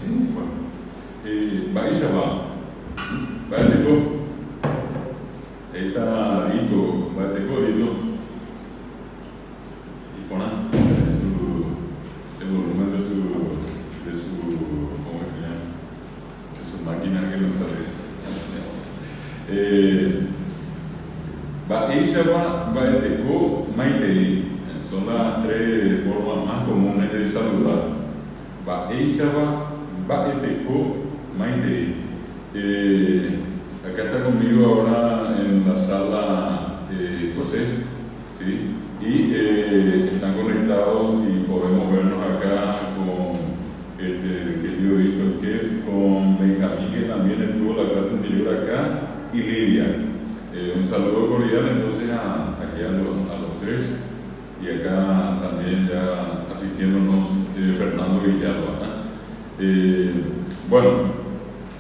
Sí, bueno. Baisha va. Baiteco. Ahí está dito, Baiteco dito. Y pone el volumen de su ¿cómo se llama? De su máquina que no sale. Baisha va, Baiteco, Maitei. Son las tres formas más comunes de saludar. Baisha va, Baiteco, Maitei. Acá está conmigo ahora en la sala José, ¿sí? Y están conectados y podemos vernos acá con el querido Víctor, con Benjamín, que también estuvo la clase anterior acá, y Lidia. Un saludo cordial entonces aquí a los tres, y acá también ya asistiéndonos Fernando Villalba. Bueno,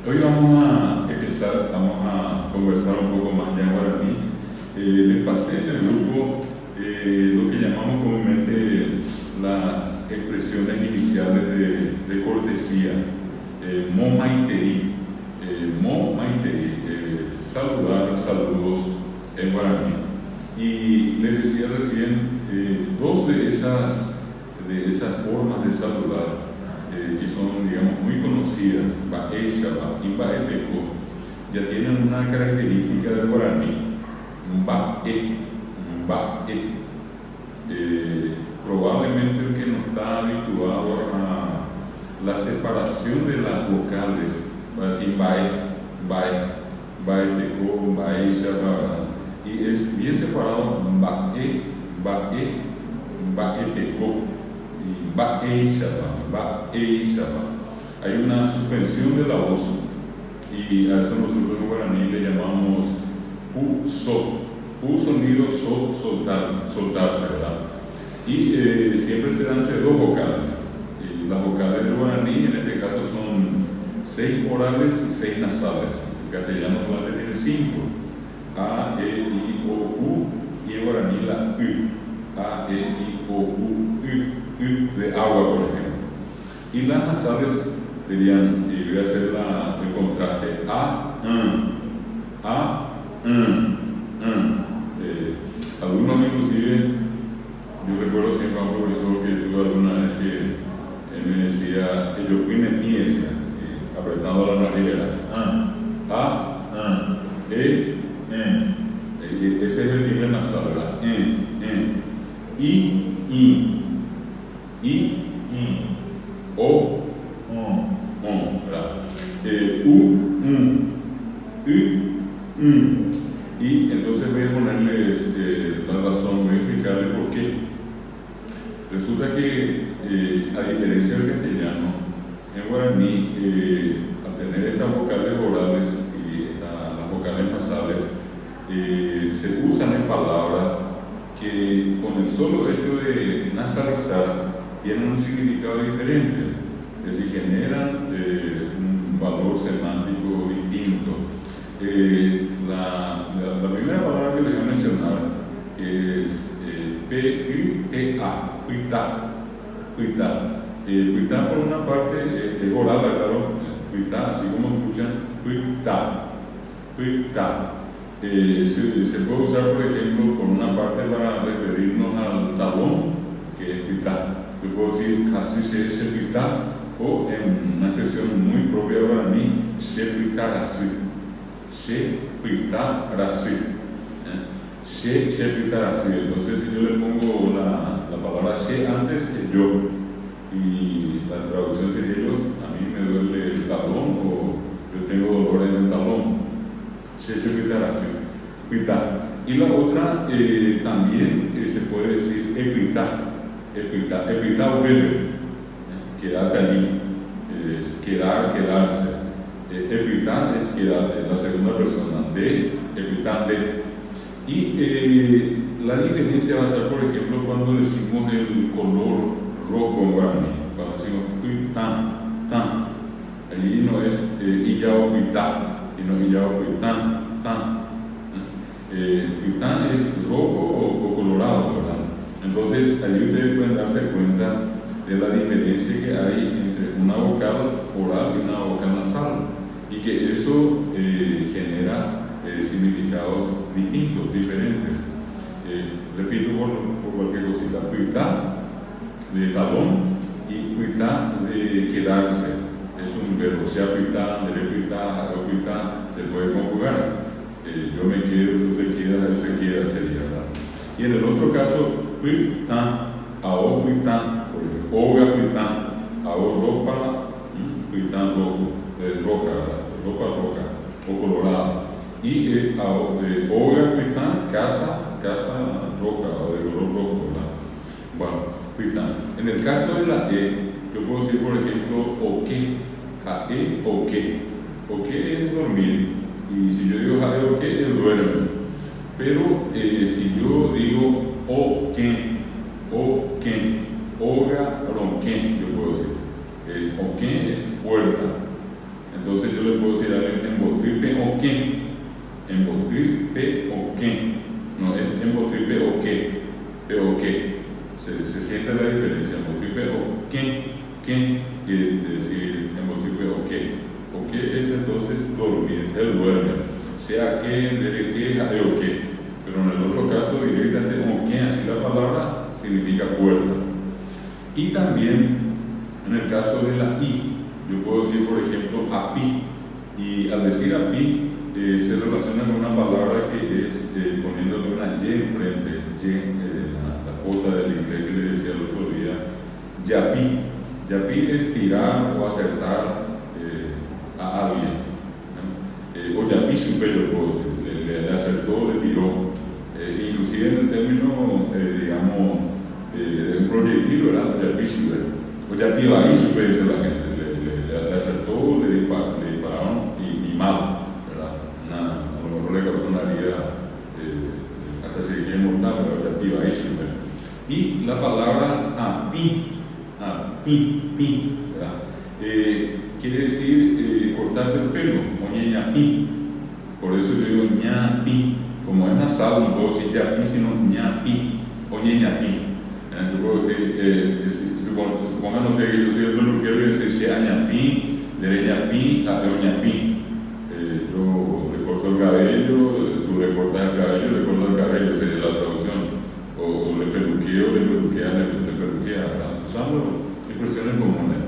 hoy vamos a empezar, vamos a conversar un poco más ya en guaraní. Les pasé en el grupo lo que llamamos comúnmente las expresiones iniciales de cortesía, mo maitei, saludar, saludos en guaraní. Y les decía recién, dos de esas formas de saludar, que son, digamos, muy conocidas, Baisha y Baiteco, ya tienen una característica del guaraní, Bae. Probablemente el que no está habituado a la separación de las vocales va a decir Bae, Baiteco, Baisha, y es bien separado Baeteco y Baisha. Hay una suspensión de la voz y a eso nosotros en guaraní le llamamos pu-so. Pu sonido, so, soltarse, ¿verdad? Y siempre se dan entre dos vocales. Y las vocales del guaraní en este caso son 6 orales y 6 nasales. En castellano solamente tiene 5. A, E, I, O, U, y en guaraní la U. A, E, I, O, U, U de agua, por ejemplo. Y las nasales serían, y voy a hacer el contraste, A, algunos inclusive, yo recuerdo siempre a un profesor que tuve alguna vez que él me decía, yo pinetía, apretando la nariz, ese es el timbre nasal, ¿verdad? O, ¿verdad? Y entonces voy a ponerles la razón, voy a explicarles por qué. Resulta que, a diferencia del castellano, en guaraní, al tener estas vocales orales y las vocales nasales, se usan en palabras que con el solo hecho de nasalizar tienen un significado diferente, es decir, generan un valor semántico distinto. La primera palabra que les voy a mencionar es P-U-T-A, Puitá. Puitá por una parte es oral, claro, Puitá, así como escuchan, Puitá. Se puede usar, por ejemplo, por una parte para referirnos al talón, que es Puitá. Yo puedo decir, así se Puitá, o en una expresión muy propia de guaraní, se Puitarasí. Entonces, si yo le pongo la palabra se antes, es yo, y la traducción sería yo, a mí me duele el talón o yo tengo dolor en el talón. Se Puitá. Y la otra también se puede decir epitá breve, quédate allí, es quedarse. Epitá es quédate, la segunda persona, de epitante. Y la diferencia va a estar, por ejemplo, cuando decimos el color rojo en guaraní, cuando decimos pitán, allí no es iyao pitá, sino iyao pitán. Pitán es rojo o colorado, ¿verdad? Entonces allí ustedes pueden darse cuenta de la diferencia que hay entre una vocal oral y una vocal nasal, y que eso genera significados distintos, diferentes. Repito por cualquier cosita: cuitá de talón y cuitá de quedarse. Es un verbo, sea cuitá, dere cuitá, hago cuitá, se puede conjugar. Yo me quedo, tú te quedas, él se queda, sería, ¿verdad? Y en el otro caso, cuitá, ao cuitá, oga cuitá, ao ropa, cuitá rojo, roja, ¿verdad? Ropa roja o colorada. Y oga cuitá, casa roja o de color rojo, ¿verdad? Bueno, cuitá. En el caso de la yo puedo decir, por ejemplo, oque, jae, oque. Oque es dormir, y si yo digo jae, oque, es duerme. Pero si yo digo oque, oga, ronque, yo puedo decir. Oque es puerta. Entonces yo le puedo decir a alguien embotripe oque, embotripe oque. No es embotripe oque, oque. Se siente la diferencia. Embotripe oque, que decir embotripe oque. Oque es entonces dormir, él duerme. Sea que, dere que, jae oque. Pero en el otro caso, directamente oque, así la palabra significa puerta. Y también en el caso de la i, yo puedo decir, por ejemplo, api, y al decir api se relaciona con una palabra que es poniéndole una y enfrente, la J del inglés que le decía el otro día, yapi. Yapi es tirar o acertar a alguien, ¿no? O yapi supe, yo puedo decir, le acertó, le tiró. Inclusive en el término, digamos, de un proyectil, ¿verdad? O yapi supe, o yapi ahí supe, dice la gente. Le acertó, le dispararon y mal, ¿verdad? A lo mejor le causó una herida hasta se quedó mortal, pero ya piba ahí súper. Y la palabra api, ¿verdad? Quiere decir cortarse el pelo, o ñapi. Por eso yo digo ñapi. Como es nasal, no puedo decir yapi, sino ñapi o ñapi. Supongan ustedes que yo soy el peluquero y decir sea ñapi, dere ñapi, jaeo ñapi. Yo le corto el cabello, tú le cortas el cabello, le corto el cabello, sería la traducción. O le peluqueo, le peluquea, usando expresiones comunes.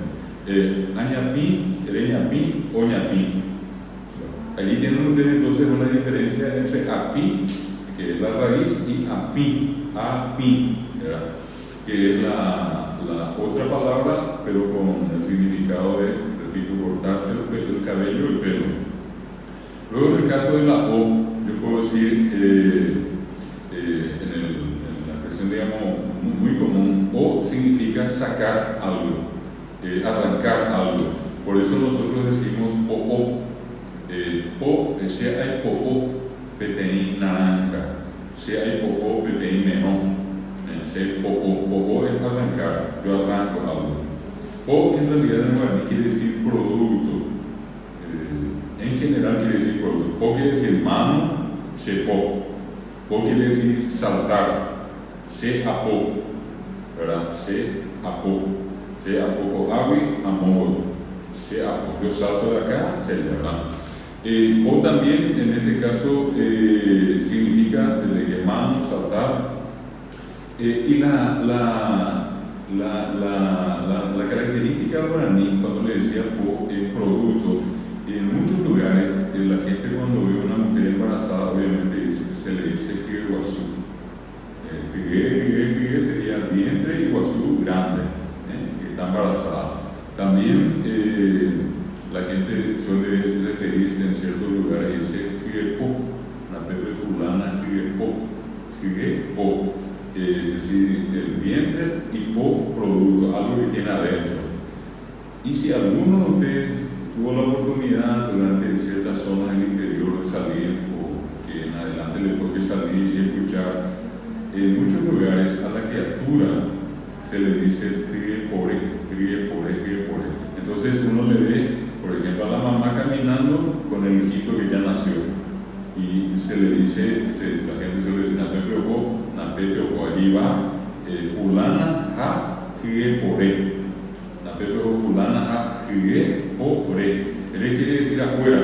Añapi, dere ñapi o ñapi. Allí tienen ustedes entonces una diferencia entre api, que es la raíz, y api, ¿verdad? Que es la otra palabra, pero con el significado de, repito, cortarse el cabello, el pelo. Luego, en el caso de la O, yo puedo decir, en la expresión, digamos, muy común, O significa sacar algo, arrancar algo. Por eso nosotros decimos po, sea hay po, PTI naranja, sea hay po, PTI menón. Po es arrancar, yo arranco algo. Po en realidad en guaraní quiere decir producto. En general quiere decir producto. Po quiere decir mano, se po quiere decir saltar, se apo, ¿verdad? Se apo avi amogo, se apo. Yo salto de acá, ¿verdad? Po también en este caso significa mano, saltar. Y la característica del guaraní, cuando le decía po, es producto. En muchos lugares, la gente cuando ve a una mujer embarazada, obviamente se le dice que guazú. Que sería el vientre y guazú grande, que está embarazada. También la gente suele referirse en ciertos lugares y dice jigepo, la pepe fulana jigepo. Es decir, el vientre y po producto, algo que tiene adentro. Y si alguno de ustedes tuvo la oportunidad durante ciertas zonas del interior de salir, o que en adelante le toque salir y escuchar, en muchos lugares a la criatura se le dice trie pore. Entonces uno le ve, por ejemplo, a la mamá caminando con el hijito que ya nació, y se le dice, la gente suele decir napepe o allí va fulana ja Poré. La pepe o fulana Poré. Ere quiere decir afuera.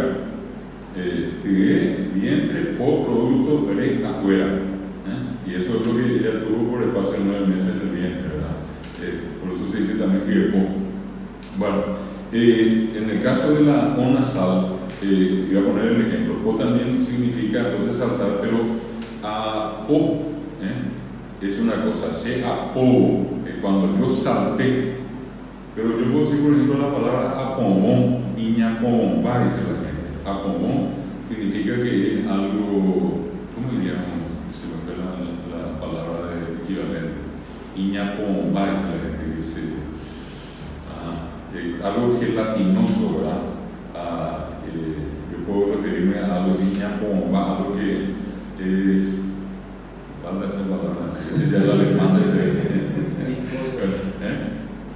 Vientre o producto afuera. Y eso es lo que ella tuvo por el paso de 9 meses del vientre, ¿verdad? Por eso se dice también po. Bueno, en el caso de la O nasal, voy a poner el ejemplo. O también significa entonces saltar, pero o es una cosa, se apogo, cuando yo salté, pero yo puedo decir por ejemplo la palabra apomón, iñapomba, dice la gente. Apomón significa que es algo, ¿cómo diríamos? Se me fue la palabra de equivalente. Iñapomba, dice la gente, dice algo gelatinoso, ¿verdad? Yo puedo referirme a algo así, iñapomba, algo que es, falta esa palabra, ese ya es alemán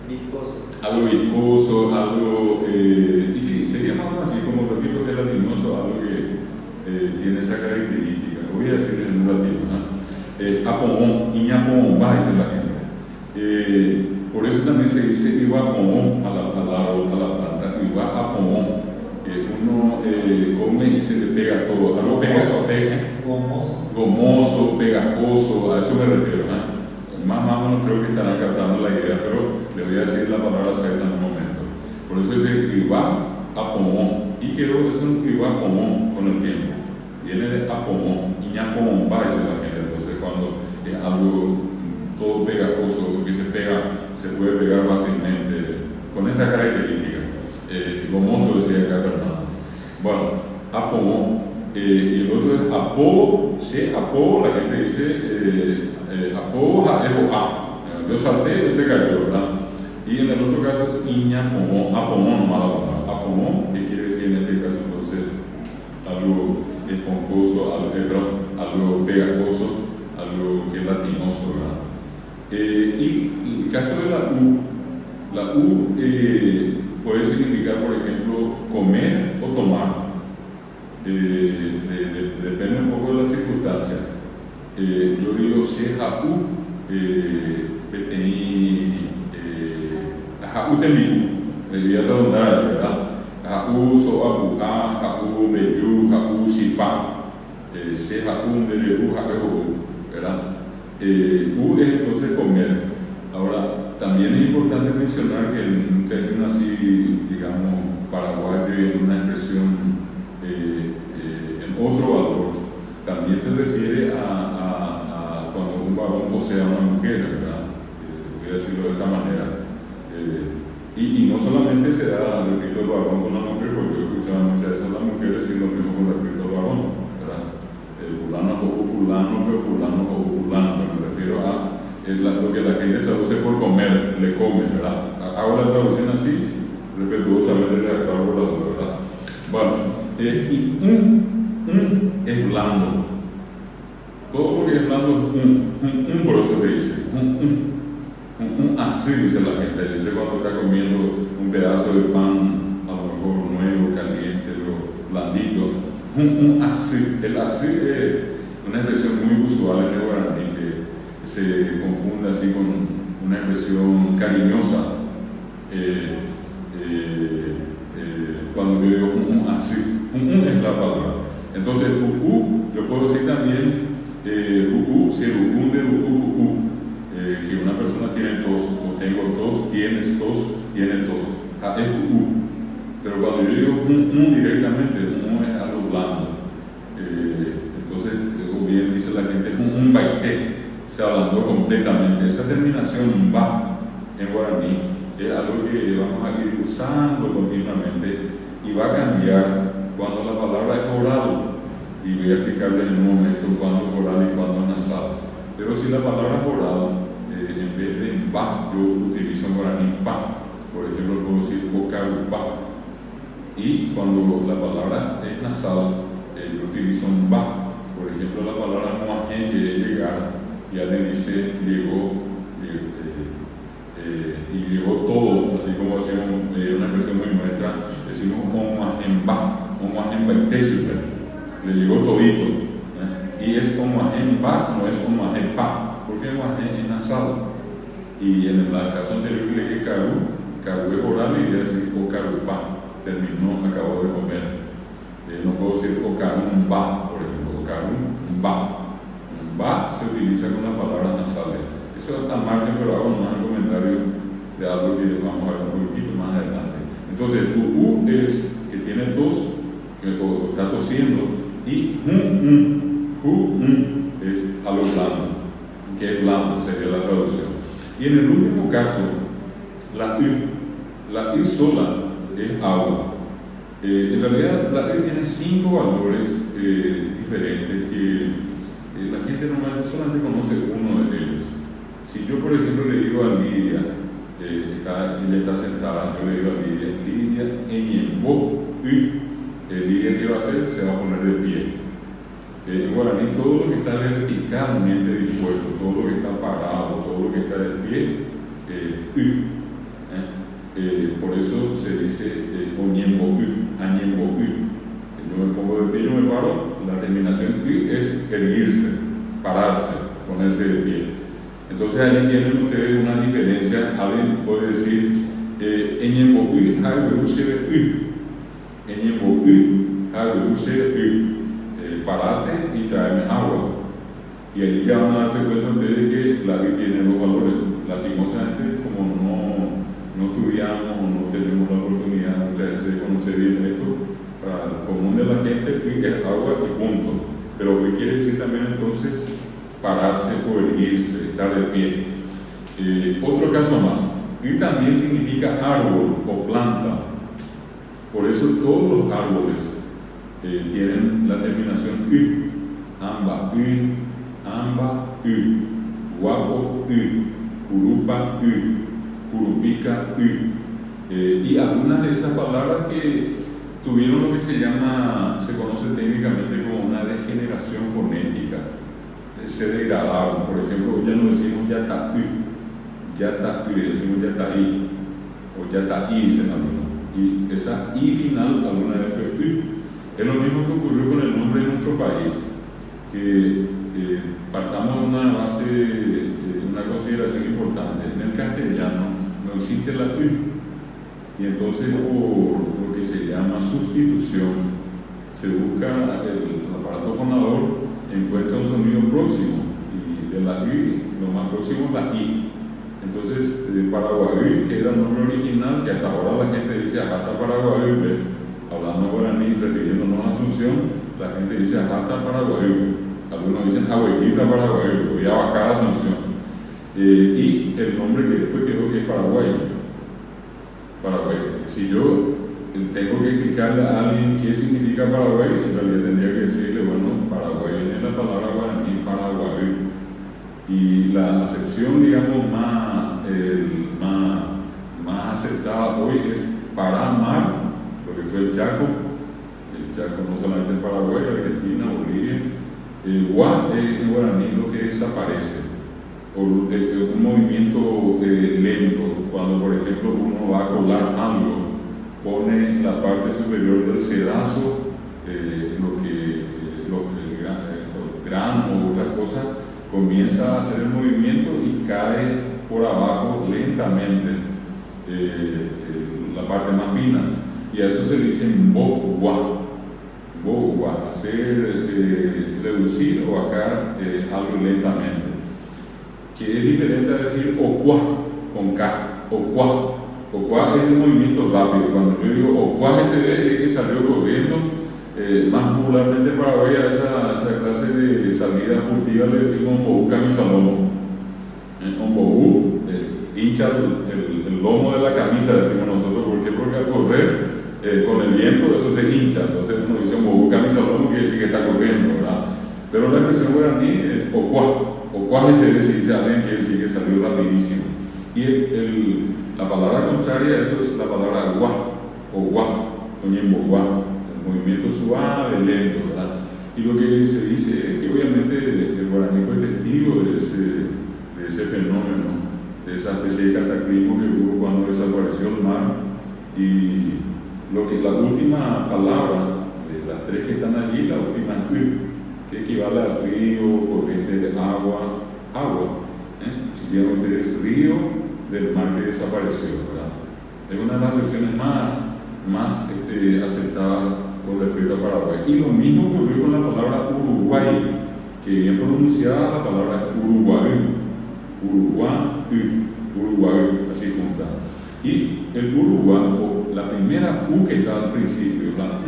viscoso. Algo viscoso, algo, y sí, sería más o menos así, como repito, gelatinoso, algo que tiene esa característica. Voy a decirles en un ratito, apomón, iñapomba, dice la gente. Por eso también se dice iguapomón a la planta, iguapomón. Uno come y se le pega todo, algo gomoso, pegajoso, a eso me refiero. Más o menos creo que estarán captando la idea, pero le voy a decir la palabra exacta en un momento. Por eso dice iguapomón, y quedó es un iguapomón con el tiempo. Viene de apomón, iñapomba, dice la gente. Entonces cuando es algo todo pegajoso, que se pega, se puede pegar fácilmente, con esa característica. Gomoso decía acá Fernando. Bueno, apomón. Y el otro es apodo, apodo, la gente dice apodo, yo salté, él se cayó, ¿verdad? Y en el otro caso es iñapomón, apomón, nomás la palabra, apomón, que quiere decir en este caso entonces algo esponjoso, algo pegajoso, algo gelatinoso, ¿verdad? Y el caso de la U puede significar, por ejemplo, comer o tomar. Depende un poco de la circunstancia. Yo digo Shehaú, PTI, Jaú Temiú, voy a redondar, ¿verdad? Jaú Soabu, Jaú Beyu, Jaú Shipa, Shehaú Dereú, Jaú, ¿verdad? U es entonces comer. Ahora, también es importante mencionar que en un término así, digamos, paraguayo y en una expresión en otro valor, también se refiere a cuando un varón posee a una mujer, ¿verdad? Voy a decirlo de esta manera. Y no solamente se da respecto al varón con la mujer, porque yo escuchaba muchas veces a las mujeres decir lo mismo con respecto al varón, ¿verdad? Fulano o fulano, pero fulano o fulano, me refiero a lo que la gente traduce por comer, le come, ¿verdad? Hago la traducción así, respetuosamente de acuerdo con la otra, ¿verdad? Bueno, y es blando. Todo lo que es blando es por eso se dice, así dice la gente, dice cuando está comiendo un pedazo de pan, a lo mejor nuevo, caliente, o blandito, así. El así es una expresión muy usual en el guaraní que se confunde así con una expresión cariñosa. Cuando yo digo así, es la palabra. Entonces, yo puedo decir también serucún de que una persona tiene tos, o tengo tos, tienes tos, tiene tos. Es Pero cuando yo digo directamente, es algo blando. Entonces, o bien dice la gente, un baité, se ablandó completamente. Esa terminación va en guaraní es algo que vamos a ir usando continuamente y va a cambiar cuando la palabra es oral, y voy a explicarles en un momento cuándo es oral y cuándo es nasal. Pero si la palabra es oral, en vez de va, yo utilizo en guaraní pa. Por ejemplo, puedo decir pa. Y cuando la palabra es nasal, yo utilizo un va. Por ejemplo, la palabra moajé, que es llegar, ya le dice llegó, y llegó todo, así como decimos una expresión muy nuestra, decimos omoajemba y le llegó todito, y es omoajemba, no es omoajempa, porque omoajé es nasal, Y en el caso anterior leí Carú es oral y iba a decir o carupá, terminó, acabó de comer. No puedo decir o carumba, por ejemplo, o carumba. Ba se utiliza con las palabras nasales. Eso al margen, pero hago más un comentario de algo que vamos a ver un poquito más adelante. Entonces, es que tiene tos, o está tosiendo, y es a lo blando, que es blando, sería la traducción. Y en el último caso, la I sola es agua. En realidad, la I tiene 5 valores diferentes que la gente normalmente solamente conoce uno de ellos. Si yo, por ejemplo, le digo a Lidia, ella está sentada, yo le digo a Lidia, eñembo, Lidia, ¿qué va a hacer? Se va a poner de pie. En guaraní, todo lo que está verticalmente dispuesto, todo lo que está parado, todo lo que está de pie, por eso se dice oñembo, añembo. Yo me pongo de pie, yo me paro, la terminación es erguirse, pararse, ponerse de pie. Entonces ahí tienen ustedes una diferencia. Alguien puede decir eñembo parate y tráeme agua. Y ahí ya van a darse cuenta ustedes que la I tiene 2 valores. Lastimosamente, como no estudiamos o no tenemos la oportunidad muchas veces de conocer bien esto, para el común de la gente es agua y punto. Pero ¿qué quiere decir también entonces? Pararse o erguirse, estar de pie. Otro caso más, y también significa árbol o planta. Por eso todos los árboles tienen la terminación y, amba, guapo, curupa, curupica, y algunas de esas palabras que tuvieron lo que se conoce técnicamente como una degeneración fonética. Se degradaron. Por ejemplo, ya no decimos yataí, decimos yataí, o yataí, dicen algunos. Y esa I final alguna vez fue I. Es lo mismo que ocurrió con el nombre de nuestro país, que partamos de una base, una consideración importante. En el castellano no existe la I, y entonces por lo que se llama sustitución, se busca el aparato fonador, encuentra un sonido próximo, y de la I, lo más próximo es la I. Entonces, de Paraguay, que era el nombre original, que hasta ahora la gente dice Ajata Paraguay, hablando guaraní, refiriéndonos a Asunción, la gente dice Ajata Paraguay, algunos dicen Abuelita Paraguay, voy a bajar a Asunción. Y el nombre que después quedó que es Paraguay. Si yo tengo que explicarle a alguien qué significa Paraguay, en realidad tendría que decirle, bueno, Paraguay es la palabra guaraní Paraguay. Y la acepción, digamos, más aceptada hoy es Paramar, lo que fue el Chaco no solamente en Paraguay, Argentina, Bolivia. Gua en guaraní lo que desaparece, o un movimiento lento. Cuando, por ejemplo, uno va a colar algo, pone en la parte superior del sedazo el grano o otras cosas, comienza a hacer el movimiento y cae por abajo lentamente la parte más fina, y a eso se dice mbogua, hacer reducir o bajar algo lentamente, que es diferente a decir ocua con K. Ocua es el movimiento rápido. Cuando yo digo ocua es que salió corriendo, más popularmente para hoy a esa clase de salida furtiva le decimos ombou camisa lomo. Ombou hincha el lomo de la camisa, decimos nosotros. ¿Por qué? Porque al correr con el viento eso se hincha, entonces uno dice ombou camisa lomo, quiere decir que está corriendo, ¿verdad? Pero la expresión guaraní es ocua es que dice alguien, quiere decir que salió rapidísimo. Y la palabra contraria a eso es la palabra gua, o oñembo gua, el movimiento suave, lento, ¿verdad? Y lo que se dice es que obviamente el guaraní fue testigo de ese fenómeno, de esa especie de cataclismo que hubo cuando desapareció el mar. Y lo que la última palabra de las 3 que están allí, la última es que equivale al río, corriente de agua. Si quieren ustedes, río del mar que desapareció, ¿verdad? Es una de las excepciones más aceptadas con respecto a Paraguay. Y lo mismo ocurrió con la palabra Uruguay, que bien pronunciada la palabra Uruguay, Uruguay, así junta. Y el Uruguay, o la primera U que está al principio, la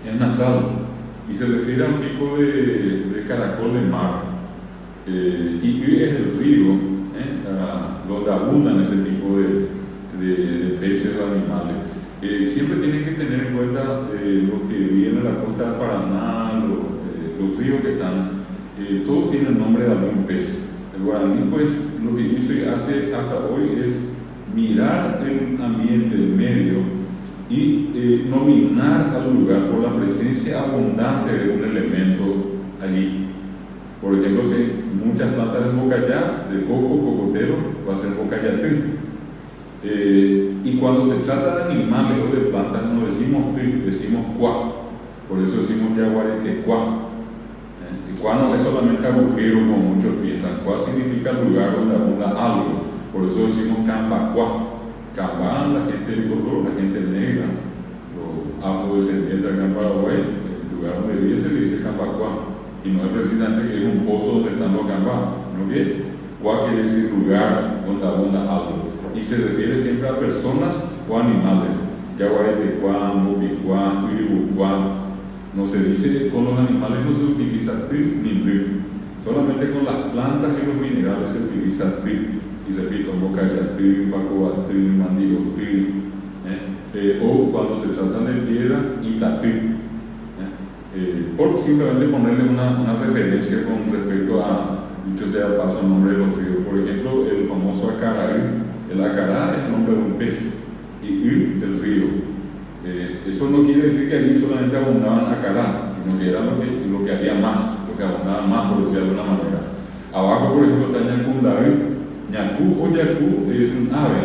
es nasal, y se refiere a un tipo de caracol de mar. Y es el río donde abundan ese tipo de peces o animales. Siempre tienen que tener en cuenta lo que viene a la costa del Paraná, los ríos que están, todos tienen nombre de algún pez. El guaraní, pues, lo que hizo y hace hasta hoy es mirar el ambiente, el medio, y nominar al lugar por la presencia abundante de un elemento allí. Por ejemplo, si hay muchas plantas de bocayá, de coco, cocotero, va a ser bocayatí. Y cuando se trata de animales o de plantas, no decimos ti, decimos cuá. Por eso decimos yaguarete cuá. Y cuá no es solamente agujero como muchos piensan. Cuá significa lugar donde abunda algo. Por eso decimos cambacuá. Cambá, la gente de color, la gente negra, los afrodescendientes acá en Paraguay, el lugar donde vive se le dice cambacuá. Y no es precisamente que es un pozo donde están los cambás, sino que cuá quiere decir lugar donde abunda algo. Y se refiere siempre a personas o animales. Yaguaretecuá, mopicuá, iribucuá. No se dice, con los animales no se utiliza ti ni ti. Solamente con las plantas y los minerales se utiliza ti. Y repito, bocayatí, bacobatí, mandigotí, o cuando se trata de piedra, itatí. Por simplemente ponerle una referencia con respecto a, dicho sea de paso, el nombre de los ríos. Por ejemplo, el famoso Acaraí. El Acará es el nombre de un pez, y el río. Eso no quiere decir que allí solamente abundaban Acará, sino que era lo que había más, lo que abundaban más, por decirlo de alguna manera. Abajo, por ejemplo, está Ñacundaví. Ñacú o Yacú es un ave,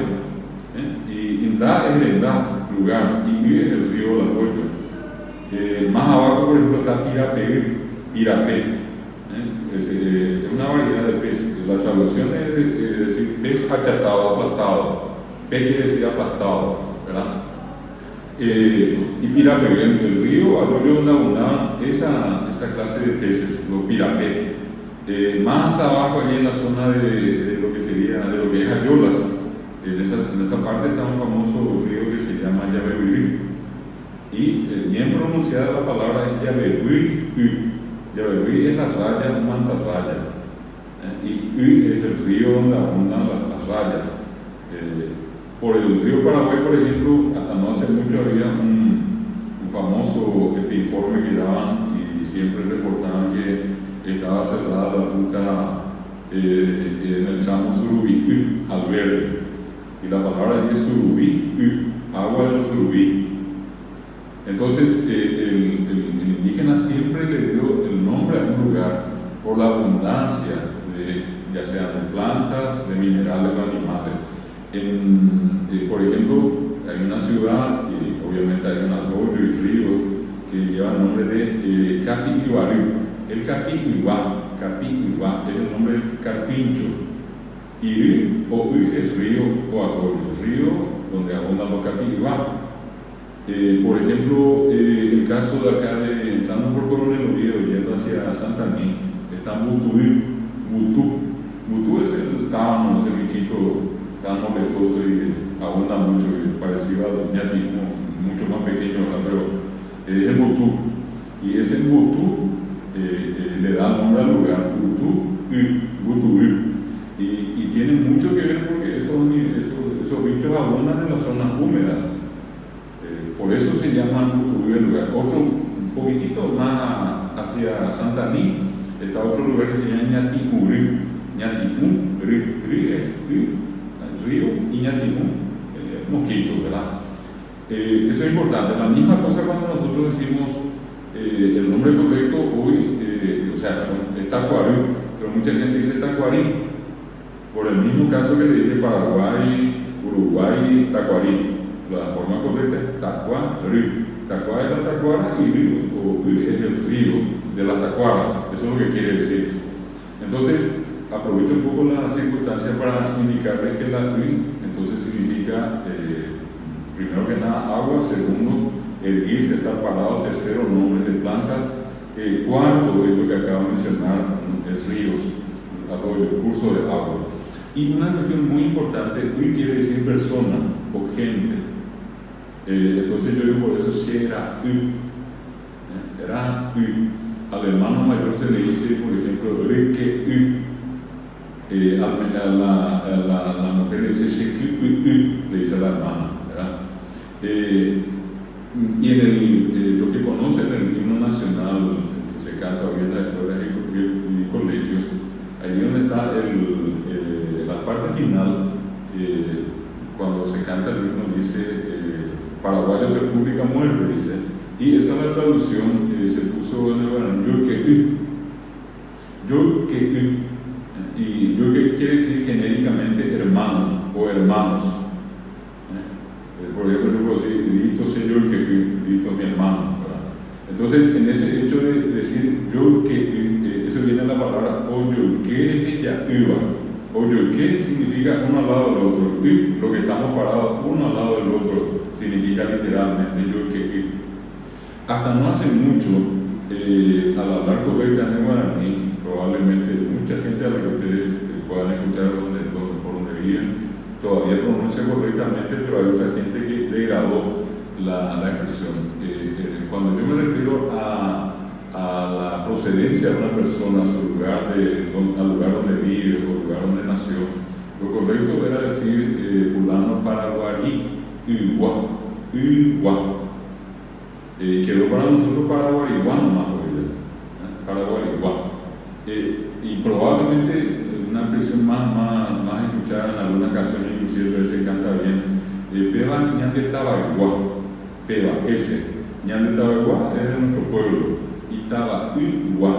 y Indá es el Indá, lugar, y es el río o el arroyo. Más abajo, por ejemplo, está Pirapé. Es una variedad de peces. La traducción es decir pez achatado, aplastado. Pez quiere decir aplastado, ¿verdad? Y Pirapé, el río, arroyo donde abundaban esa clase de peces, los pirapé. Más abajo, allí en la zona de lo que es Ayolas, en esa parte está un famoso río que se llama Yabehuirí. Y bien pronunciada la palabra es Yabehuirí. Yabehuirí es la raya, un mantarraya. Y es el río donde abundan las rayas. Por el río Paraguay, por ejemplo, hasta no hace mucho había un famoso informe que daban y siempre reportaban que estaba cerrada la ruta en el tramo Surubí al verde. Y la palabra allí es Surubí, agua de los surubí. Entonces, el indígena siempre le dio el nombre a un lugar por la abundancia ya sea de plantas, de minerales o animales. Por ejemplo, hay una ciudad, y obviamente hay un arroyo y río que lleva el nombre de Capi-Ibarí. El Capi-Ibá es el nombre del carpincho. Irí o Ui es río o arroyo, río donde abundan los Capi-Ibá. Por ejemplo, el caso de acá entrando por Coronel Oviedo yendo hacia Santaní, está Butú es el tábano, ese bichito tan molestoso y abunda mucho, parecido al ñatí, mucho más pequeño, ¿verdad? Pero es el Butú. Y ese Butú le da nombre al lugar, Butú. Y tiene mucho que ver porque esos bichos abundan en las zonas húmedas. Por eso se llama Butú el lugar. Otro, un poquitito más hacia Santaní, está otro lugar que se llama Ñaticurí. Ñaticurí es río y Ñaticú, mosquito, ¿verdad? Eso es importante. La misma cosa cuando nosotros decimos el nombre correcto hoy, es Tacuarí, pero mucha gente dice Tacuarí, por el mismo caso que le dije Paraguay, Uruguay, Tacuarí. La forma correcta es Tacuarí. Tacuá es la tacuara y río es el río de las tacuaras, eso es lo que quiere decir. Entonces, aprovecho un poco la circunstancia para indicarles que la I entonces significa, primero que nada, agua; segundo, erguirse, estar parado; tercero, nombres de plantas; cuarto, esto que acabo de mencionar, ríos, arroyos, curso de agua. Y una cuestión muy importante, I quiere decir persona o gente. Entonces yo digo por eso será I, era I. Al hermano mayor se le dice, por ejemplo, que I. A la mujer le dice I, le dice a la hermana, ¿verdad? Y en lo que conocen el himno nacional que se canta hoy en las escuelas y colegios, allí donde está la parte final, cuando se canta el himno dice Paraguayos República Muerte, dice, y esa es la traducción, se puso en el guaraní, yo que y yo que quiere decir genéricamente hermano o hermanos. Por ejemplo, yo puedo decir, Dito Señor que Dito mi hermano, ¿verdad? Entonces, en ese hecho de decir yo que, eso viene de la palabra oyo que ella iba. Oyo que significa uno al lado del otro, y lo que estamos parados uno al lado del otro significa literalmente yo que. Hasta no hace mucho, al hablar correctamente guaraní, probablemente mucha gente a la que ustedes puedan escuchar por donde viven todavía pronuncia correctamente, pero hay otra gente que degradó la expresión. Cuando yo me refiero a la procedencia de una persona, al lugar donde vive o al lugar donde nació, lo correcto era decir fulano paraguarí, Iguá. Quedó para nosotros Paraguariguá nomás, Paraguariguá. Y probablemente una expresión más escuchada en algunas canciones, inclusive se canta bien, Peba Ñande Tabaiguá, Peba, ese, Ñande Tabaiguá es de nuestro pueblo, y Tabaiguá,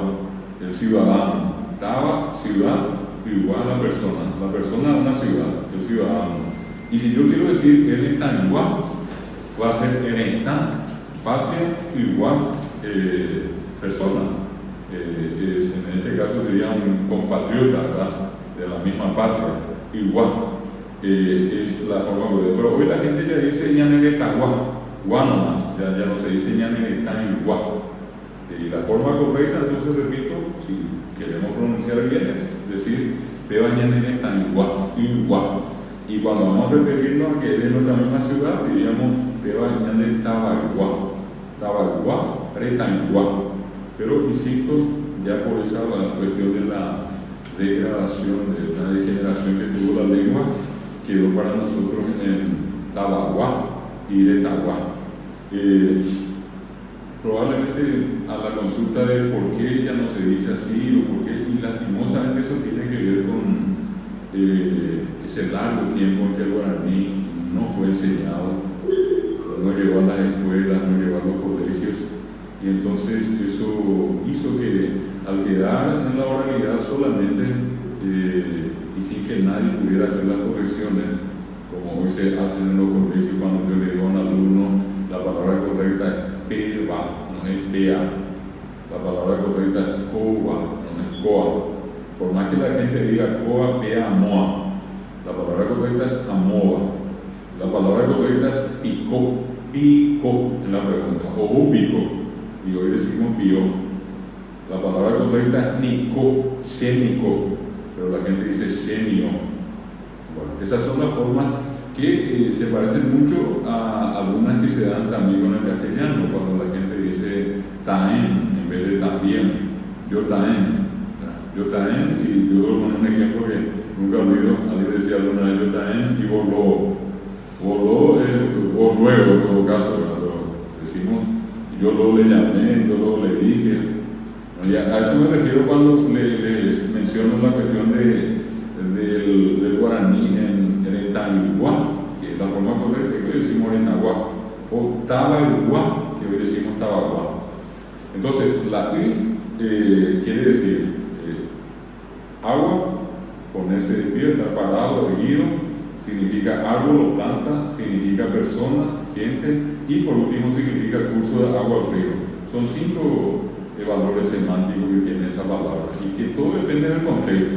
el ciudadano, Taba, ciudad, igual la persona es una ciudad, el ciudadano. Y si yo quiero decir él está igual, va a ser él está, patria igual, persona. En este caso sería un compatriota, ¿verdad? De la misma patria, igual. Es la forma correcta. Pero hoy la gente ya dice ñaneretagua, guá nomás, ya no se dice ñaneretán igual. Y la forma correcta, entonces repito, si queremos pronunciar bien, es decir, peba ñaneretán igual. Y cuando vamos a referirnos a que es de nuestra misma ciudad, diríamos peba ñaneretagua, retán igual. Pero insisto, ya por esa cuestión de la degradación, de la degeneración que tuvo la lengua, quedó para nosotros en Tabaguá y Retagua. Probablemente a la consulta de por qué ya no se dice así o por qué, y lastimosamente eso tiene que ver con ese largo tiempo en que el guaraní no fue enseñado, no llegó a las escuelas, no llegó a los colegios. Y entonces eso hizo que al quedar en la oralidad solamente y sin que nadie pudiera hacer las correcciones, como hoy se hacen en los colegios cuando yo le digo a un alumno, la palabra correcta es peba, no es pea, la palabra correcta es coa, no es coa. Por más que la gente diga coa, pea, moa, la palabra correcta es amoa, la palabra correcta es pico en la pregunta, o ubico. Y hoy decimos bio. La palabra correcta es nico, sénico, pero la gente dice senio. Bueno, esas son las formas que se parecen mucho a algunas que se dan también con el castellano, cuando la gente dice taen en vez de también, yo taen, y yo con un ejemplo que nunca he oído, alguien decía alguna vez yo taen y voló o luego en todo caso, pero decimos yo lo le llamé, yo lo le dije. A eso me refiero cuando les menciono la cuestión del guaraní en Etaiguá, que es la forma correcta que hoy decimos Etaiguá, o Tabaiguá, que hoy decimos Tabaguá. Entonces, la I quiere decir agua, ponerse de pie, estar parado, erguido, significa árbol o planta, significa persona, gente, y por último significa curso de agua o río. Son 5 valores semánticos que tiene esa palabra y que todo depende del contexto.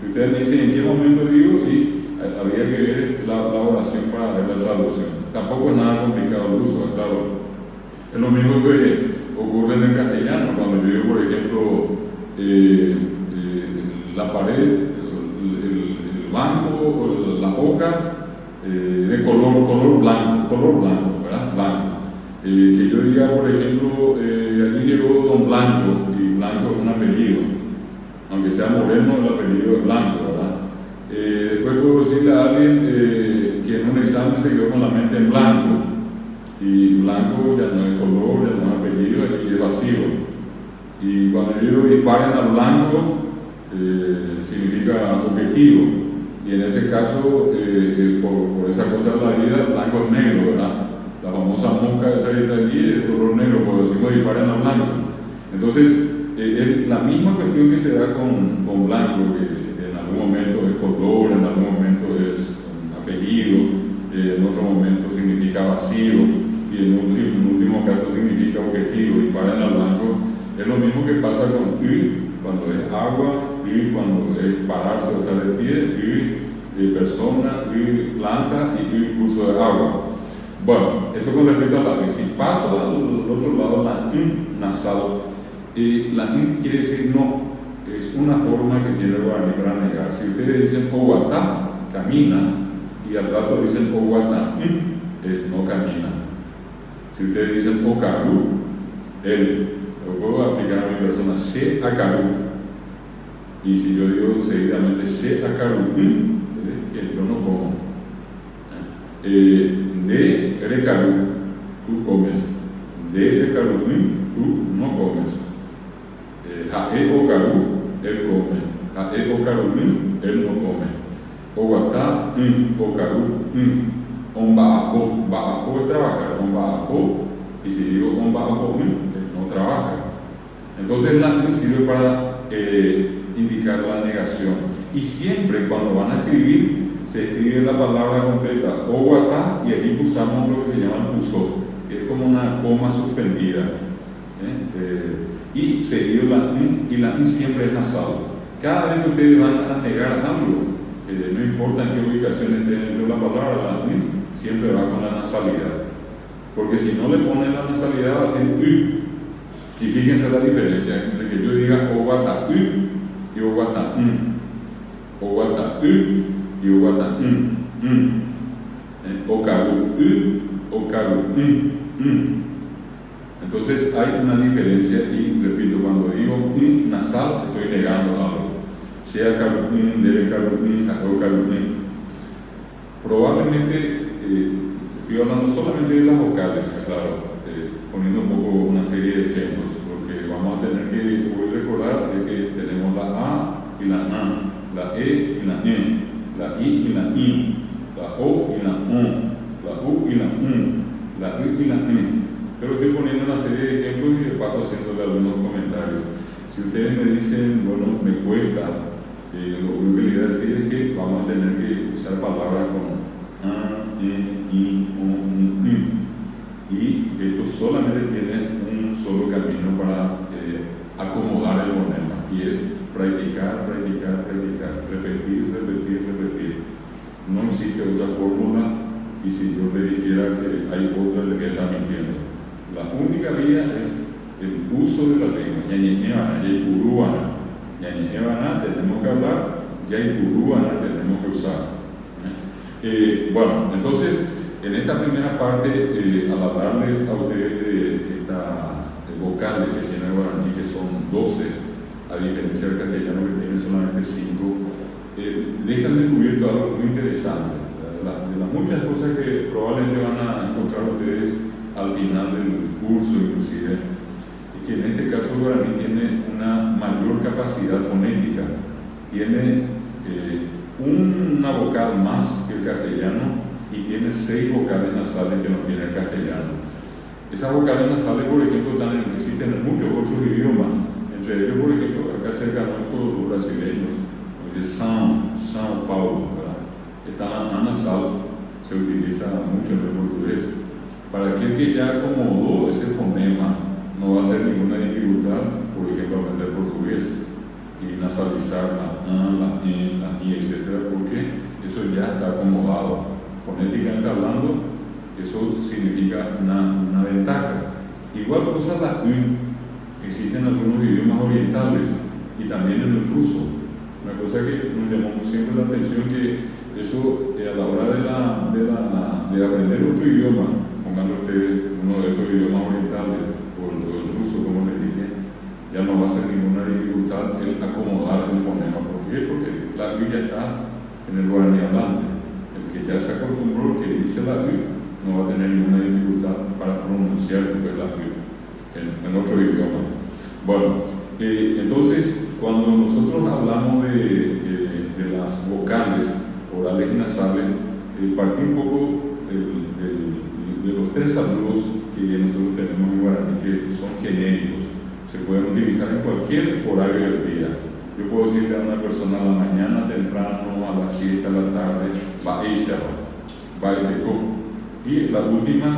Y ustedes me dicen en qué momento digo y habría que ver la oración para ver la traducción. Tampoco es nada complicado el uso, claro. Es lo mismo que ocurre en el castellano, cuando yo digo, por ejemplo, la pared, el banco, la hoja de color blanco, ¿verdad? Blanco. Que yo diga, por ejemplo, aquí llegó Don Blanco, y Blanco es un apellido, aunque sea Moreno, el apellido es Blanco, ¿verdad? Después puedo decirle a alguien que en un examen se quedó con la mente en blanco, y blanco ya no es color, ya no es apellido, aquí es vacío. Y cuando yo digo disparen al blanco, significa objetivo, y en ese caso, por esa cosa de la vida, blanco es negro, ¿verdad? La famosa mosca esa que está allí es de color negro, cuando decimos disparen al blanco. Entonces, es la misma cuestión que se da con blanco, que en algún momento es color, en algún momento es un apellido, en otro momento significa vacío, y en último caso significa objetivo. Disparen al blanco es lo mismo que pasa con y cuando es agua, y cuando es pararse o estar de pie, y persona, y planta, y curso de agua. Bueno, eso con respecto a la I. Si paso al otro lado, la I nasal, la I quiere decir no, es una forma que tiene el guaraní para negar. Si ustedes dicen Oguatá, camina, y al rato dicen Oguatá, es no camina. Si ustedes dicen Ocarú, él, lo puedo aplicar a mi persona, se acarú. Y si yo digo seguidamente se acarú, que yo no como. De recarú, tú comes. De recarú, tú no comes. Jae ocarú, él come. Jae ocarú, él no come. Oguatá, ocarú, Ombaapo es trabajar, Ombaapo, y si digo Ombaapo, no trabaja. Entonces la I sirve para indicar la negación. Y siempre cuando van a escribir, se escribe la palabra completa, Oguatá, y aquí usamos lo que se llama pusó, que es como una coma suspendida. Y seguido la I, y la I siempre es nasal. Cada vez que ustedes van a negar algo, no importa en qué ubicación esté dentro de la palabra, la I siempre va con la nasalidad. Porque si no le ponen la nasalidad, va a ser U. Y fíjense la diferencia entre que yo diga Oguatá U y Oguatá Oguatá U y Oguatá Ocarú U, Ocarú Entonces hay una diferencia y repito, cuando digo I nasal estoy negando algo. Sea carupín, debe carupín, o carupín. Probablemente estoy hablando solamente de las vocales, claro, poniendo un poco una serie de ejemplos, porque vamos a tener que hoy recordar de que tenemos la A y la A, la E y la E, la I y la I, la O y la O, la U y la U, la I y la I. Pero estoy poniendo una serie de ejemplos y de paso haciéndole algunos comentarios. Si ustedes me dicen, bueno, me cuesta, lo único que les voy a decir es que vamos a tener que usar palabras como A, E, I, O, U, I. Y esto solamente tiene un solo camino para acomodar el fonema, y es practicar, practicar, practicar, repetir, repetir, repetir. No existe otra fórmula, y si yo le dijera que hay otra, le voy a estar mintiendo. La única vía es el uso de la lengua. Ñañeñevana, yaipuruana. Ñañeñevana tenemos que hablar, yaipuruana tenemos que usar. Bueno, entonces, en esta primera parte, al hablarles a ustedes de estas vocales que tiene el guaraní, que son 12, a diferencia del castellano que tiene solamente 5, dejan descubierto algo muy interesante. De las muchas cosas que probablemente van a encontrar ustedes al final del curso, inclusive, y que en este caso el guaraní tiene una mayor capacidad fonética, tiene una vocal más que el castellano y tiene 6 vocales nasales que no tiene el castellano. Esas vocales nasales, por ejemplo, existen en muchos otros idiomas, entre ellos, por ejemplo, acá cerca nuestros los brasileños, de São Paulo, ¿verdad? Está la A nasal, se utiliza mucho en el portugués. Para aquel que ya acomodó ese fonema, no va a ser ninguna dificultad, por ejemplo, aprender portugués. Y nasal nasalizar la A, la E, la I, etc., porque eso ya está acomodado. Fonéticamente hablando, eso significa una ventaja. Igual cosa la U, existen algunos idiomas orientales y también en el ruso. Una cosa que nos llamó siempre la atención que eso a la hora de aprender otro idioma, pongando ustedes uno de estos idiomas orientales o el ruso, como les dije, ya no va a ser ninguna dificultad el acomodar el fonema. ¿Por qué? Porque la U ya está en el guaraní hablante. El que ya se acostumbró, el que dice la U, no va a tener ninguna dificultad para pronunciar la U en otro idioma. Bueno, entonces, cuando nosotros hablamos de las vocales orales y nasales, partí un poco de los tres saludos que nosotros tenemos en guaraní, que son genéricos, se pueden utilizar en cualquier horario del día. Yo puedo decirle a una persona a la mañana, temprano, a las 7 de la tarde, ba'eishaba, ba'eteko. Y la última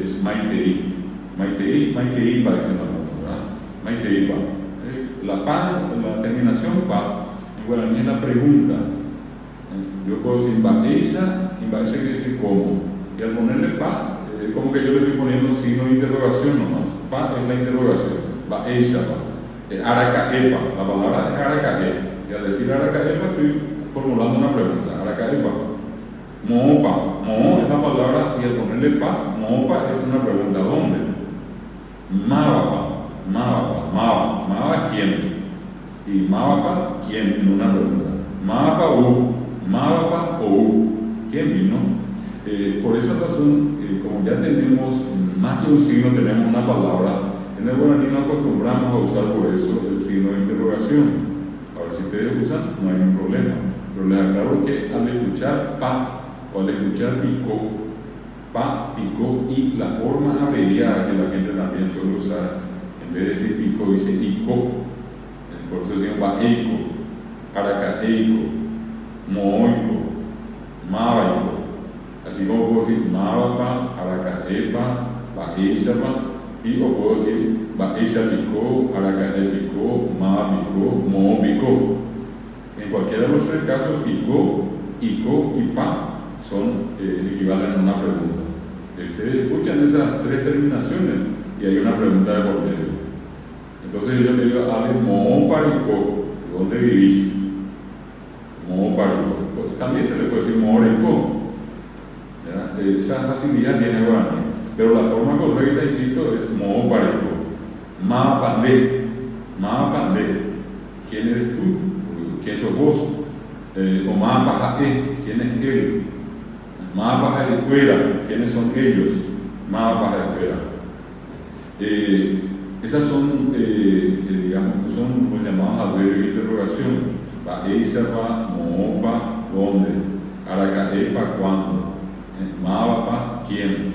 es maitei. Maitei pa, dicen ¿verdad? Maitei pa. La terminación pa, en guaraní es la pregunta. Yo puedo decir ba'eisha, y ba'eisha quiere decir cómo. Y al ponerle pa, como que yo le estoy poniendo un signo de interrogación nomás. Pa es la interrogación. Ba'eishaba. Arakaepa, la palabra es arakae. Y al decir arakaepa estoy formulando una pregunta. Arakaepa. Moopa. Mo es la palabra y al ponerle pa, moopa es una pregunta. ¿Dónde? Mabapa. Maba es quién. Y mabapa, quién en una pregunta. Mabapa o ¿quién vino? Por esa razón, como ya tenemos más que un signo, tenemos una palabra. En el guaraní nos acostumbramos a usar por eso el signo de interrogación. Ahora, si ustedes usan, no hay ningún problema. Pero les aclaro que al escuchar pa o al escuchar pico, pa, pico, y la forma abreviada que la gente también suele usar, en vez de decir pico, dice ico. Por eso se llama ba'eiko, aracaeico, mooico, mabaico. Así como puedo decir mabapa, aracaepa, ba'eishapa. Y o puedo decir ba'eisha picó, aracae picó, ma picó, mo picó. En cualquiera de los tres casos, picó, ico y pa son equivalen a una pregunta. Ustedes escuchan esas tres terminaciones y hay una pregunta de por medio. Entonces yo le digo a alguien, mo parico, ¿dónde vivís? Mo parico. Pues también se le puede decir mo oreco. Esa facilidad tiene el guaraní. Pero la forma correcta, insisto, es mo parejo. Ma pandé. ¿Quién eres tú? ¿Quién sos vos? O ma pajae. ¿Quién es él? Ma pajae. ¿Quiénes son ellos? Ma pajae. Esas son, digamos, son los llamados adverbios de interrogación. Ba'eishapa, moopa, ¿dónde? Aracaepa, ¿cuándo? Mabapa, ¿quién?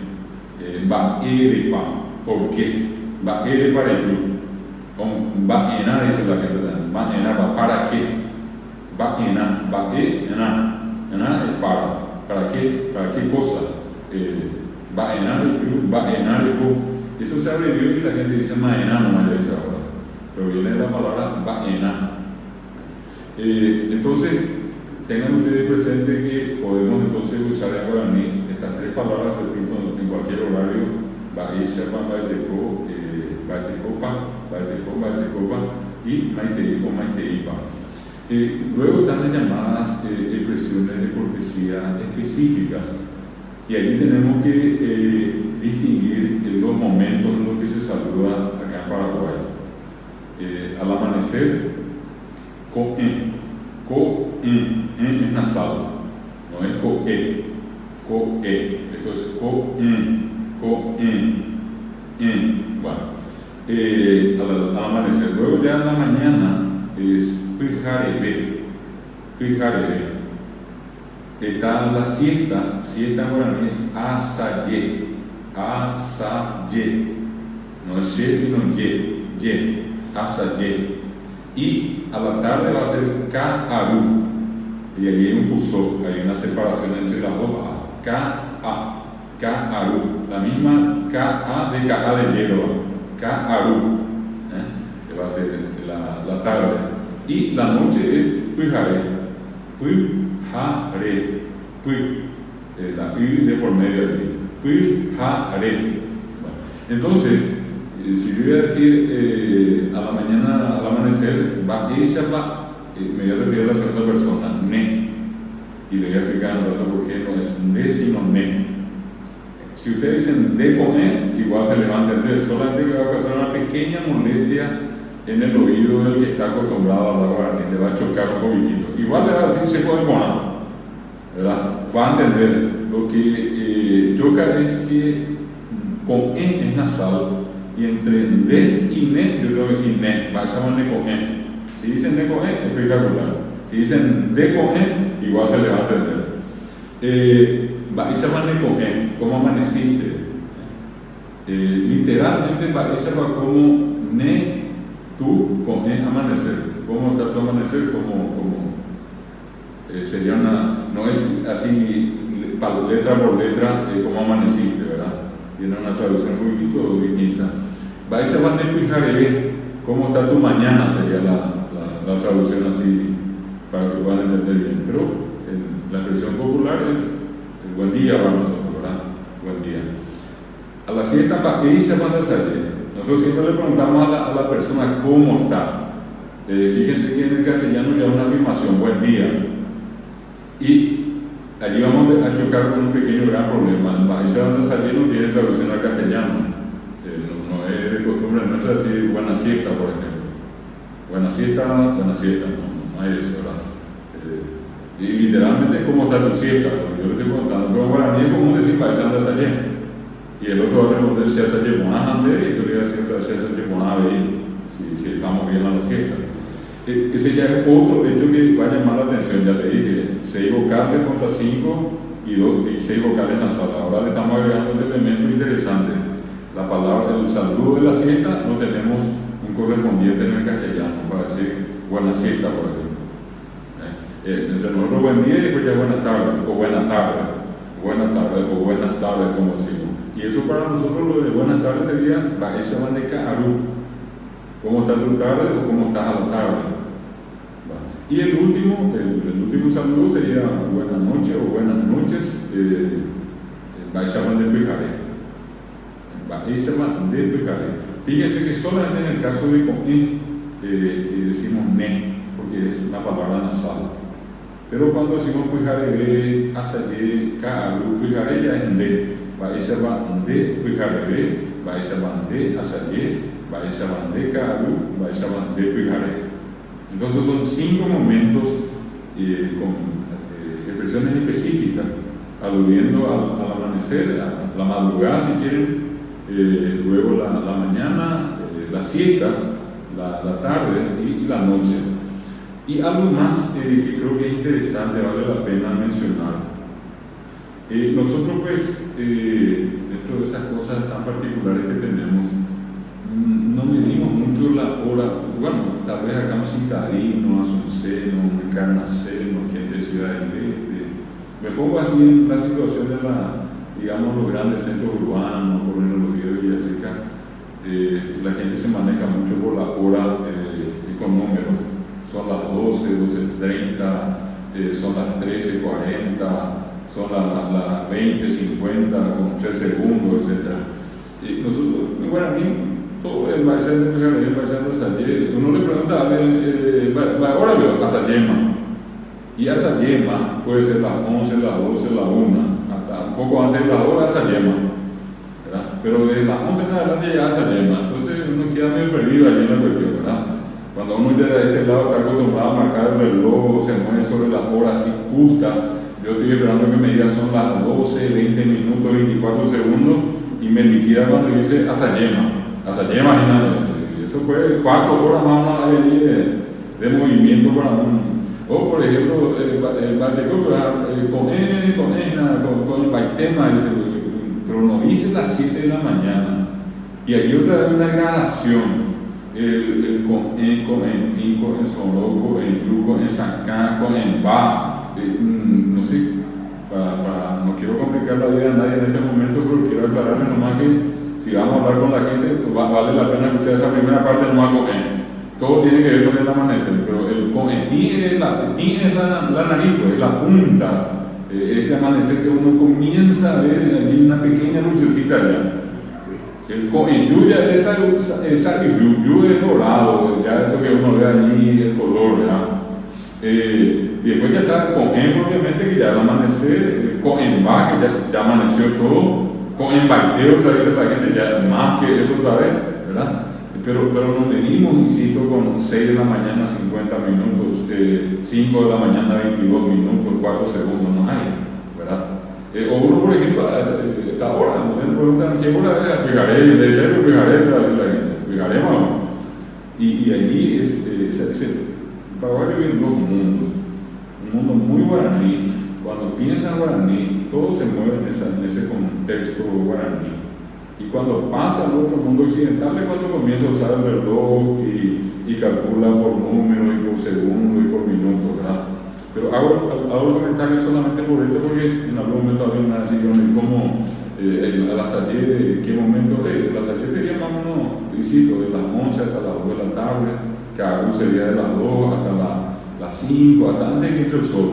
Ba'erepa, ¿por qué? Ba'erepa reyu. Ba'ena, dice la gente, ba'ena, ¿para qué? Ba'ena, ba'ena. Ena es ¿para qué? ¿Para qué cosa? Ba'ena reyu, ba'ena reyu. Eso se abrevió y la gente dice ma'ena, no me dice ahora. Pero viene de la palabra ba'ena. Entonces, tengan ustedes presente que podemos entonces usar en guaraní estas tres palabras, repito, en cualquier horario: ba'eishapa, ba'eteko, ba'etekopa y maitei o maiteipa. Luego están las llamadas expresiones de cortesía específicas, y allí tenemos que distinguir los momentos en los que se saluda acá en Paraguay. Al amanecer, co'e, es nasal, no es co'e, esto es co'e. Bueno, al amanecer. Luego ya en la mañana es pijarebe. Está la siesta en guaraní es asaye, no es ye sino ye, asaye. Y a la tarde va a ser ka'aru, y allí hay un puso, hay una separación entre las dos a, ka'aru, la misma ka'a de hierba, ka'aru, que va a ser la tarde. Y la noche es pujare, pujare, la I de por medio aquí, pujare. Bueno, entonces, si yo voy a decir a la mañana, al amanecer, va ella va, me voy a referir a la segunda persona, ne. Y le voy a explicar en rato por qué no es de sino ne. Si ustedes dicen de con e, igual se le va a entender, solamente que va a causar una pequeña molestia en el oído del que está acostumbrado a hablar guaraní, le va a chocar un poquitito. Igual le va a decir seco de mona, ¿verdad? Va a entender. Lo que choca es que con e es nasal y entre de y ne, yo tengo que decir ne, va a llamar ne con e. Si dicen ne con e, espectacular. Si dicen de con e, igual se le va a entender. Va a llamar ne con e, ¿cómo amaneciste? Literalmente va a llamar como ne, tú con e amanecer. ¿Cómo está tu amanecer? Sería una, no es así letra por letra como amaneciste, ¿verdad? Tiene una traducción un poquito distinta. Va a llamar ne pujare, ¿cómo está tu mañana? Sería la traducción así para que puedan entender bien. Pero la expresión popular es buen día para nosotros, ¿verdad? Buen día. A la siesta para ella cuando sale. Nosotros siempre le preguntamos a la persona cómo está. Fíjense que en el castellano ya es una afirmación, buen día. Y allí vamos a chocar con un pequeño gran problema. El país donde salir no tiene traducción al castellano. No es de costumbre nuestra decir buena siesta, por ejemplo. Buena siesta, no hay eso, ¿verdad? Y literalmente, ¿cómo está tu siesta? Yo le estoy contando, pero para mí es común decir país anda salir. Y el otro va a responder si hace ande, y yo le voy a decir si hace si estamos bien a la siesta. Ese ya es otro hecho que va a llamar la atención. Ya le dije, 6 vocales contra 5 y 6 vocales nasales. Ahora le estamos agregando este elemento interesante. La palabra, el saludo de la siesta, no tenemos un correspondiente en el castellano para decir buena siesta, por ejemplo. Entre nosotros buen día y después ya buenas tardes, o buenas tardes, como decimos. Y eso para nosotros lo de buenas tardes sería esa bandeja aru. ¿Cómo está tu tarde o cómo estás a la tarde? Y el último saludo sería buenas noches o buenas noches. Baisaban de pujare. Baisaban de pujare. Fíjense que solamente en el caso de con decimos ne, porque es una palabra nasal. Pero cuando decimos pujare, asaye, kaaru, pujare ya es de. Baisaban de pujare, baisaban de asaye, baisaban de kaaru, baisaban de pujare. Entonces son 5 momentos con expresiones específicas, aludiendo al amanecer, a la madrugada si quieren, luego la mañana, la siesta, la tarde y la noche. Y algo más que creo que es interesante, vale la pena mencionar. Nosotros pues, dentro de esas cosas tan particulares que tenemos, no medimos mucho la hora. Bueno, tal vez acá en Citadino, Azuceno, Encarnaceno, gente de Ciudad del Este. Me pongo así en la situación de los grandes centros urbanos, por ejemplo, los días de Villarrica. La gente se maneja mucho por la hora con números. Son las 12:30, son las 13:40, son las 20:50 con 3 segundos, etc. Nosotros, en Guaraní, todo el paisano de Pujare, el paisano de Sayé, uno le pregunta a él, ahora veo a Sayema. Y a Sayema puede ser las 11, las 12, las 1, hasta un poco antes de las 2 a Sayema. Pero de las 11 en adelante ya a Sayema. Entonces uno queda medio perdido allí en la cuestión, ¿verdad? Cuando uno de este lado está acostumbrado a marcar el reloj, se mueve sobre las horas así justas. Yo estoy esperando que me diga son las 12, 20 minutos, 24 segundos y me liquida cuando dice Asayema, imagínate. Eso puede 4 horas más o menos de movimiento para uno. O por ejemplo, con el baitema, pero no dice las 7 de la mañana. Y aquí otra vez una gradación. El con en ti, con en soroco, en yu, con en sancán, con en ba. No sé, no quiero complicar la vida a nadie en este momento, pero quiero aclararle nomás que si vamos a hablar con la gente, vale la pena que ustedes esa primera parte nomás con en. todo tiene que ver con el amanecer, pero el ti es la nariz, pues, es la punta, ese amanecer que uno comienza a ver allí una pequeña lucecita allá. El yu ya es yu es dorado, ya eso que uno ve allí, el color, ¿verdad? Y después ya está con em, obviamente, que ya al amanecer, con emba, que ya amaneció todo, con embaiteo, otra vez la gente ya más que eso otra vez, ¿verdad? Pero nos medimos, insisto, con 6 de la mañana 50 minutos, 5 de la mañana 22 minutos, 4 segundos, no hay, ¿verdad? O uno, por ejemplo, esta hora, no sé, me preguntan qué hora es, pegaré, de serio, pegaré, le va a decir la gente, pegaremos. Y allí, Paraguay vive en dos mundos, un mundo muy guaraní. Cuando piensa en guaraní, todo se mueve en ese contexto guaraní. Y cuando pasa al otro mundo occidental es cuando comienza a usar el reloj y calcula por números y por segundo y por minuto, ¿verdad? Pero hago el comentario solamente por esto, porque en algún momento había una decisión como a la salida, ¿qué momento es? La salida sería más o menos, insisto, de las 11 hasta las 2 de la tarde, Cagú sería de las 2 hasta las 5, hasta antes de que entre el sol.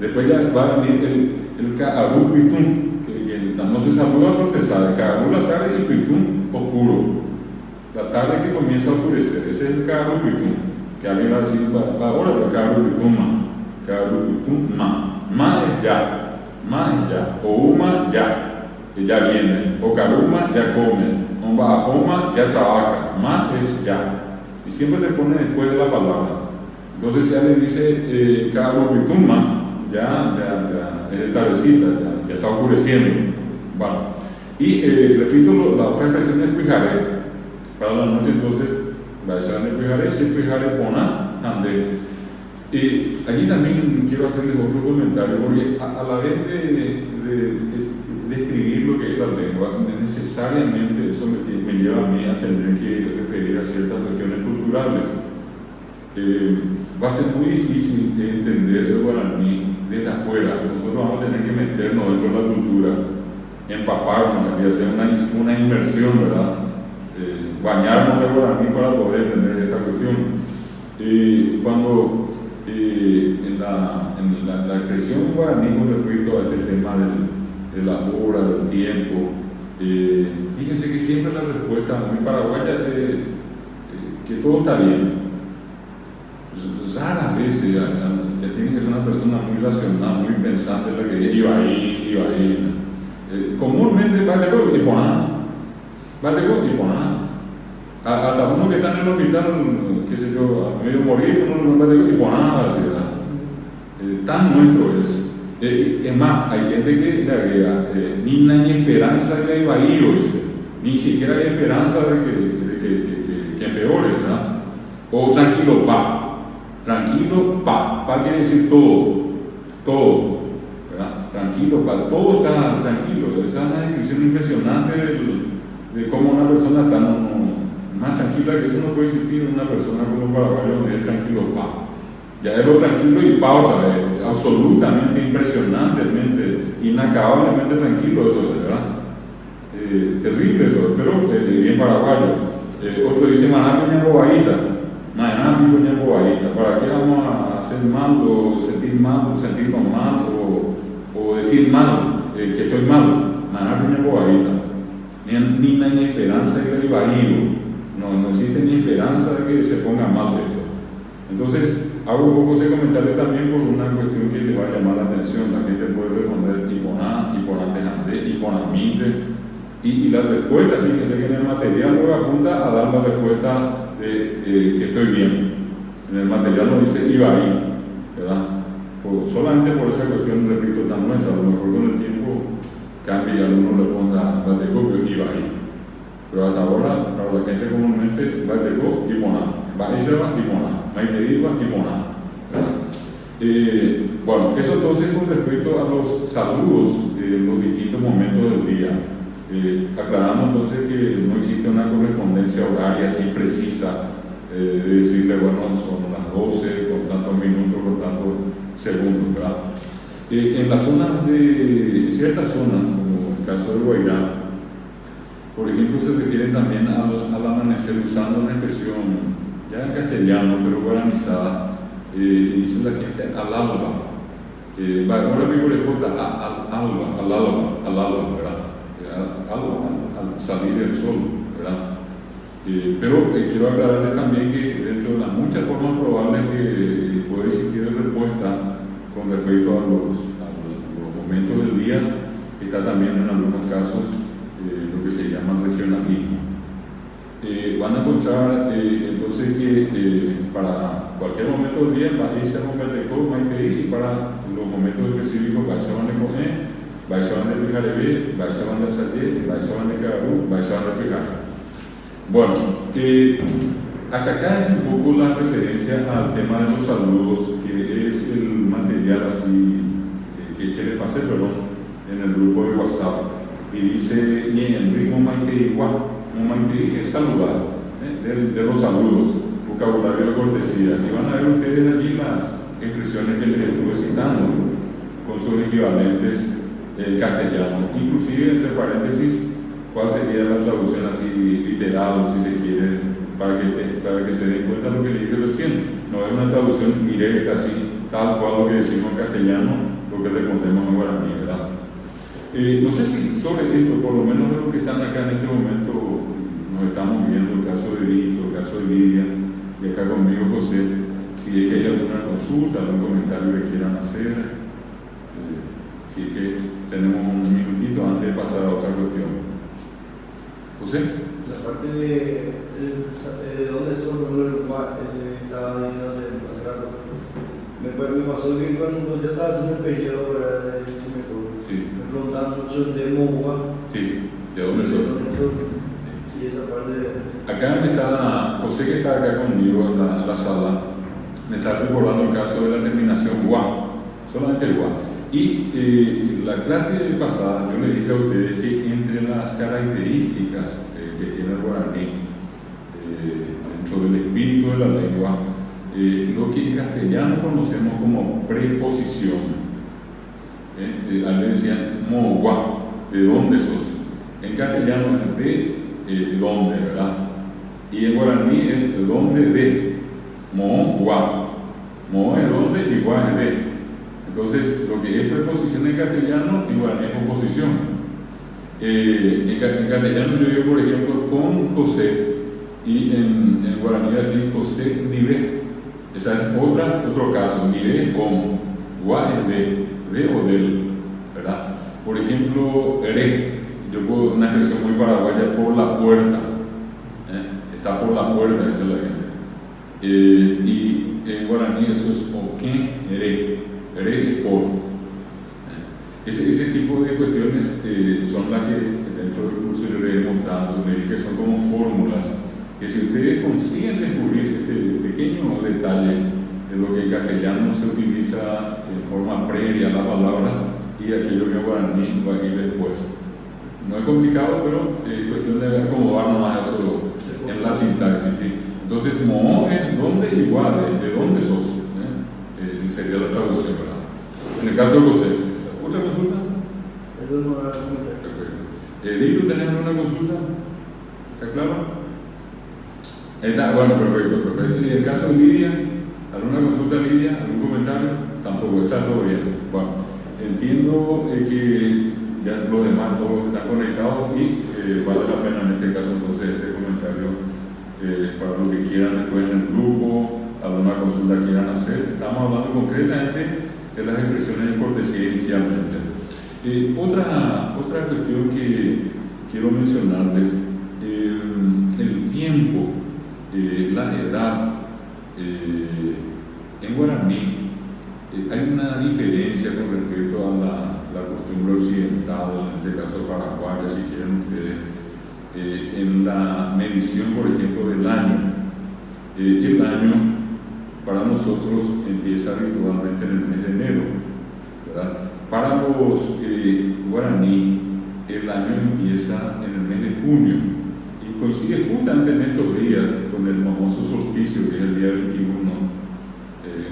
Después ya va a venir el Cagú Pitún, que no se saluda, pero se sabe. Cagú la tarde y Pitún oscuro. La tarde que comienza a oscurecer, ese es el Cagú Pitún, que alguien va a decir, ahora el Cagú Pitún ma. Cagú Pitún ma. Ma es ya, o uma ya, que ya viene, o caruma ya come, o baapoma ya trabaja, ma es ya. Y siempre se pone después de la palabra. Entonces ya le dice Carubituma, ya es tardecita, ya está oscureciendo. Bueno, y repito, la otra expresión es pijaré. Para la noche, entonces, va a ser de pijaré, se pijaré pona, ande. Allí también quiero hacerles otro comentario, porque a la vez de escribir lo que es la lengua, necesariamente eso me lleva a mí a tener que referir a ciertas cuestiones culturales. Va a ser muy difícil entender el guaraní desde afuera. Nosotros vamos a tener que meternos dentro de la cultura, empaparnos y hacer una inmersión, ¿verdad? Bañarnos de guaraní para poder entender esta cuestión. Cuando en la expresión guaraní con respecto a este tema de la hora, del tiempo, fíjense que siempre la respuesta muy paraguaya es que todo está bien. Raras veces ya tiene que ser una persona muy racional, muy pensante, la que iba ahí. Comúnmente va de y poná. Hasta uno que está en el hospital, qué sé yo, a medio morir, uno no va de y poná, tan nuestro es. Es más, hay gente que le agrega ni esperanza de que iba a ir, dice. Ni siquiera hay esperanza de que empeore, ¿verdad? O tranquilo, pa. Tranquilo, pa quiere decir todo, ¿verdad? Tranquilo, pa, todo está tranquilo. Esa es una descripción impresionante de cómo una persona está más tranquila, que eso no puede existir en una persona como un paraguayo donde es tranquilo, pa. Ya es lo tranquilo y pa otra vez, absolutamente, impresionantemente, inacabablemente tranquilo eso, ¿verdad? Es terrible eso, pero bien paraguayo. Otro dice maná piña bobadita. Mañana pico ña bobadita. ¿Para qué vamos a hacer mal o sentirnos mal o decir mal, que estoy mal? Mañana piña bobadita. Ni esperanza de que iba a ir. No existe ni esperanza de que se ponga mal eso. Entonces, hago un poco ese comentario también por una cuestión que le va a llamar la atención. La gente puede responder Iponá, Iponatejandé, Iponaminte. Y la respuesta, fíjense que en el material luego apunta a dar la respuesta que estoy bien. En el material no dice iba ahí, ¿verdad? Solamente por esa cuestión, repito, tan nuestra. A lo mejor con el tiempo cambia y alguno le ponga Bateco, iba ahí. Pero hasta ahora, para la gente comúnmente, Bateco y Poná. Baishaba y Poná. Maiteiba y Poná. Bueno, eso entonces con respecto a los saludos en los distintos momentos del día. Aclaramos entonces que no existe una correspondencia horaria así precisa de decirle, bueno, son las 12 con tantos minutos, con tantos segundos, ¿verdad? En las zonas ciertas zonas, como el caso de Guairá, por ejemplo, se refieren también al amanecer usando una expresión ya en castellano, pero guaranizada, y dice la gente al alba. Ahora mismo le corta al alba, ¿verdad? Al salir el sol, ¿verdad? Pero quiero aclararles también que dentro de las muchas formas probables que puede existir de respuesta con respecto a los momentos del día, está también en algunos casos lo que se llama regionalismo. Van a encontrar entonces que para cualquier momento del día va a irse a Montecó, y para los momentos específicos va a ser de Coné, va a ser de Pijarebé, va a ser de Sayé, va a ser de Cagarú, va a ser de Pijara. Bueno, hasta acá es un poco la referencia al tema de los saludos, que es el material así que les pasé, perdón, en el grupo de WhatsApp. Y dice, Enrique Momaitei es saludar, de los saludos, vocabulario de cortesía. Y van a ver ustedes allí las expresiones que les estuve citando, con sus equivalentes castellanos. Inclusive, entre paréntesis, cuál sería la traducción así literal, si se quiere, para que se den cuenta de lo que le dije recién. No es una traducción directa, así, tal cual lo que decimos en castellano, lo que respondemos en guaraní, ¿verdad? No sé si sobre esto, por lo menos de los que están acá en este momento, nos estamos viendo el caso de Vito, el caso de Lidia, y acá conmigo José, si es que hay alguna consulta, algún comentario que quieran hacer, si es que tenemos un minutito antes de pasar a otra cuestión. José. La parte de dónde son los estaba diciendo hace rato. Me pasó que cuando yo estaba haciendo el periodo de sí. me preguntaban mucho de Mogua. Sí, ¿de dónde sos? Y esa parte de... Acá me está, José que está acá conmigo en la sala, me está recordando el caso de la terminación gua, solamente el gua. Y la clase pasada yo le dije a ustedes que entre las características que tiene el guaraní, dentro del espíritu de la lengua, lo que en castellano conocemos como preposición. A él le decían mogua, ¿de dónde sos? En castellano es de dónde, ¿verdad? Y en guaraní es de dónde de, mogua. Mo es dónde y gua es de. Entonces, lo que es preposición en castellano, en guaraní es oposición. En castellano yo digo, por ejemplo, con José, y en guaraní así, José Nive. Ese es otro caso. Nive es con, gua es de o del, ¿verdad? Por ejemplo, re, yo puedo una expresión muy paraguaya, por la puerta. Está por la puerta, dice la gente. Y en guaraní eso es oque re. Re es por. Ese tipo de cuestiones son las que dentro del curso yo le he mostrado, le dije que son como fórmulas, que si ustedes consiguen descubrir este pequeño detalle de lo que en castellano se utiliza en forma previa a la palabra y aquello que en guaraní va a ir después. No es complicado, pero es cuestión de acomodar nomás eso en la sintaxis, ¿sí? Entonces, mo es dónde igual, de dónde sos, sería la traducción, ¿verdad? En el caso de José, ¿otra consulta? Eso no era comentario. Perfecto. Dito, ¿tenés alguna consulta? ¿Está claro? Está, bueno, perfecto. ¿Y en el caso de Lidia? ¿Alguna consulta, Lidia? ¿Algún comentario? Tampoco, está todo bien. Bueno, entiendo que ya los demás todos están conectados y vale la pena en este caso entonces este comentario para lo que quieran después en el grupo, alguna consulta quieran hacer. Estamos hablando concretamente de las expresiones de cortesía inicialmente. Otra cuestión que quiero mencionarles, el tiempo, la edad, en guaraní hay una diferencia con respecto a la costumbre occidental, en este caso paraguaya, si quieren ustedes, en la medición, por ejemplo, del año. El año para nosotros empieza habitualmente en el mes de enero, ¿verdad? Para los guaraní, el año empieza en el mes de junio y coincide justamente en estos días con el famoso solsticio, que es el día 21.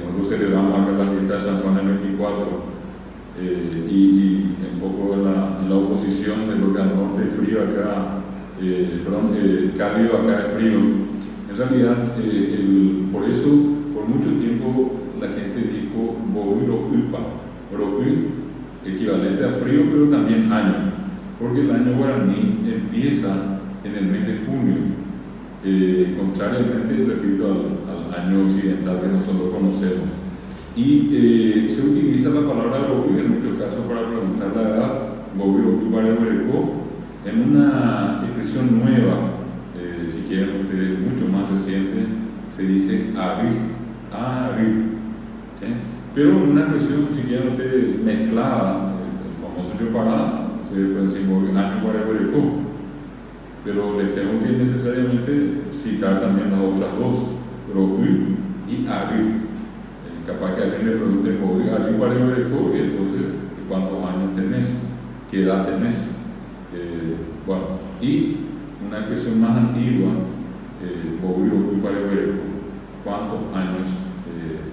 Nosotros celebramos acá la fiesta de San Juan el 24 y un poco en la oposición de lo que al norte es frío acá, cálido acá es frío. En realidad, por eso, por mucho tiempo, la gente dijo Boiro Upa, equivalente a frío, pero también año, porque el año guaraní empieza en el mes de junio, contrariamente, repito, al año occidental que nosotros conocemos. Y se utiliza la palabra Boiro en muchos casos para preguntar la edad, Boiro Upa en una expresión nueva. Si quieren ustedes, mucho más reciente, se dice abrir, pero una expresión, si quieren ustedes, mezclada, como se prepara, ustedes pueden decir año guareguarecó, pero les tengo que necesariamente citar también las otras dos, y abrir. Capaz que alguien le pregunte, abrir guareguarecó, y entonces, ¿cuántos años tenés? ¿Qué edad tenés? Bueno, y una expresión más antigua, ¿cuántos años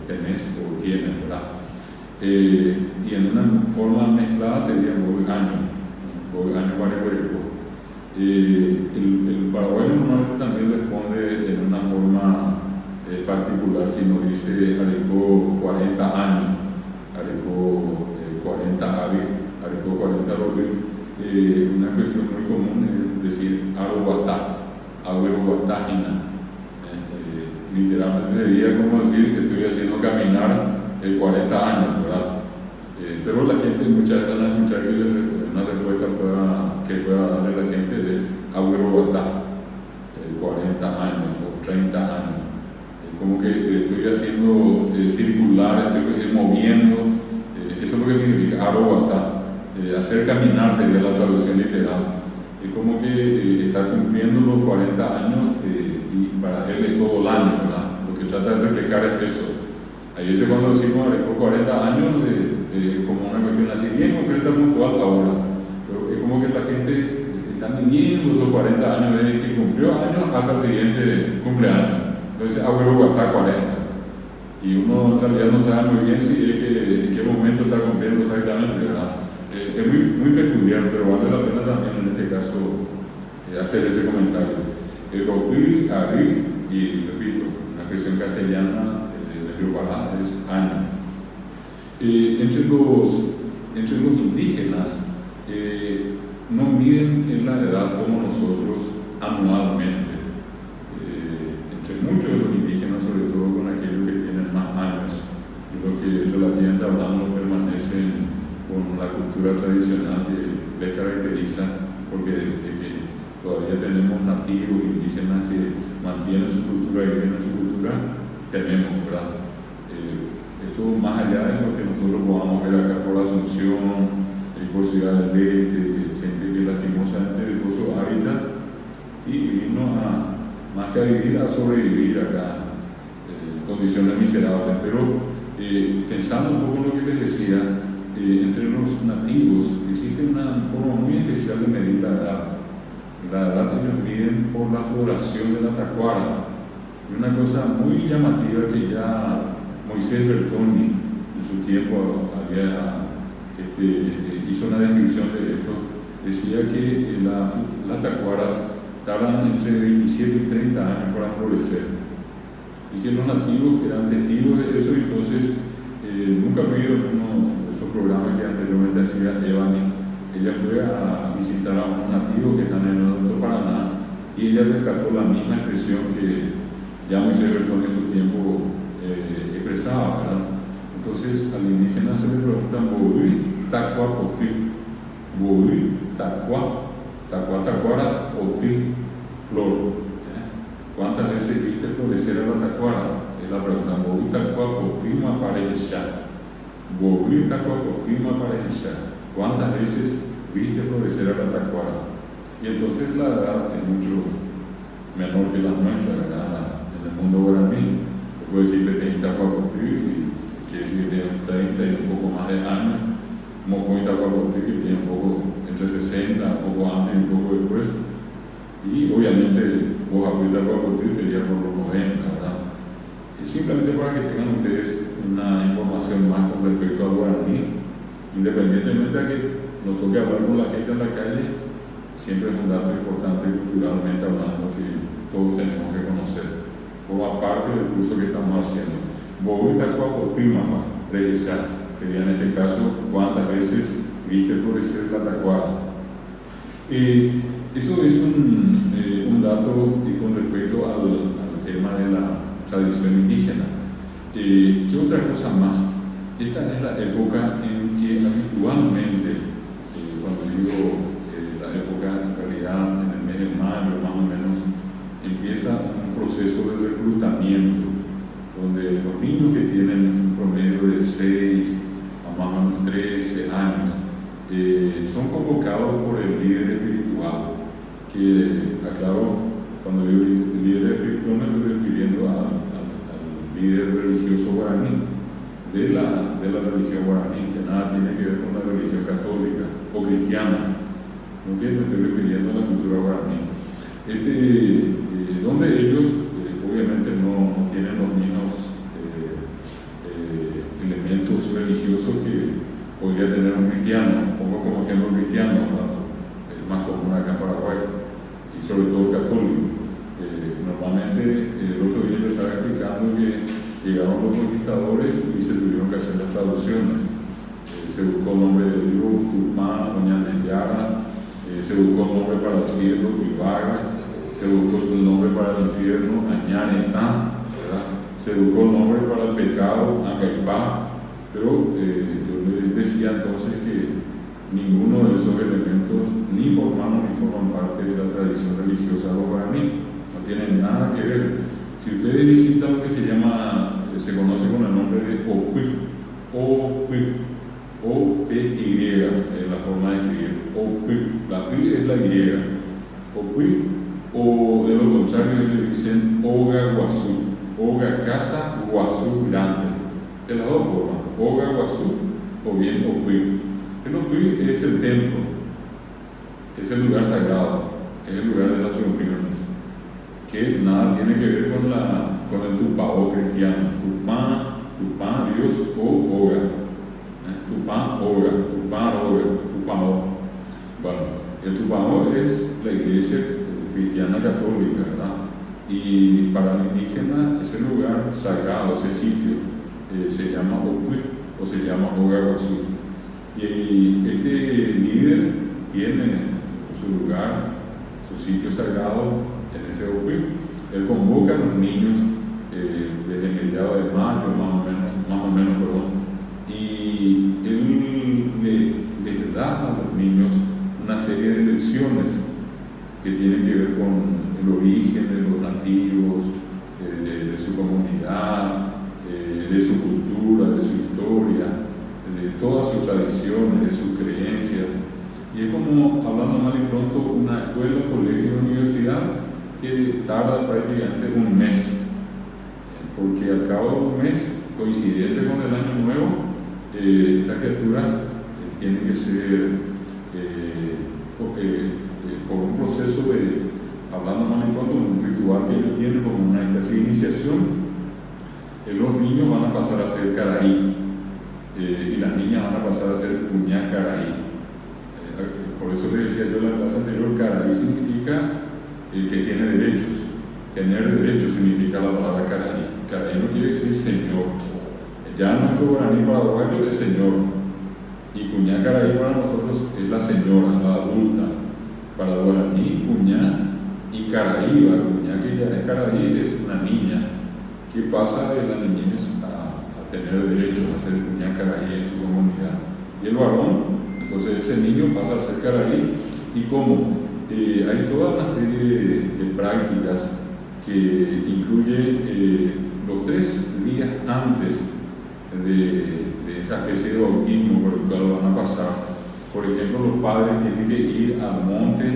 tenés o tienes, verdad? Y en una forma mezclada sería año guareguarecó. El paraguayo normalmente también responde en una forma particular, si nos dice arecó 40 años, arecó 40 avi, arecó 40 robi. Una cuestión muy común es decir agüero guatágina. Literalmente sería como decir que estoy haciendo caminar 40 años, ¿verdad? Pero la gente muchas veces van a escuchar que una respuesta que pueda darle la gente es agüero guatá, 40 años o 30 años. Como que estoy haciendo circular, estoy moviendo, eso es lo que significa aro guatá. Hacer caminar sería la traducción literal. Es como que está cumpliendo los 40 años y para él es todo el año, ¿verdad? Lo que trata de reflejar es eso. Ahí es cuando decimos arecó 40 años, como una cuestión así bien concreta, puntual ahora. Pero es como que la gente está midiendo esos 40 años desde que cumplió años hasta el siguiente cumpleaños. Entonces, abuelo hasta 40. Y uno en realidad no sabe muy bien si es que en qué momento está cumpliendo exactamente, ¿verdad? Es muy peculiar, pero vale la pena también en este caso hacer ese comentario. Abrir, y repito, la expresión castellana de Pará es año. Entre los indígenas no miden en la edad como nosotros anualmente. Entre muchos de los indígenas, sobre todo con aquellos que tienen más años, y los que relativamente hablando permanecen con la cultura tradicional que les caracteriza, porque todavía tenemos nativos indígenas que mantienen su cultura y viven su cultura, tenemos, ¿verdad? Esto más allá de lo que nosotros podamos ver acá por Asunción, por Ciudad del Este, gente que lastimosamente dejó su hábitat y vino más que a vivir, a sobrevivir acá, condiciones miserables. Pero pensando un poco en lo que les decía, entre los nativos existe una forma muy especial de medir la edad. La edad ellos miden por la floración de la tacuara. Y una cosa muy llamativa que ya Moisés Bertoni en su tiempo hizo una descripción de esto. Decía que las tacuaras tardan entre 27 y 30 años para florecer. Y que los nativos eran testigos de eso. Entonces nunca me he ido en uno de esos programas que anteriormente hacía Evani. Ella fue a visitar a unos nativos que están en el Alto Paraná y ella rescató la misma expresión que ya Moisés Bertoni en su tiempo expresaba, ¿verdad? Entonces al indígena se le preguntan Borí, Tacua, Potí, Borí, Tacua, Tacuara, Potí, Flor. ¿Cuántas veces viste florecer a la tacuara? Es la pregunta. Borí, Tacua, Potí, Mapareja. Borí, Tacua, Potí, Mapareja. ¿Cuántas veces viste florecer a la tacuara? Y entonces la edad es mucho menor que la nuestra, ¿verdad? En el mundo guaraní, puedo decir que tenés tacuapotí, y quiere decir que tiene 30 y un poco más de años. Mocoy tacuapotí, que tiene un poco entre 60, un poco antes y un poco después. Y obviamente, Bojacuy tacuapotí sería por los 90, ¿verdad? Y simplemente para que tengan ustedes una información más con respecto al guaraní. Independientemente de que nos toque hablar con la gente en la calle, siempre es un dato importante culturalmente hablando que todos tenemos que conocer. forma parte del curso que estamos haciendo. Bogotá Cuapotímama, revisar, sería en este caso cuántas veces viste florecer la tacuara. Eso es un dato con respecto al tema de la tradición indígena. ¿Qué otra cosa más? Esta es la época en que habitualmente, cuando digo la época, en realidad en el mes de mayo más o menos, empieza un proceso de reclutamiento, donde los niños que tienen un promedio de 6 a más o menos 13 años son convocados por el líder espiritual, que, aclaro, cuando digo líder espiritual me estoy refiriendo al líder religioso guaraní, de la religión guaraní, que nada tiene que ver con la religión católica o cristiana, ¿no? Que me estoy refiriendo a la cultura guaraní. Donde ellos obviamente no tienen los mismos elementos religiosos que podría tener un cristiano, pongo como ejemplo cristiano, el más común acá en Paraguay, y sobre todo católico. Normalmente el otro día les estaba explicando que llegaron los conquistadores y se tuvieron que hacer las traducciones. Se buscó el nombre de Dios, Tupán, Oñanayara, se buscó el nombre para el cielo, Ibarra, se buscó el nombre para el infierno, Añanetá, se buscó el nombre para el pecado, Angaipá, pero yo les decía entonces que ninguno de esos elementos ni forman parte de la tradición religiosa de los guaraní, no tienen nada que ver. Si ustedes visitan lo que se conoce con el nombre de O-P-Y, es la forma de escribir, O-P, la I es la Y, O-P, o de lo contrario le dicen Oga Guazú, Oga Casa Guazú Grande, de las dos formas, Oga Guazú o bien O-P. El O-P es el templo, es el lugar sagrado, es el lugar de las reuniones, que nada tiene que ver con el Tupao cristiano, Tupá, Dios o Oga, Tupá, Oga, Tupao. Bueno, el Tupao es la iglesia cristiana católica, ¿verdad? Y para el indígena ese lugar sagrado, ese sitio, se llama Opuy o se llama Oga Guazú. Y este líder tiene su lugar, su sitio sagrado en ese Opuy. Él convoca a los niños desde mediados de mayo, más o menos, y él les da a los niños una serie de lecciones que tienen que ver con el origen de los nativos, de su comunidad, de su cultura, de su historia, de todas sus tradiciones, de sus creencias. Y es como, hablando mal y pronto, una escuela, colegio, universidad que tarda prácticamente un mes, porque al cabo de un mes, coincidente con el año nuevo, estas criaturas tienen que ser por un proceso de, hablando mal y pronto, un ritual que ellos tienen como una casi iniciación. Los niños van a pasar a ser caraí y las niñas van a pasar a ser cuñá caraí. Por eso les decía yo en la clase anterior, caraí significa el que tiene derechos. Tener derechos significa la palabra caraí. Caraí no quiere decir señor. Ya nuestro guaraní paraguayo es señor. Y cuñá caraí para nosotros es la señora, la adulta. Para el guaraní, cuñá y caraíba, cuñá que ya es caraí, es una niña que pasa de la niñez a tener derechos a ser cuñá caraí en su comunidad. Y el varón, entonces ese niño pasa a ser caraí. ¿Y cómo? Hay toda una serie de prácticas que incluye los 3 días antes de esa especie de bautismo por el cual van a pasar. Por ejemplo, los padres tienen que ir al monte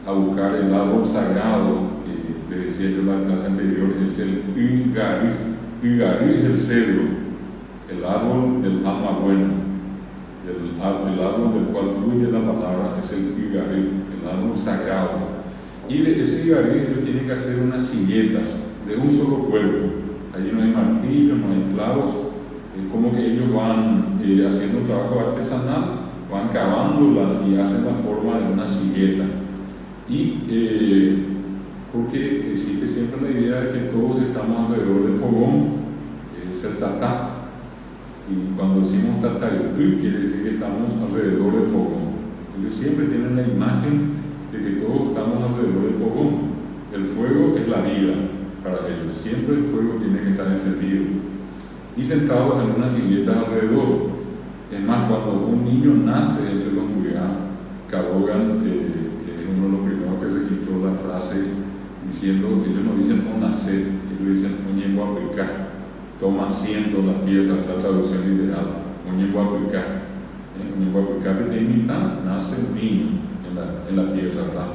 a buscar el árbol sagrado, que les decía yo en la clase anterior, es el Igarí. Igarí es el cedro, el árbol del alma buena, el árbol del cual fluye la palabra, es el Igarí, el árbol sagrado. Y de ese Igarí ellos tienen que hacer unas silletas de un solo cuerpo. Allí no hay martillos, no hay clavos, es como que ellos van haciendo trabajo artesanal, van cavándola y hacen la forma de una silleta. Y porque existe siempre la idea de que todos estamos alrededor del fogón, que es el tatá. Y cuando decimos tatayutú, quiere decir que estamos alrededor del fogón. Ellos siempre tienen la imagen de que todos estamos alrededor del fogón. El fuego es la vida para ellos, siempre el fuego tiene que estar encendido. Y sentados en una silleta alrededor. Es más, cuando un niño nace entre los Muyá, Cadogan es uno de los primeros que registró la frase diciendo, ellos no dicen o nacer, ellos dicen oñenguapecá, toma asiento en la tierra, la traducción literal, oñenguapecá. Oñenguapecá que te imita, nace un niño en la tierra, ¿verdad?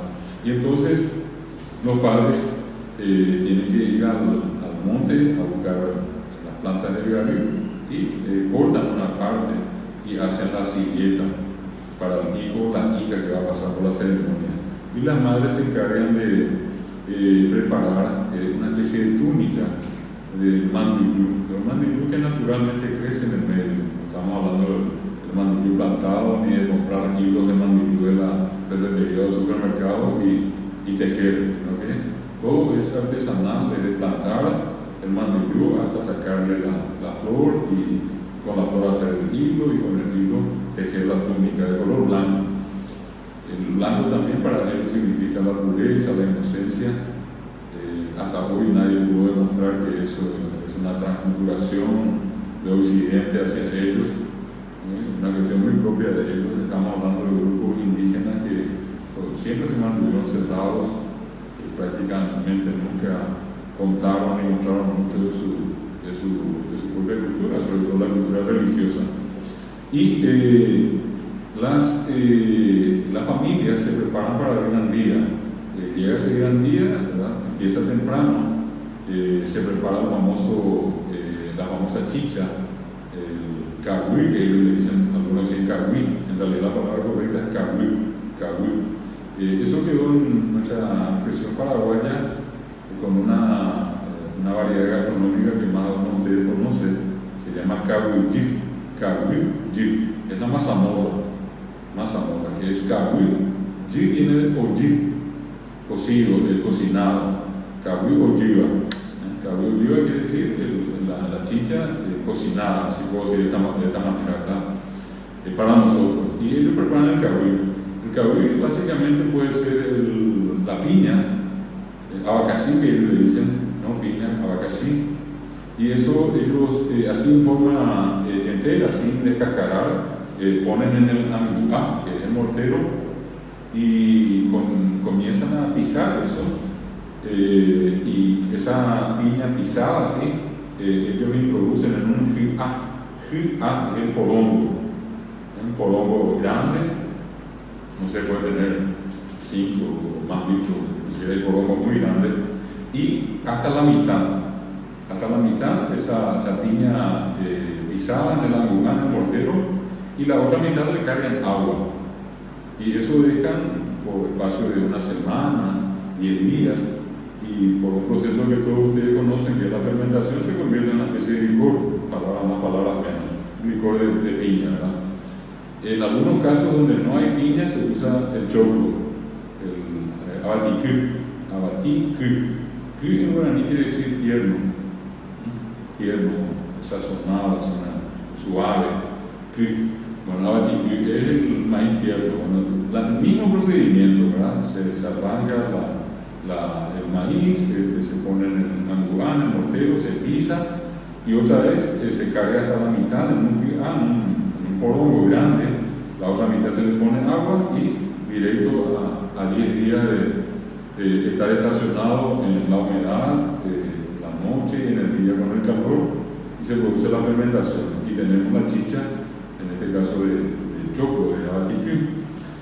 Y entonces los padres tienen que ir al monte a buscar las plantas de garrí y cortan una parte y hacen la silleta para el hijo o la hija que va a pasar por la ceremonia. Y las madres se encargan de preparar una especie de túnica del mandillú. El mandillú que naturalmente crece en el medio. No estamos hablando del mandillú plantado ni de comprar hilos de mandillú de la ferretería del supermercado y tejer, ¿okay? Todo es artesanal, desde plantar el mandillú hasta sacarle la flor y con la flor hacer el hilo y con el hilo tejer la túnica de color blanco. El blanco también para ellos significa la pureza, la inocencia. Hasta hoy nadie pudo demostrar que eso es una transculturación de Occidente hacia ellos, una cuestión muy propia de ellos. Estamos hablando de grupos indígenas que siempre se mantuvieron cerrados, prácticamente nunca contaron ni mostraron mucho de su propia cultura, sobre todo la cultura religiosa. Y las familias se preparan para el gran día. Llega ese gran día, ¿verdad? Empieza temprano, se prepara la famosa chicha, el cagüí, que ellos le dicen, algunos dicen cagüí, en realidad la palabra correcta es cagüí. Eso quedó en nuestra expresión paraguaya con una variedad gastronómica que más uno de ustedes conoce, se llama cagüí, es la mazamorra, que es cagüí. Yi viene de oyi, cocido, cocinado, cagüí oyiva. Cagüí oyiva quiere decir la chicha cocinada, si puedo decir de esta manera, ¿verdad? Para nosotros. Y ellos preparan el cagüí. El cagüí básicamente puede ser la piña, abacaxi que ellos le dicen, no piña, abacaxi. Y eso ellos así en forma entera, sin descascarar, ponen en el angupá, que es el mortero, y comienzan a pisar eso. Y esa piña pisada así, ellos introducen en un jü'a, es el porongo, un porongo grande, no se puede tener 5 o más bichos, si hay porongos muy grandes, y hasta la mitad esa piña pisada en el angulán, en el mortero, y la otra mitad le cargan agua. Y eso dejan por espacio de una semana, 10 días, y por un proceso que todos ustedes conocen, que es la fermentación, se convierte en una especie de licor, palabras más, palabras menos, un licor de piña, ¿verdad? En algunos casos donde no hay piña se usa el choclo, el abaticú. Cú en guaraní quiere decir tierno, sazonado, suave. Bueno, abaticú es el maíz tierno. Bueno, el mismo procedimiento, ¿verdad? Se arranca el maíz, se pone en el angulán, en el mortero, se pisa y otra vez se carga hasta la mitad en un porongo grande, la otra mitad se le pone agua y directo a 10 días de estar estacionado en la humedad, la noche y en el día con el calor, y se produce la fermentación y tenemos la chicha, en este caso de choclo, de abaticú.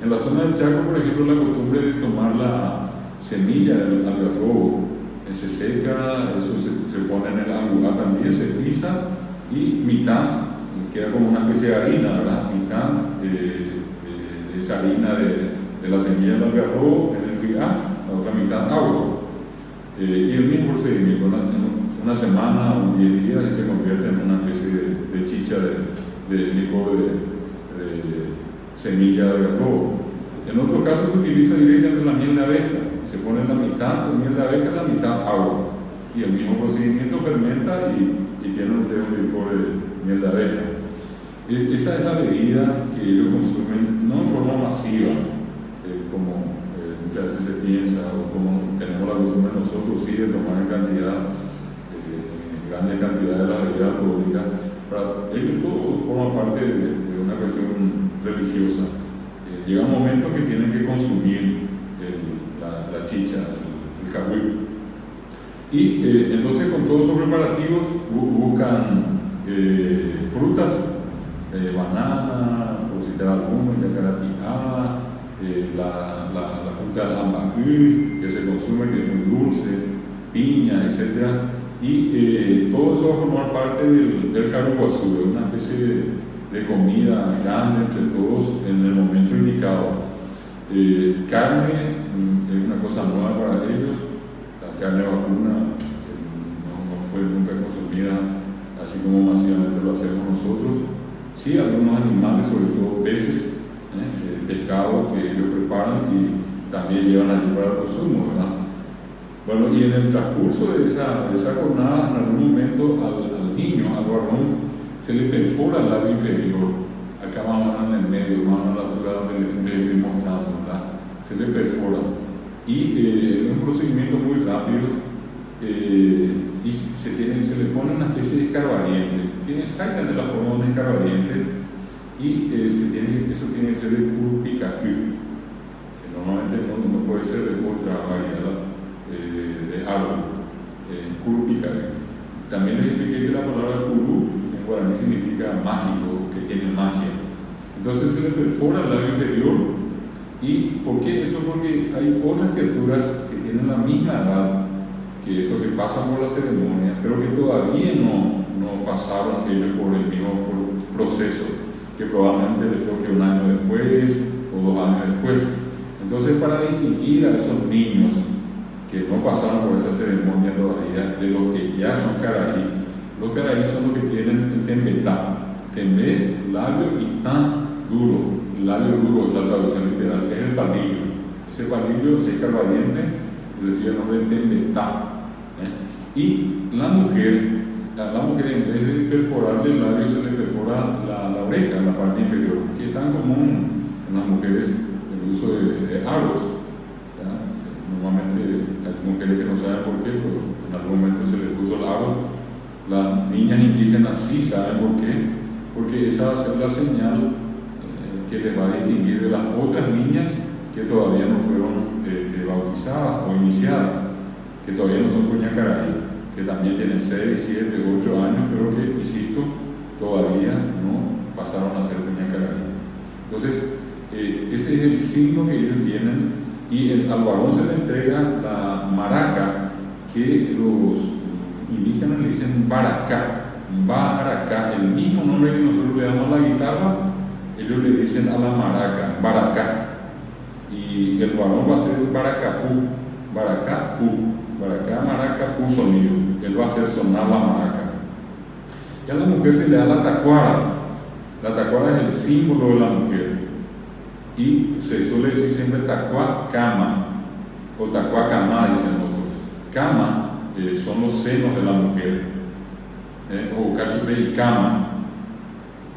En la zona del Chaco, por ejemplo, la costumbre de tomar la semilla del algarrobo, se seca, eso se pone en el angulá también, se pisa y mitad queda como una especie de harina, ¿verdad? Mitad de esa harina de la semilla del algarrobo en el jü'a, la otra mitad agua. Y el mismo procedimiento, en una semana o 10 días y se convierte en una especie de chicha de licor de semilla de algarrobo. En otros casos se utiliza directamente la miel de abeja, se pone la mitad de miel de abeja, la mitad agua, y el mismo procedimiento fermenta y tiene un licor de miel de abeja. Esa es la bebida que ellos consumen, no en forma masiva, como muchas veces se piensa, o como tenemos la costumbre nosotros, sí, de tomar en cantidad, grandes cantidades de la bebida alcohólica. Para ellos todo forma parte de una cuestión religiosa. Llega un momento que tienen que consumir la chicha, el cagüí. Y entonces con todos los preparativos buscan frutas, banana, por citar algunos, yacaratijá, la fruta del ambacú, que se consume, que es muy dulce, piña, etc. Y todo eso va a formar parte del caruguazú, una especie de comida grande entre todos en el momento indicado. Carne es una cosa nueva para ellos, la carne vacuna no fue nunca consumida así como masivamente lo hacemos nosotros. Sí, algunos animales, sobre todo peces, pescados que ellos preparan y también llevan allí para el consumo, ¿verdad? Bueno, y en el transcurso de esa jornada, en algún momento al niño, al varón, se le perfora el labio inferior, acá más o menos en el medio, más o menos a la altura donde le estoy mostrando, ¿verdad? Se le perfora. Y es un procedimiento muy rápido, y se le pone una especie de escarbadiente, tiene exactamente la forma de un escarbadiente, y eso tiene que ser de curpicacú. Normalmente no puede ser de otra variedad de árbol, curpicacú. También les expliqué que la palabra curú en guaraní significa mágico, que tiene magia. Entonces se le perfora el labio inferior. ¿Y por qué eso? Porque hay otras criaturas que tienen la misma edad que estos que pasan por la ceremonia, pero que todavía no pasaron ellos por el mismo proceso, que probablemente les toque un año después o 2 años después. Entonces, para distinguir a esos niños que no pasaron por esa ceremonia todavía, de los que ya son caraí, los caraí son los que tienen el tembetá, tembé, labio y tan duro. El labio duro es la traducción literal, es el palillo. Ese palillo, ese escarbadiente, recibe el nombre de tembetá. Y la mujer en vez de perforarle el labio, se le perfora la oreja, la parte inferior, que es tan común en las mujeres el uso de aros. Normalmente hay mujeres que no saben por qué, pero en algún momento se les puso el aro. Las niñas indígenas sí saben por qué, porque esa va a ser la señal que les va a distinguir de las otras niñas que todavía no fueron bautizadas o iniciadas, que todavía no son cuñacaraí, que también tienen 6, 7, 8 años, pero que, insisto, todavía no pasaron a ser cuñacaraí. Entonces, ese es el signo que ellos tienen, y al varón se le entrega la maraca, que los indígenas le dicen baracá, el mismo nombre que nosotros le damos a la guitarra, ellos le dicen a la maraca, baracá, y el varón va a ser baracapú, baracá, maraca, pu sonido, él va a hacer sonar la maraca. Y a la mujer se le da la tacuara es el símbolo de la mujer, y se suele decir siempre tacuá cama, o tacuá camá, dicen otros. Cama son los senos de la mujer, o casi de cama.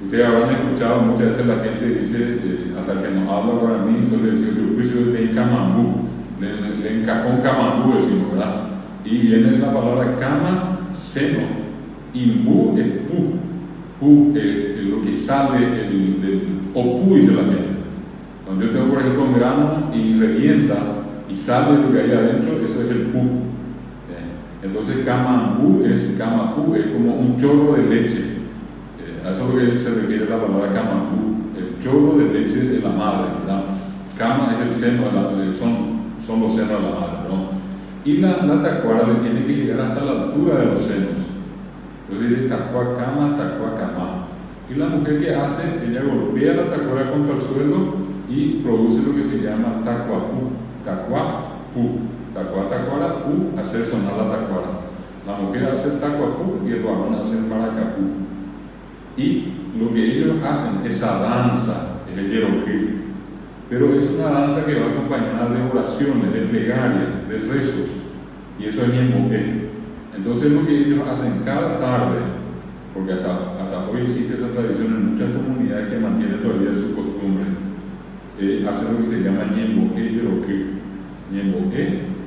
Ustedes habrán escuchado muchas veces la gente dice, hasta que nos habla guaraní, suele decir, yo puse de camambú, le encajó un camambú, decimos, ¿verdad? Y viene de la palabra cama, seno, y mbú es pu es lo que sale, o pu dice la gente. Cuando yo tengo, por ejemplo, un grano y revienta y sale lo que hay adentro, eso es el pu. Entonces, camambú es como un chorro de leche. A eso es lo que se refiere la palabra camambú, el chorro de leche de la madre, ¿verdad? Cama es el seno, son los senos de la madre, ¿no? Y la tacuara le tiene que llegar hasta la altura de los senos. Entonces dice tacuá cama. Y la mujer, que hace, ella golpea la tacuara contra el suelo y produce lo que se llama tacuapú, tacuara, pu, hacer sonar la tacuara. La mujer hace el tacuapú y el varón hace el maracapú. Y lo que ellos hacen, esa danza, es el yeroquí. pero es una danza que va acompañada de oraciones, de plegarias, de rezos, y eso es ñemboé. Entonces lo que ellos hacen cada tarde, porque hasta hoy existe esa tradición en muchas comunidades que mantienen todavía su costumbre, hacen lo que se llama ñemboé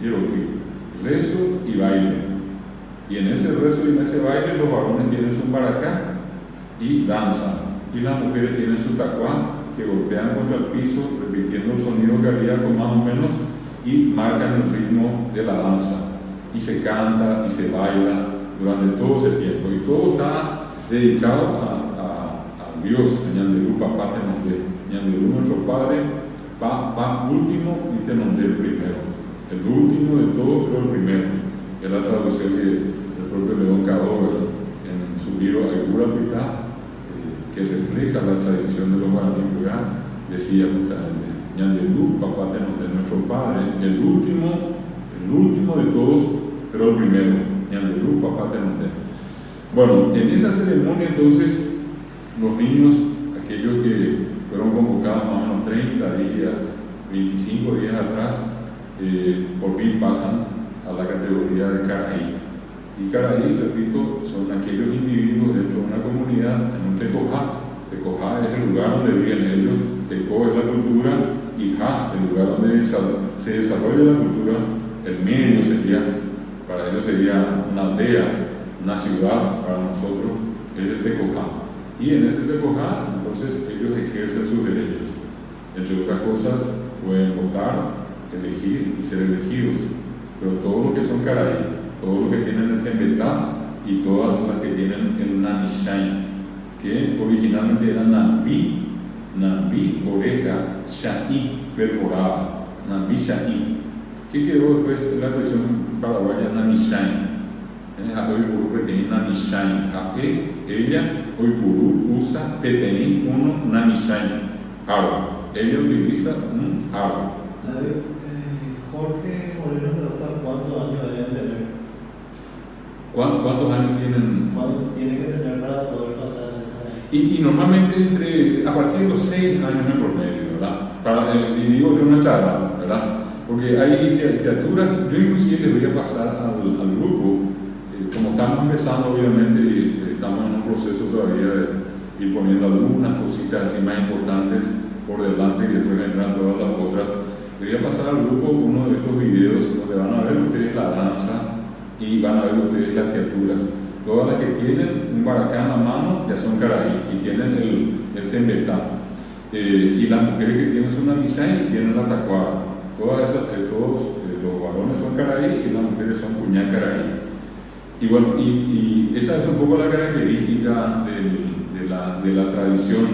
yeroquí, rezo y baile. Y en ese rezo y en ese baile los varones tienen su maracá y danzan, y las mujeres tienen su tacuá, que golpean contra el piso repitiendo el sonido cardíaco más o menos y marcan el ritmo de la danza, y se canta y se baila durante todo ese tiempo, y todo está dedicado a Dios, a Ñanderú Papá Tenondé. Ñanderú nuestro Padre, pa último y Tenondé el primero, el último de todo pero el primero, es la traducción del propio León Cadó en su libro Aigura Pitá, que refleja la tradición de los guaraní. Decía justamente Ñanderú Papá Tenondé, nuestro Padre, el último de todos pero el primero, Ñanderú Papá Tenondé. Bueno, en esa ceremonia entonces los niños, aquellos que fueron convocados más o menos 30 días, 25 días atrás, por fin pasan a la categoría de Caraí. Y Caraí, repito, son aquellos individuos dentro de una comunidad en un tecojá. Tecojá es el lugar donde viven ellos, Tecó es la cultura y Ja, el lugar donde se desarrolla la cultura. El medio para ellos sería una aldea, una ciudad, para nosotros es el tecojá. Y en ese tecojá, entonces, ellos ejercen sus derechos. Entre otras cosas, pueden votar, elegir y ser elegidos. Pero todo lo que son Caraí, todo lo que tienen el Tembetá y todas las que tienen el Nanishain, que originalmente era Nambí, oreja, Shaí, perforada, Nambí Shaí, que quedó después en la versión paraguaya Nanishain. Hoy Purú Peteín Nanishain, ella, hoy Purú usa Peteín 1 Nanishain, aro. Ella utiliza un aro. Jorge Moreno pregunta cuántos años deben tener. ¿Cuántos años tienen? ¿Cuánto tiene que tener para poder pasar a ser Caraí? Y normalmente a partir de los 6 años en promedio, ¿verdad? Y digo yo nuestra edad, ¿verdad? Porque hay criaturas, yo inclusive les voy a pasar al grupo, como estamos empezando obviamente, y estamos en un proceso todavía de ir poniendo algunas cositas así más importantes por delante y después vendrán todas las otras. Les voy a pasar al grupo uno de estos videos donde van a ver ustedes la danza y van a ver ustedes las criaturas. Todas las que tienen un baracá en la mano ya son Caraí y tienen el Tembetá. Y las mujeres que tienen su Namishain tienen la tacuara. Todos los varones son Caraí y las mujeres son Cuñá Caraí. Y bueno, y esa es un poco la característica de la tradición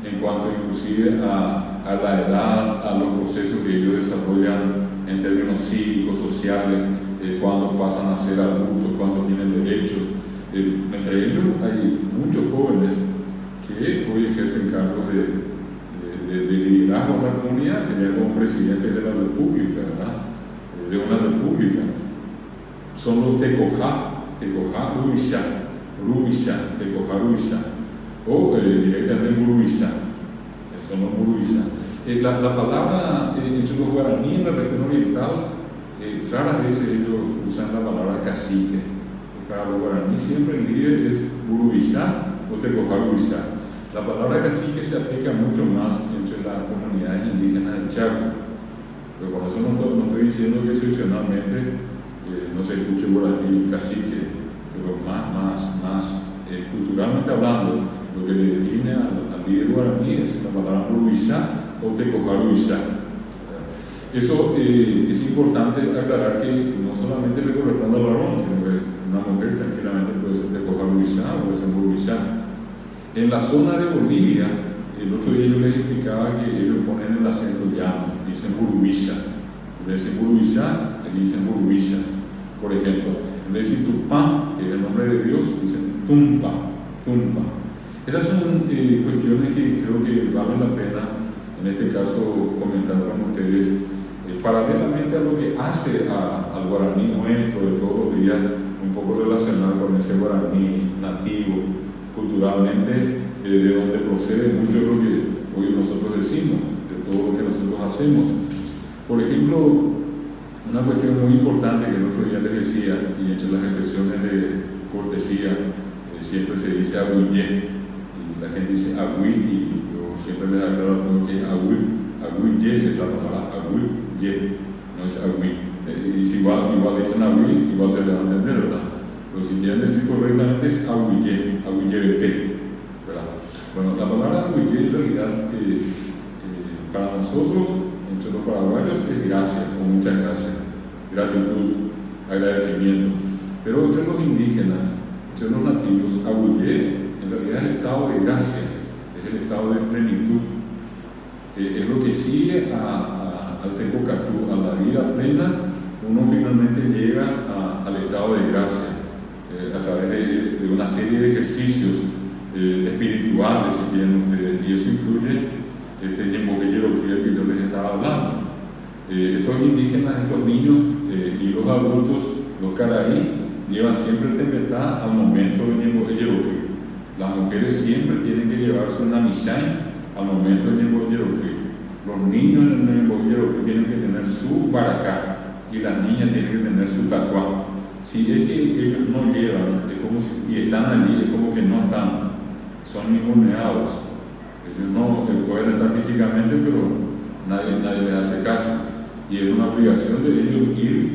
en cuanto inclusive a la edad, a los procesos que ellos desarrollan en términos cívicos, sociales, cuando pasan a ser adultos, cuando tienen derechos. Entre ellos hay muchos jóvenes que hoy ejercen cargos de liderazgo en la comunidad, serían como presidentes de la república, ¿verdad? De una república. Son los Tecojá Ruisha, Tecojá Ruisha, o directamente Muruisha, son los Muruisha. La palabra entre los guaraníes en la región oriental, raras veces ellos usan la palabra cacique. Para los guaraníes siempre el líder es Muruisha o Tecojá Ruisha. La palabra cacique se aplica mucho más entre las comunidades indígenas del Chaco, pero con eso no estoy diciendo que excepcionalmente no se escuche por aquí cacique, pero más culturalmente hablando, lo que le define al líder guaraní es la palabra Muruisha o Tecojá Ruisha. Eso es importante aclarar que no solamente le corresponde al varón, sino que una mujer tranquilamente puede ser Tecojá Ruisha o puede ser Muruisha. En la zona de Bolivia, el otro día yo les explicaba que ellos ponen el acento llano, dicen Muruisha. En vez de decir Muruisha, aquí dicen Muruisha. Por ejemplo, en vez de decir Tupá, que es el nombre de Dios, dicen Tumpa. Esas son cuestiones que creo que valen la pena, en este caso, comentar con ustedes, paralelamente a lo que hace al guaraní nuestro de todos los días, un poco relacionado con ese guaraní nativo, culturalmente, de donde procede mucho de lo que hoy nosotros decimos, de todo lo que nosotros hacemos. Por ejemplo, una cuestión muy importante que el otro día les decía, y entre las expresiones de cortesía, siempre se dice agüillé, y la gente dice agüí, y yo siempre les aclaro a todos que agüillé es la palabra agüillé, no es agüí. Y si igual dicen agüí, igual se les va a entender, ¿verdad? Pero si quieren decir correctamente es agüillé, agüillé, ¿verdad? Bueno, la palabra agüillé en realidad para nosotros, entre los paraguayos, es gracias, con muchas gracias, gratitud, agradecimiento. Pero entre los indígenas, entre los nativos, agüillé en realidad es el estado de gracia, es el estado de plenitud, es lo que sigue al tecocatú, a la vida plena. Uno finalmente llega al estado de gracia a través de una serie de ejercicios espirituales, si quieren ustedes, y eso incluye este ñemboquellero que yo les estaba hablando. Estos indígenas, estos niños y los adultos, los caraí, llevan siempre el tembetá al momento del ñemboquellero. Las mujeres siempre tienen que llevarse una mishay al momento del ñemboquellero. Los niños en el ñemboquellero tienen que tener su baracá y las niñas tienen que tener su tacuá. Si es que ellos no llevan, es como si, y están allí, es como que no están, son ninguneados. Ellos no pueden estar físicamente, pero nadie les hace caso. Y es una obligación de ellos ir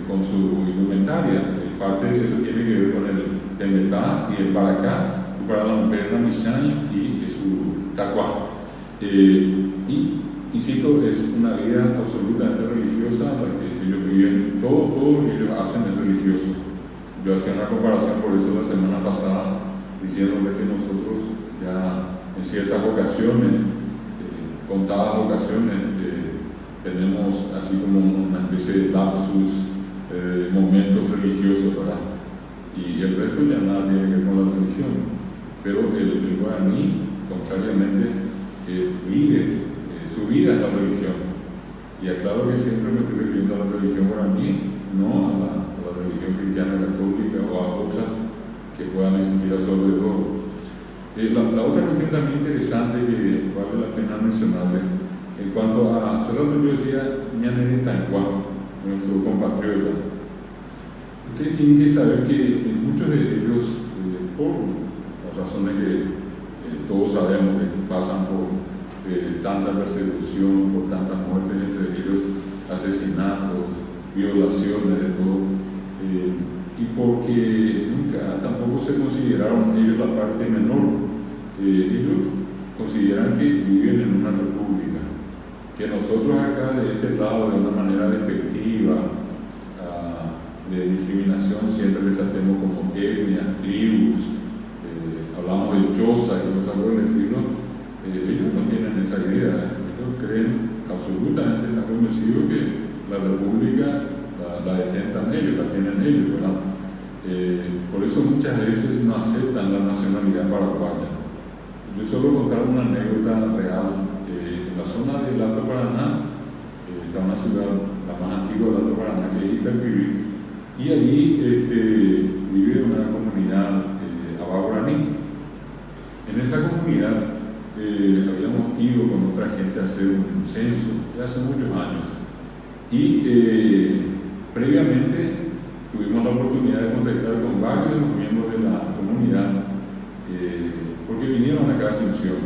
con su indumentaria. Parte de eso tiene que ver con el tembetá y el baracá, y para la mujer la mishay y su tacuá. Y insisto, es una vida absolutamente religiosa la que ellos viven, todo lo que ellos hacen es religioso. Yo hacía una comparación por eso la semana pasada, diciéndoles que nosotros ya en ciertas ocasiones, contadas ocasiones, tenemos así como una especie de lapsus, momentos religiosos, ¿verdad? Y el resto ya nada tiene que ver con la religión. Pero el guaraní, contrariamente, vive, su vida es la religión. Y aclaro que siempre me estoy refiriendo a la religión guaraní, no a la religión cristiana católica o a otras que puedan existir a su alrededor. La otra cuestión también interesante que vale la pena mencionarle, en cuanto a, hace rato yo decía, Ñanene Tainguá, nuestro compatriota. Ustedes tienen que saber que muchos de ellos, por las razones que todos sabemos que pasan por tanta persecución, por tantas muertes, entre ellos asesinatos, violaciones, de todo, y porque nunca tampoco se consideraron ellos la parte menor. Ellos consideran que viven en una república, que nosotros acá de este lado, de una manera despectiva, de discriminación, siempre les tratemos como etnias, tribus, hablamos de chozas y cosas por el estilo. Ellos no tienen esa idea, ellos creen absolutamente, están convencidos que la república la detentan ellos, la tienen ellos, ¿verdad? Por eso muchas veces no aceptan la nacionalidad paraguaya. Yo suelo contar una anécdota real. En la zona del Alto Paraná está una ciudad, la más antigua del Alto Paraná, que es Itaquirí, y allí vive una comunidad abá-guaraní. En esa comunidad habíamos ido con otra gente a hacer un censo ya hace muchos años, y previamente tuvimos la oportunidad de contactar con varios de los miembros de la comunidad, porque vinieron acá a Asunción,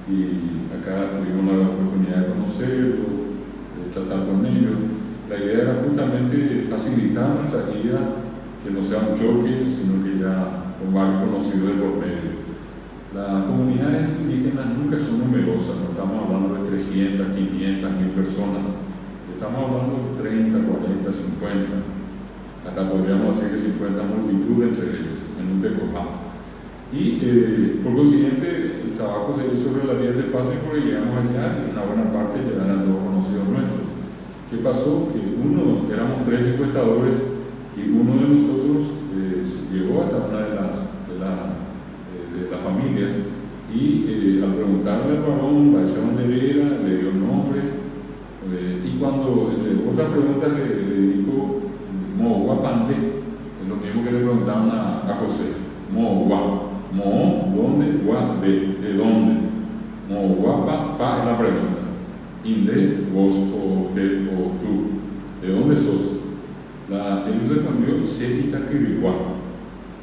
y acá tuvimos la oportunidad de conocerlos, de tratar con ellos. La idea era justamente facilitar nuestra ida, que no sea un choque, sino que ya con varios conocidos de por medio. Las comunidades indígenas nunca son numerosas, no estamos hablando de 300, 500, 1000 personas, estamos hablando de 30, 40, 50, hasta podríamos decir que 50 multitudes entre ellos, en un tecojá. Y por consiguiente, el trabajo se hizo relativamente fácil porque llegamos allá y una buena parte ya eran todos conocidos nuestros. ¿Qué pasó? Que éramos 3 encuestadores y uno de nosotros llegó hasta una de las familias y al preguntarle al varón, ¿de dónde era? Le dio el nombre y cuando, entre otras preguntas, le dijo Mo Guapante, es lo mismo que le preguntaban a José, Mo Guá, Mo, ¿dónde? Guá, ¿de dónde? Mo guapa, pa es la pregunta. Inde, vos o usted o tú, ¿de dónde sos? Él respondió, se Itaquiriguá.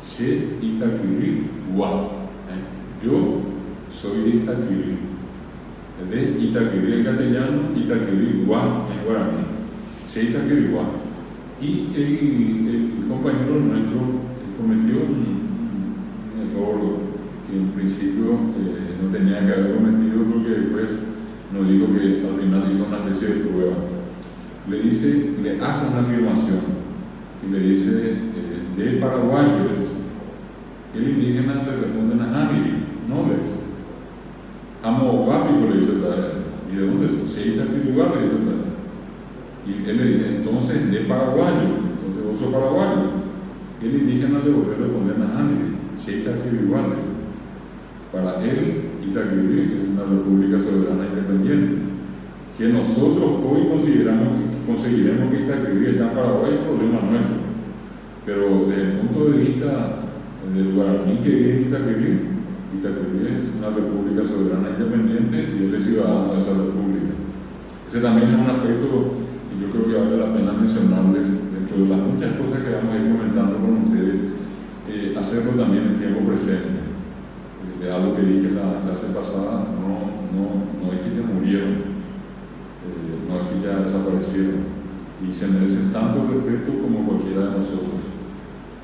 Se Itaquiriguá. Yo soy de Itaquirí. De Itaquirí en castellano, Itaquiriguá en guaraní. Se Itaquiriguá. Y el compañero nuestro cometió un error que en principio no tenía que haber cometido, porque después nos dijo que al final hizo una especie de prueba. Le hace una afirmación y le dice, de Paraguay, le dice. El indígena le responde Nahaniri, no le dice. Amo Guapico, le dice otra vez. ¿Y de dónde es? Se Itaquiriguá, le dice otra vez. Y él le dice, entonces, de paraguayo, entonces vos sos paraguayo. Y el indígena le volvió a responder Nahaniri, se Itaquiriguá, le dice. Para él, Itaquirí es una república soberana independiente. Que nosotros hoy conseguiremos que Itaquirí está en Paraguay, es problema nuestro. Pero desde el punto de vista del guaraní que vive en Itaquirí es una república soberana independiente y él es ciudadano de esa república. Ese también es un aspecto que yo creo que vale la pena mencionarles dentro de las muchas cosas que vamos a ir comentando con ustedes, hacerlo también en tiempo presente. De algo que dije en la clase pasada, no es que ya murieron, no es que ya desaparecieron, y se merecen tanto respeto como cualquiera de nosotros,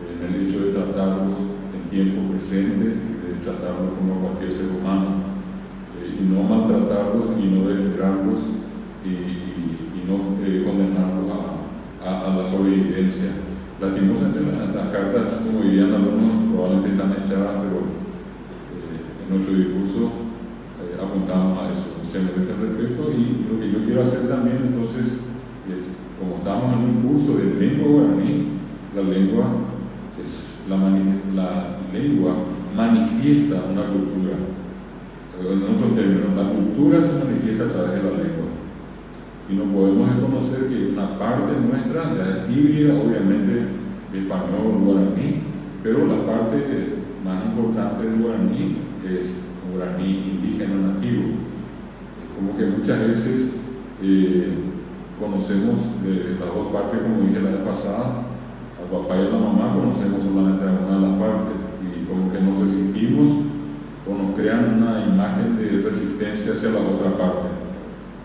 en el hecho de tratarlos en tiempo presente y de tratarlos como cualquier ser humano, y no maltratarlos y no denigrarlos y no condenarlos a la sobrevivencia. Lastimosamente las cartas, como dirían algunos, probablemente están echadas, pero en nuestro discurso apuntamos a eso. Se merece respeto, y lo que yo quiero hacer también entonces es, como estamos en un curso de lengua guaraní, la lengua manifiesta una cultura. En otros términos, la cultura se manifiesta a través de la lengua. Y no podemos desconocer que una parte nuestra ya es híbrida, obviamente, español, guaraní, pero la parte más importante del guaraní es guaraní indígena nativo. Como que muchas veces conocemos de las dos partes, como dije la vez pasada, al papá y a la mamá conocemos solamente a una de las partes, y como que nos resistimos o nos crean una imagen de resistencia hacia la otra parte.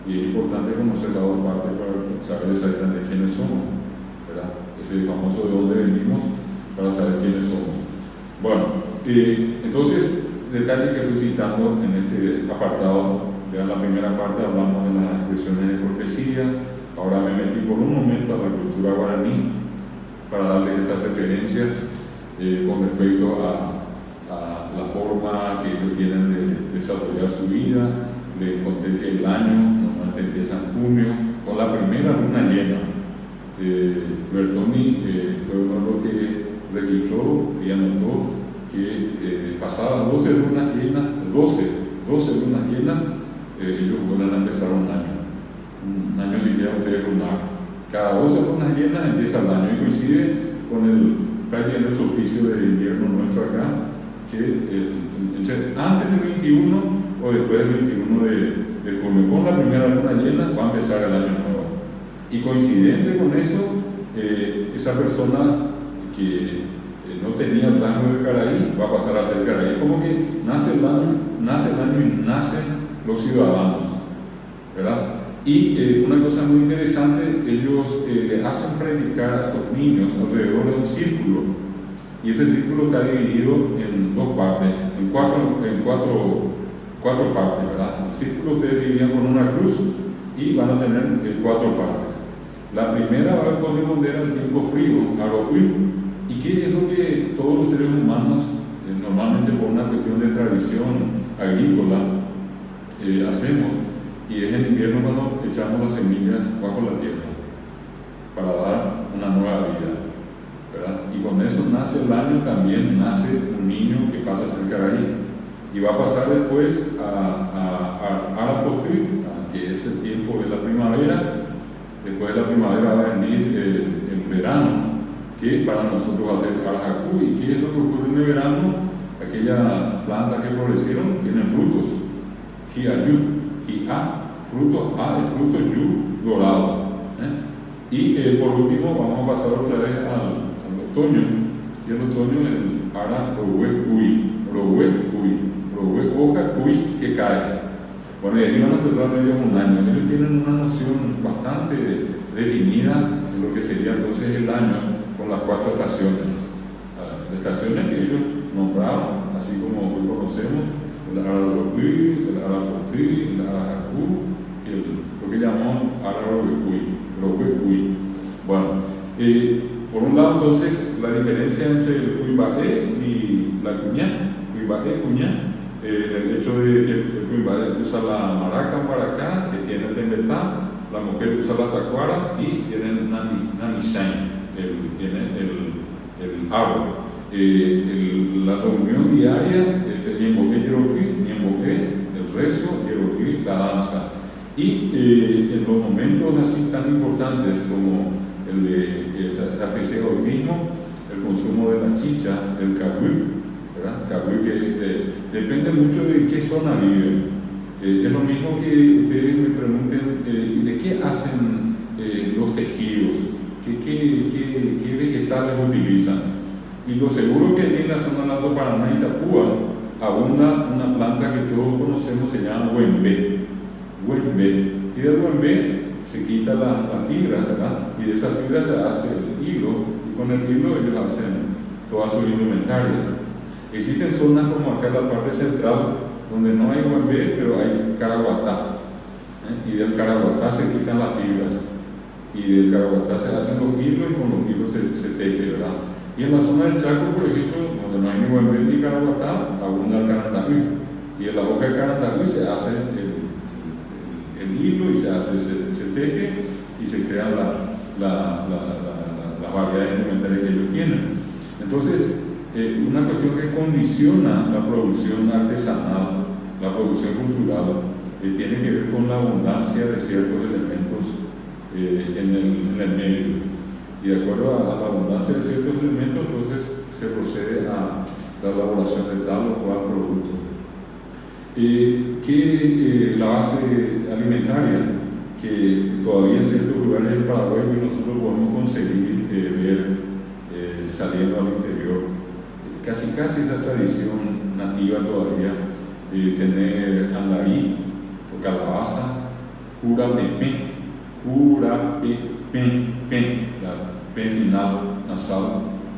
Y es importante conocer las dos partes para saber exactamente quiénes somos, ¿verdad? Ese famoso de dónde venimos, para saber quiénes somos. Bueno, entonces, detalles que fui citando en este apartado. Ya en la primera parte hablamos de las expresiones de cortesía. Ahora me metí por un momento a la cultura guaraní para darles estas referencias con respecto a la forma que ellos tienen de desarrollar su vida. Les conté que el año normalmente empieza en junio con la primera luna llena. Bertoni fue uno de los que registró y anotó que pasadas 12 lunas llenas, 12 lunas llenas, ellos vuelven a empezar un año siquiera ustedes lunar. Cada 12 lunas llenas empieza el año, y coincide con prácticamente el solsticio de invierno nuestro acá, que antes del 21 o después del 21 de junio, con la primera luna llena, va a empezar el año nuevo. Y coincidente con eso, esa persona que no tenía el rango de Caraí va a pasar a ser Caraí. Como que nace el año y nacen los ciudadanos, ¿verdad? Y una cosa muy interesante, ellos les hacen predicar a estos niños alrededor de un círculo, y ese círculo está dividido en dos partes, en cuatro partes, ¿verdad? El círculo ustedes dividían con una cruz y van a tener 4 partes. La primera va a corresponder al tiempo frío, Aroquil, y que es lo que todos los seres humanos, normalmente por una cuestión de tradición agrícola, hacemos, y es en invierno cuando echamos las semillas bajo la tierra para dar una nueva vida, ¿verdad? Y con eso nace el año, también nace un niño que pasa a ser Caraí, y va a pasar después a Arapotri, que es el tiempo de la primavera. Después de la primavera va a venir el verano, que para nosotros va a ser Arajacú. ¿Y qué es lo que ocurre en el verano? Aquellas plantas que florecieron tienen frutos. Hiayu, Hia, fruto A y fruto Yu, dorado. Y por último vamos a pasar otra vez al otoño, y el otoño el Ara Rowe Kui, hoja Kui que cae. Bueno, y ahí van a cerrar ellos un año. Ellos tienen una noción bastante definida de lo que sería entonces el año con las 4 estaciones. Estaciones que ellos nombraron, así como hoy conocemos, el Ararokui, el Arapoti, el Arajaku y lo que llamamos Ararokui. Bueno, por un lado entonces la diferencia entre el Cuibaé y la cuñá, el hecho de que el Cuibaé usa la maracá, que tiene el tembetá, la mujer usa la tacuara y tiene el namishain, tiene el árbol. La reunión diaria es el Ñemboqué Yeroquí, el rezo, Yeroquí, la danza. Y en los momentos así tan importantes como el de esa especie de bautismo, el consumo de la chicha, el cagüí, ¿verdad? Cagüí que depende mucho de qué zona viven. Es lo mismo que ustedes me pregunten de qué hacen los tejidos, qué vegetales utilizan. Y lo seguro que en la zona de Alto Paraná y Itapúa abunda una planta que todos conocemos, se llama huembe. Y del huembe se quita la fibra, ¿verdad? Y de esa fibra se hace el hilo, y con el hilo ellos hacen todas sus indumentarias. Existen zonas como acá en la parte central donde no hay huembe, pero hay caraguatá, y del caraguatá se quitan las fibras, y del caraguatá se hacen los hilos, y con los hilos se teje, ¿verdad? Y en la zona del Chaco, por ejemplo, donde no hay ni huembe ni caraguatá, abunda el carandajú, y en la hoja de carandajú se hace el hilo y se teje y se crean las variedades alimentarias que ellos tienen. Entonces, una cuestión que condiciona la producción artesanal, la producción cultural, tiene que ver con la abundancia de ciertos elementos en el medio. Y de acuerdo a la abundancia de ciertos elementos, entonces se procede a la elaboración de tal o cual producto. La base alimentaria, que todavía en ciertos lugares del Paraguay nosotros podemos conseguir ver saliendo al interior, casi esa tradición nativa todavía, tener andaí o calabaza, curapepe, la P final nasal,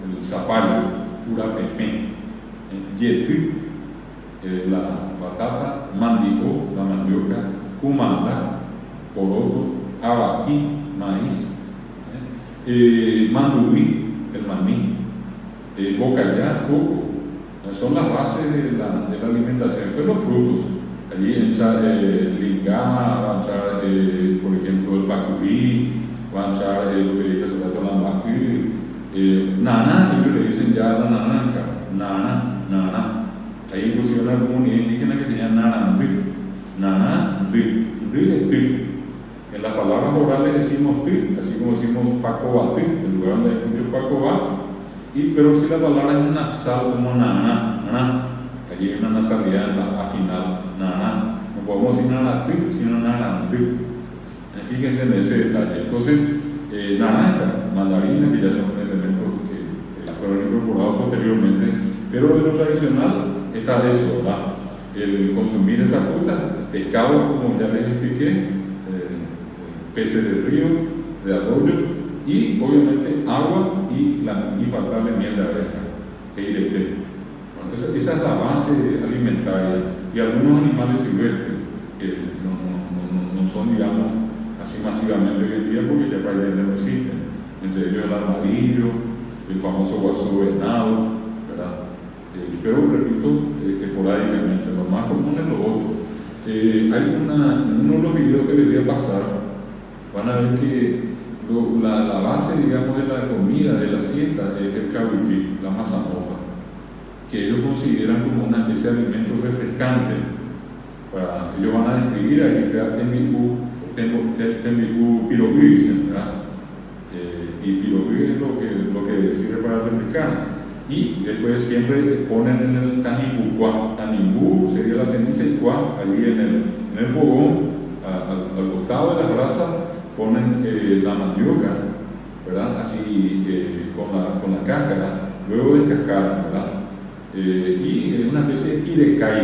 el zapallo, curapepe, yetú, la batata, mandigo, la mandioca, cumanda, poroto, abatí, maíz, manduí, el maní, bocayá, coco, son las bases de la alimentación. Pues los frutos, allí entra lingá, va a entrar, por ejemplo, el pacubí, va a entrar lo que dije hace rato, la mbacu, nana, ellos le dicen ya la naranja, nana. Hay inclusive una comunidad indígena que se llama nanandí, es tí. En las palabras orales decimos tí, así como decimos pacobatí, en lugar donde hay mucho pacobá, pero si la palabra es nasal como nana, allí hay una nasalidad en la A final, nana. No podemos decir nanatí, sino nanandí. Fíjense en ese detalle. Entonces, naranja, mandarina, que ya son elementos que fueron incorporados posteriormente, pero en lo tradicional está eso, ¿verdad? El consumir esa fruta, pescado, como ya les expliqué, peces de río, de arroyos, y obviamente agua y infaltable miel de abeja, Bueno, esa es la base alimentaria, y algunos animales silvestres que no son, digamos, así masivamente hoy en día, porque ya prácticamente no existen, entre ellos el armadillo, el famoso guasú venado, ¿verdad? Pero repito, esporádicamente, lo más común es lo otro. En uno de los videos que les voy a pasar, van a ver que la base, digamos, de la comida, de la siesta, es el cahuití, la mazamorra, que ellos consideran como una especie de alimento refrescante. Ellos van a describir ahí que tembiú pirogüí, dicen, ¿verdad? Y pirogüí es lo que sirve para refrescar. Y después siempre ponen en el tanipucuá, nimbú sería la ceniza y cuá, allí en el fogón, al costado de las brasas, ponen la mandioca, ¿verdad? Así con la cáscara, luego descascaran, ¿verdad? Y una especie de pirecay,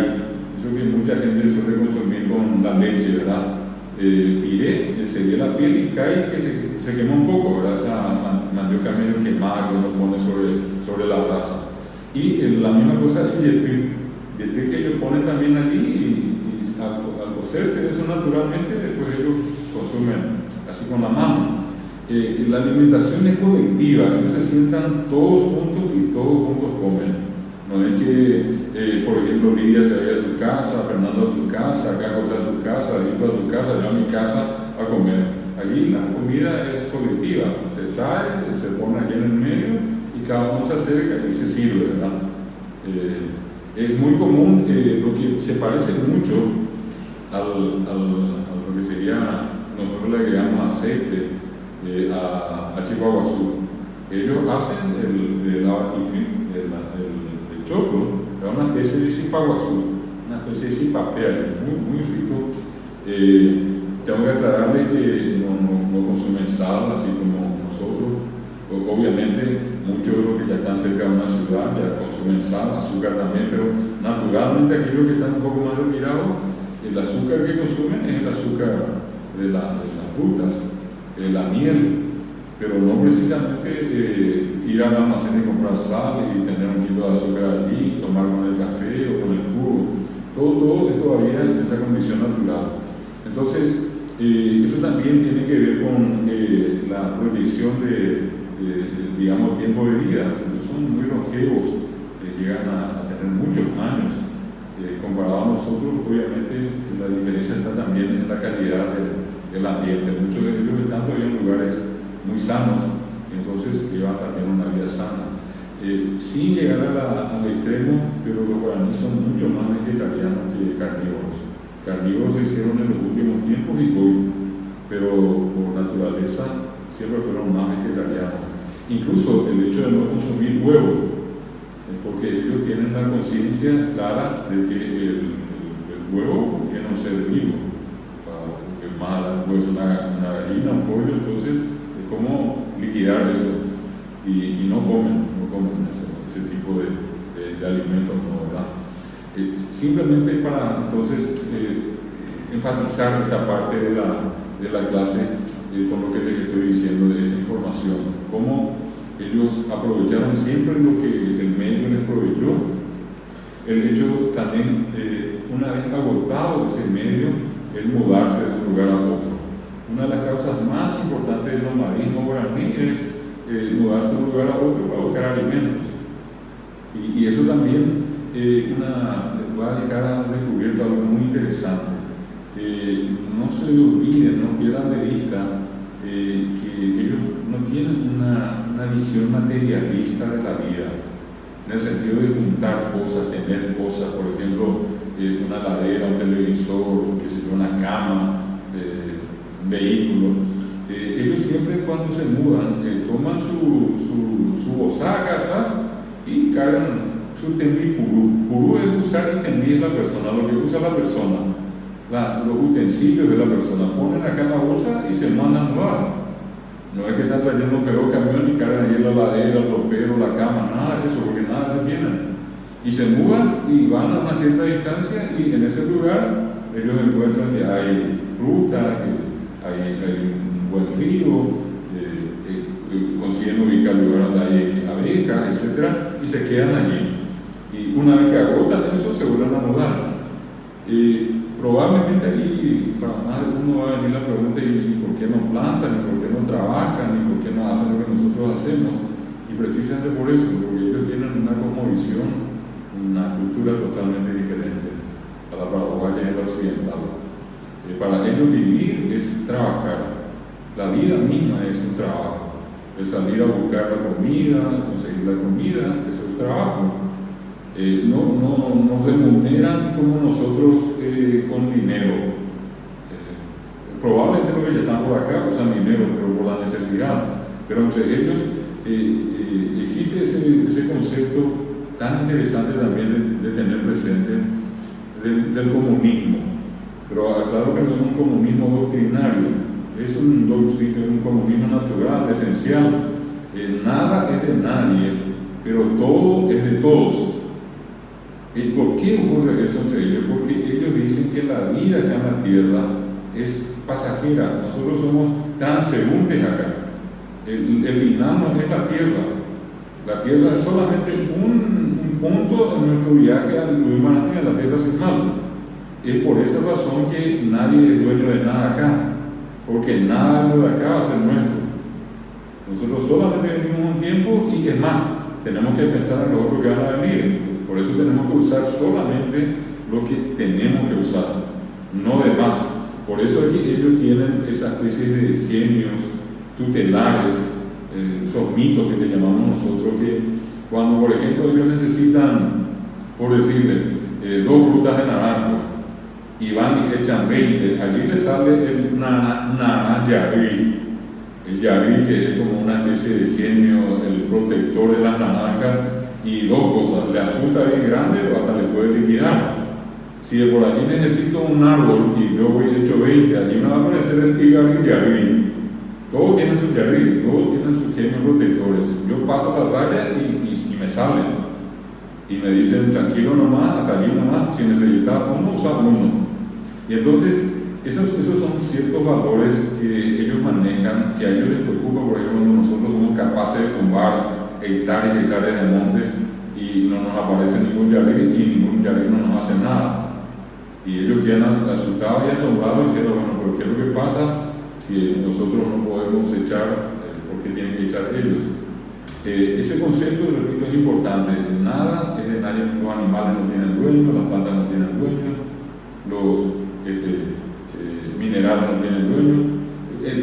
eso que mucha gente suele consumir con la leche, ¿verdad? Pire sería la piel y cay que se quema un poco, ¿verdad? Esa mandioca medio quemada que uno pone sobre la brasa. Y la misma cosa el yeté que ellos ponen también allí y al cocerse eso naturalmente después ellos consumen así con la mano. La alimentación es colectiva, ellos se sientan todos juntos y todos juntos comen. No es que, por ejemplo, Lidia se vaya a su casa, Fernando a su casa, Caco a su casa, Dito a su casa, yo a mi casa a comer. Allí la comida es colectiva, se trae, se pone allí en el medio y cada uno se acerca y se sirve, ¿verdad? Es muy común, lo que se parece mucho a lo que sería, nosotros le agregamos aceite a chihuahuazú. Ellos hacen el abatique, el choclo, pero una especie de cipaguazú, una especie de cipapea, muy rico. Tengo que aclararles que no consumen sal, así como nosotros. Obviamente, muchos de los que ya están cerca de una ciudad ya consumen sal, azúcar también, pero naturalmente aquellos que están un poco más retirados, el azúcar que consumen es el azúcar de las frutas, la miel, pero no precisamente ir al almacén y comprar sal y tener un kilo de azúcar allí, tomar con el café o con el jugo. Todo es todavía en esa condición natural. Entonces, eso también tiene que ver con la prohibición digamos, tiempo de vida. Ellos son muy longevos, llegan a tener muchos años. Comparado a nosotros, obviamente la diferencia está también en la calidad del ambiente. Muchos de ellos están todavía en lugares muy sanos, entonces llevan también una vida sana. Sin llegar al extremo, pero los guaraníes son mucho más vegetarianos que carnívoros. Carnívoros se hicieron en los últimos tiempos y hoy, pero por naturaleza siempre fueron más vegetarianos. Incluso el hecho de no consumir huevos, porque ellos tienen la conciencia clara de que el huevo contiene un ser vivo. Pues una gallina, un pollo, entonces cómo liquidar eso y no comen ese tipo de alimentos, ¿no? ¿Verdad? Simplemente para entonces enfatizar esta parte de la clase con lo que les estoy diciendo de esta información, cómo ellos aprovecharon siempre lo que el medio les proveyó, el hecho también una vez agotado ese medio el mudarse de un lugar a otro. Una de las causas más importantes del nomadismo guaraní es mudarse de un lugar a otro para buscar alimentos. Y eso también va a dejar al descubierto algo muy interesante. No se olviden, no pierdan de vista que ellos no tienen una visión materialista de la vida, en el sentido de juntar cosas, tener cosas, por ejemplo, una ladera, un televisor, una cama, un vehículo. Ellos siempre cuando se mudan toman su bozaca atrás y cargan su tembí purú. Purú es usar y tembí es la persona, lo que usa la persona, los utensilios de la persona. Ponen acá en la bolsa y se mandan a mudar. No es que están trayendo un feroz camión y cargan ahí la ladera, el ropero, la cama, nada de eso, porque nada se tienen. Y se mudan y van a una cierta distancia y en ese lugar ellos encuentran que hay fruta, que hay un buen río, consiguen ubicar el lugar donde hay abejas, etc. y se quedan allí. Y una vez que agotan eso, se vuelven a mudar. Probablemente allí, para más de uno va a venir la pregunta, ¿y por qué no plantan? ¿Y por qué no trabajan? ¿Y por qué no hacen lo que nosotros hacemos? Y precisamente por eso, porque ellos tienen una cosmovisión, una cultura totalmente diferente a la paraguaya y a la occidental. Para ellos vivir es trabajar, la vida misma es un trabajo, el salir a buscar la comida, conseguir la comida, eso es trabajo. No remuneran como nosotros con dinero. Probablemente los que ya están por acá usan dinero, pero por la necesidad. Pero entre ellos existe ese concepto tan interesante también de tener presente, del comunismo. Pero aclaro que no es un comunismo doctrinario, es un comunismo natural, esencial. Nada es de nadie, pero todo es de todos. ¿Y por qué ocurre eso entre ellos? Porque ellos dicen que la vida acá en la tierra es pasajera. Nosotros somos transeúntes acá. El final no es la tierra. La tierra es solamente un punto en nuestro viaje a la tierra sin mal. Es por esa razón que nadie es dueño de nada acá, porque nada de lo de acá va a ser nuestro. Nosotros solamente venimos un tiempo y es más, tenemos que pensar en lo otro que van a venir. Por eso tenemos que usar solamente lo que tenemos que usar, no de más. Por eso es que ellos tienen esa especie de genios tutelares, esos mitos que le llamamos nosotros, que cuando por ejemplo ellos necesitan, por decirle, 2 frutas de naranjos y van y echan 20, allí les sale el yarí. El yarí, que es como una especie de genio, el protector de las naranjas, y 2 cosas: le asusta bien grande o hasta le puede liquidar. Si de por allí necesito un árbol y yo voy hecho 20, allí me va a aparecer el yarí. Todos tienen sus yarí, todos tienen sus genios protectores. Yo paso la raya y me salen. Y me dicen, tranquilo nomás, hasta allí nomás, si necesitas uno, usa uno. Y entonces, esos son ciertos valores que ellos manejan, que a ellos les preocupa, por ejemplo, cuando nosotros somos capaces de tumbar hectáreas y hectáreas de montes y no nos aparece ningún yarí y ningún yarí no nos hace nada. Y ellos quedan asustados y asombrados diciendo, bueno, pero ¿qué es lo que pasa si nosotros no podemos echar? ¿Por qué tienen que echar ellos? Ese concepto, repito, es importante. Nada es de nadie. Los animales no tienen dueño, las plantas no tienen dueño, los minerales no tienen dueño.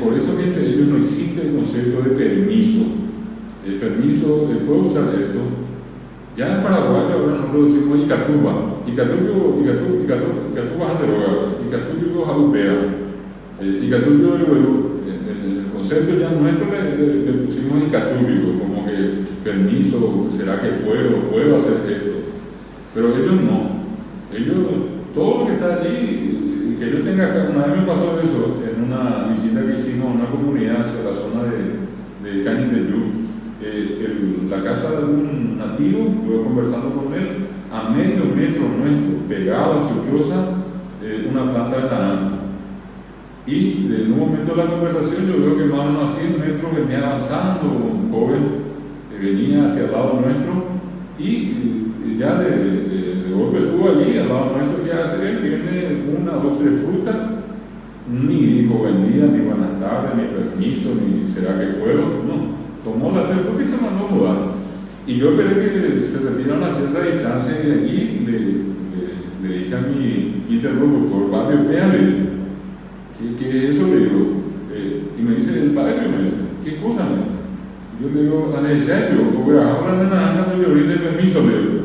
Por eso que entre ellos no existe el concepto de permiso. El permiso, ¿puedo usar esto? Ya en Paraguay ahora nosotros decimos Icatuba. Icatuba es droga, Icatuba es alupea. Icatuba, el concepto ya nuestro le pusimos Icatuba, como que permiso, ¿será que puedo hacer esto? Pero ellos no. Ellos, todo lo que está allí, que yo tenga acá, una vez me pasó eso en una visita que hicimos a una comunidad hacia la zona de Canindeyú. La casa de un nativo, yo conversando con él, a medio metro nuestro, pegado a su choza, una planta de naranjo. Y en un momento de la conversación yo veo que más o menos a 100 metros venía avanzando un joven que venía hacia el lado nuestro y ya de golpe estuvo allí al lado nuestro. ¿Qué hace él? Tiene 1, 2, 3 frutas, ni dijo buen día, ni buenas tardes, ni permiso, ni será que puedo, no. Tomó las 3 frutas y se mandó a mudar. Y yo esperé que se retira a una cierta distancia y allí le dije a mi interlocutor, Pablo, péale. ¿Qué eso le digo? Y me dice, el padre me dice, ¿qué cosa me dice? Y yo le digo, ¿en serio? Voy a hablar de naranja, no le brinde permiso, le digo.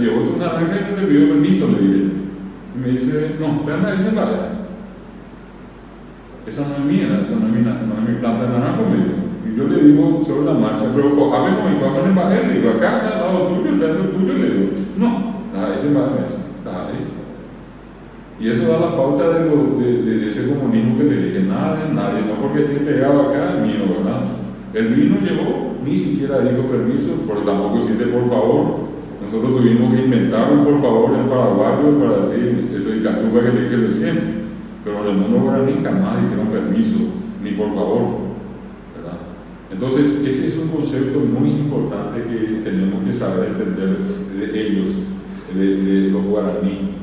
Llevó tu naranja y no te pidió permiso, le dije. Y me dice, no, vean, dice padre. Esa no es mía, esa no es mi planta de naranja, me dijo. Y yo le digo sobre la marcha, pero háblemos y vamos en Bajer, le digo, acá está al lado tuyo, está el tuyo, le digo, no, ese padre me dice, y eso da la pauta de ese comunismo que le dije, nada de nadie, no porque esté pegado acá, es mío, ¿verdad? El vino llegó, ni siquiera dijo permiso, pero tampoco existe por favor. Nosotros tuvimos que inventar un por favor en paraguayo para decir, eso es Icatuba que le dije recién, pero en el mundo guaraní jamás dijeron permiso, ni por favor, ¿verdad? Entonces, ese es un concepto muy importante que tenemos que saber entender de ellos, de los guaraní.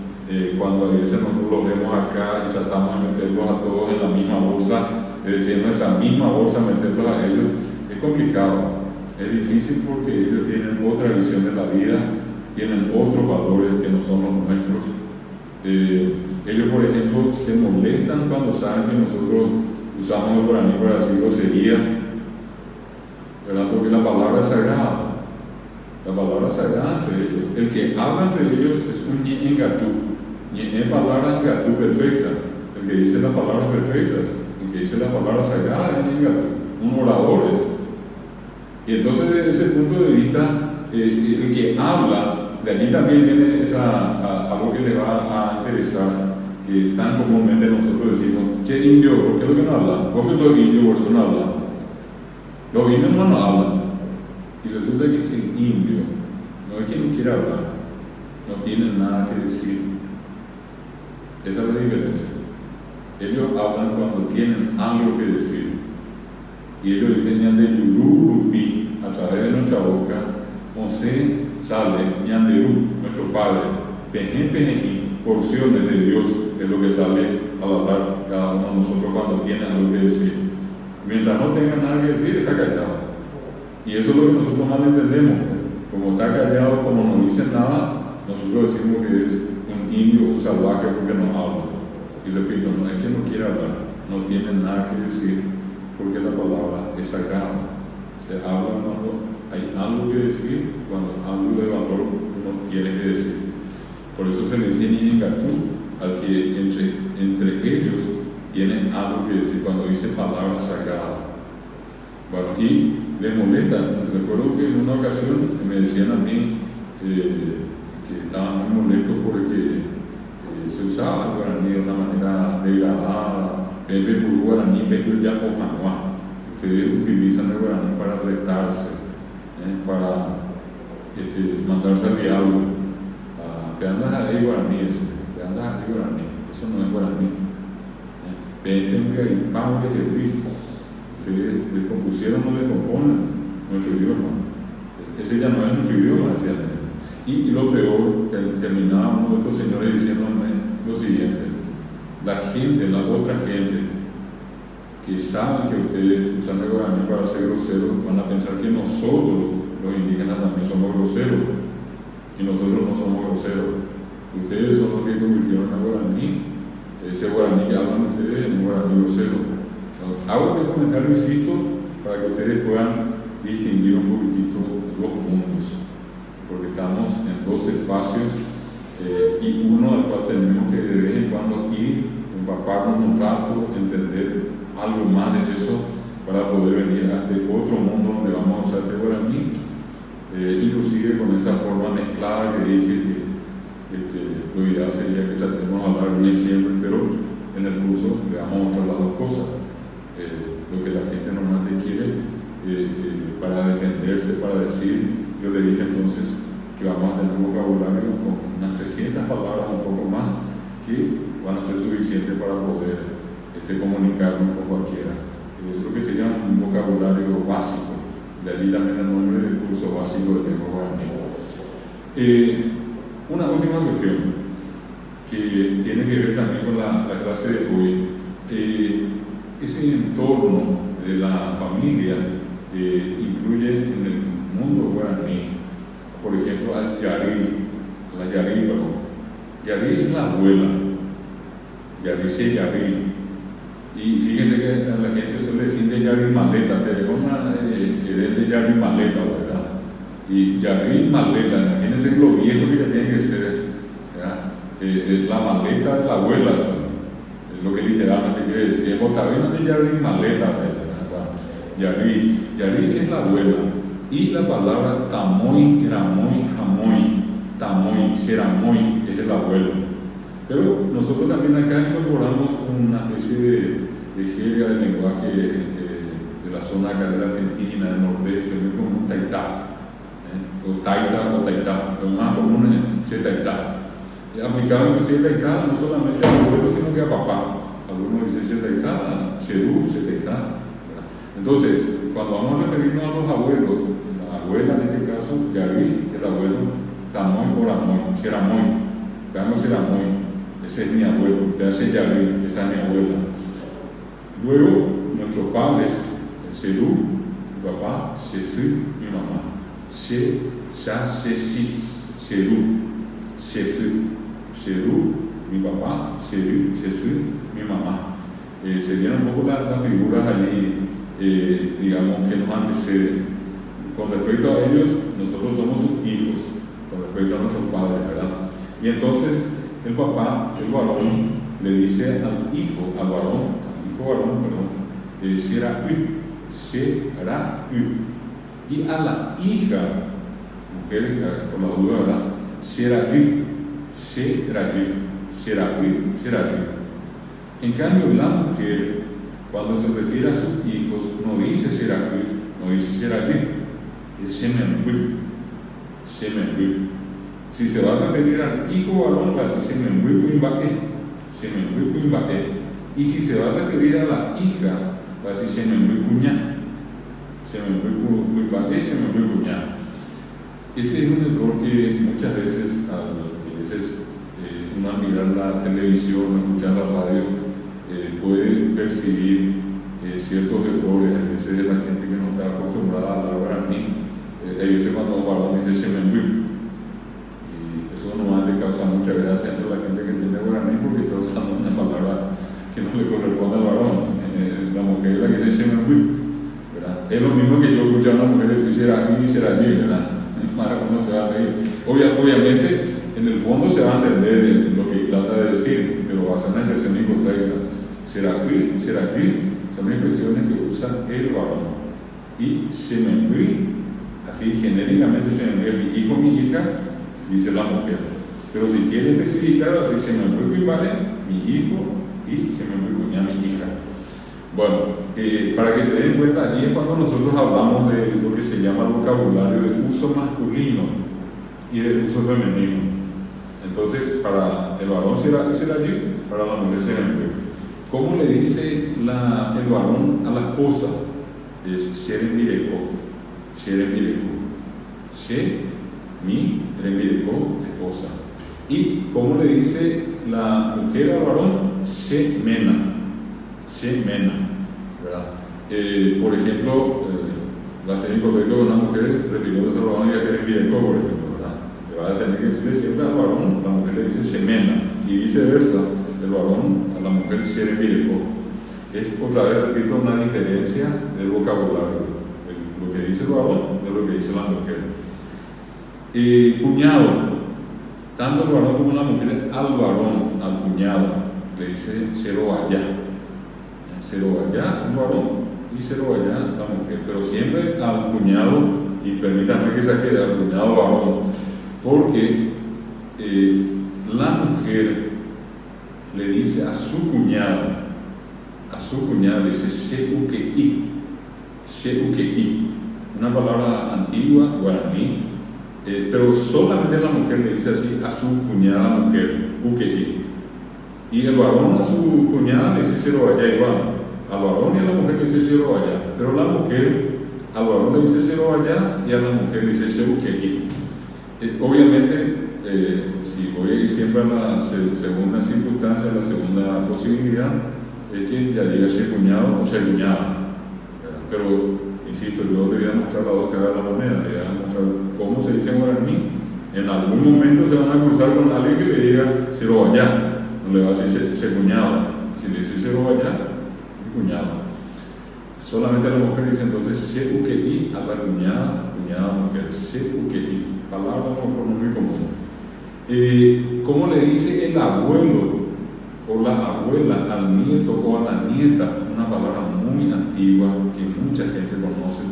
Cuando a veces nosotros los vemos acá y tratamos de meterlos a todos en la misma bolsa, es decir, en nuestra misma bolsa meterlos a ellos, es complicado, es difícil porque ellos tienen otra visión de la vida, tienen otros valores que no son los nuestros. Ellos, por ejemplo, se molestan cuando saben que nosotros usamos el guaraní para decir grosería, ¿verdad? Porque la palabra es sagrada. La palabra sagrada entre ellos. El que habla entre ellos es un ñengatú. Es palabra gatú perfecta. El que dice las palabras perfectas, el que dice la palabra sagrada es ñengatú. Un orador es. Y entonces, desde ese punto de vista, el que habla de allí también viene algo que les va a interesar, que tan comúnmente nosotros decimos, che, indio, ¿por qué lo que no habla? Vos que sos indio, por eso no habla. Los indios no hablan. Y resulta que el indio no es que no quiera hablar, no tiene nada que decir. Esa es la diferencia. Ellos hablan cuando tienen algo que decir. Y ellos dicen Ñanderú, a través de nuestra boca, José sale Ñanderú, nuestro Padre, Pejen, porciones de Dios, es lo que sale al hablar cada uno de nosotros cuando tiene algo que decir. Mientras no tenga nada que decir, está callado. Y eso es lo que nosotros mal entendemos. Como está callado, como no dice nada, nosotros decimos que es un indio, un salvaje porque no habla. Y repito, no es que no quiera hablar, no tiene nada que decir, porque la palabra es sagrada. Se habla cuando hay algo que decir, cuando algo de valor uno tiene que decir. Por eso se le dice Ninicatú al que entre ellos tienen algo que decir, cuando dice palabra sagrada. Bueno, y les molesta. Recuerdo que en una ocasión me decían a mí que estaban muy molestos porque se usaba el guaraní de una manera degradada. Pepe por guaraní, Pepe ya ojanua. Ustedes utilizan el guaraní para retarse, para mandarse al diablo. Te andas ahí guaraní, te andas ahí guaraní. Eso no es guaraní. Pepe y Pablo y Rico. Ustedes descompusieron o descomponen nuestro idioma. Ese ya no es nuestro idioma, decían ellos. Y lo peor, terminaba uno de estos señores diciéndome lo siguiente: la otra gente que sabe que ustedes usan el guaraní para ser groseros, van a pensar que nosotros, los indígenas, también somos groseros, y nosotros no somos groseros. Ustedes son los que convirtieron el guaraní, ese guaraní que hablan ustedes en un guaraní grosero. Hago este comentario, insisto, para que ustedes puedan distinguir un poquitito los mundos, porque estamos en dos espacios y uno al cual tenemos que de vez en cuando ir, empaparnos un rato, entender algo más de eso para poder venir a este otro mundo donde vamos a usar este guaraní, inclusive con esa forma mezclada que dije que lo ideal sería que tratemos de hablar bien siempre, pero en el curso le vamos a mostrar las dos cosas. Lo que la gente normalmente quiere para defenderse, para decir. Yo le dije entonces que vamos a tener un vocabulario con unas 300 palabras, un poco más, que van a ser suficientes para poder comunicarnos con cualquiera. Lo que sería un vocabulario básico, de allí también el nombre del curso básico de lengua guaraní. Una última cuestión que tiene que ver también con la clase de hoy. Ese entorno de la familia incluye en el mundo guaraní, por ejemplo, al yarí, la yarí, yarí es la abuela, yarí se yarí. Y fíjense que a la gente suele decir de yarí maleta, te llegó una de yarí maleta, ¿verdad? Y yarí maleta, imagínense lo viejo que ya tiene que ser, ¿verdad? La maleta de la abuela, lo que literalmente quiere decir, es botavena de yarí maleta, yarí es la abuela, y la palabra tamoy, iramoy, jamoy, tamoy, seramoy es el abuelo. Pero nosotros también acá incorporamos una especie de jerga del lenguaje de la zona acá de la Argentina, del nordeste, como un taitá, o taitá, lo más común es che taitá. Aplicado inclusive taitá no solamente al abuelo, sino que a papá. Algunos dicen che taitá, serú, che taitá. Entonces, cuando vamos a referirnos a los abuelos, la abuela en este caso, yarí, el abuelo, tamoy o ramoy, seramoy, veamos seramoy, ese es mi abuelo, ya se yarí, esa es mi abuela. Luego, nuestros padres, serú, mi papá, sesú, mi mamá, se, ya, sesi, serú, serú, mi papá, serú, sesú, mi mamá. Serían un poco las figuras allí, digamos, que nos anteceden. Con respecto a ellos, nosotros somos sus hijos, con respecto a nuestros padres, ¿verdad? Y entonces el papá, el varón, le dice al hijo varón, será y a la hija, mujer, por la duda, ¿verdad? Seragi, Seragi, Seragi, Seragi. En cambio, la mujer, cuando se refiere a sus hijos, no dice Seragi, no dice Seragi, es Semenbui, Semenbui. Si se va a referir al hijo varón, va a decir Semenbui Kuimbae, Semenbui Kuimbae. Y si se va a referir a la hija, va a decir Semenbui Kuña, Semenbui Kuimbae, Semenbui Kuña. Ese es un error que muchas veces, uno al mirar la televisión, escuchar la radio, puede percibir ciertos errores, a veces de la gente que no está acostumbrada a hablar guaraní. A veces cuando un varón dice Semenbui, y eso normalmente causa mucha gracia entre la gente que tiene guaraní porque está usando una palabra que no le corresponde al varón. La mujer es la que dice Semenbui, ¿verdad? Es lo mismo que yo escuché a una mujer decir Seragi, ¿verdad? Uno se va a reír. Obviamente, en el fondo se va a entender lo que trata de decir, pero va a ser una expresión incorrecta. Seragi son expresiones que usa el varón. Y Semenbui, así genéricamente Semenbui, mi hijo, mi hija, dice la mujer. Pero si quiere especificar, dice Semenbui Kuimbae, mi hijo, y Semenbui Kuña, mi hija. Bueno, para que se den cuenta, allí es cuando nosotros hablamos de lo que se llama el vocabulario de uso masculino y de uso femenino. Entonces, para el varón será allí, para la mujer será en. ¿Cómo le dice el varón a la esposa? Es Sherenmireko, Sherenmireko, She, mi, Renmireko, esposa. ¿Y cómo le dice la mujer al varón? Shemena, Shemena, ¿verdad? Por ejemplo, va a ser incorrecto que una mujer refiriéndose al varón y a ser en directo, por ejemplo, ¿verdad? Le va a tener que decirle siempre al varón, la mujer le dice Shemena, y viceversa, el varón a la mujer ser en directo. Es otra vez, repito, una diferencia del vocabulario. Lo que dice el varón es lo que dice la mujer. Cuñado, tanto el varón como la mujer, al varón, al cuñado, le dice cero allá. Cero allá, un varón, y cero allá, la mujer. Pero siempre al cuñado, y permítanme que saque al cuñado varón, porque la mujer le dice a su cuñada le dice Sheukei, Sheukei, una palabra antigua, guaraní, pero solamente la mujer le dice así a su cuñada mujer, Ukei. Y el varón a su cuñada le dice cero allá igual, al varón y a la mujer le dice cero allá, pero la mujer al varón le dice cero allá y a la mujer le dice Sheukei. Obviamente, si voy a ir siempre a la segunda circunstancia, la segunda posibilidad, es que ya diga ser cuñado o ser cuñada. Pero, insisto, yo le voy a mostrar las dos caras de la moneda, le voy a mostrar cómo se dice en guaraní. En algún momento se van a cruzar con alguien que le diga cero allá, no le va a decir ser cuñado. Si le dice cero allá, es cuñado. Solamente la mujer dice entonces Sheukei a la cuñada mujer, Sheukei, palabra no muy común. ¿Cómo le dice el abuelo o la abuela al nieto o a la nieta? Una palabra muy antigua que mucha gente conoce,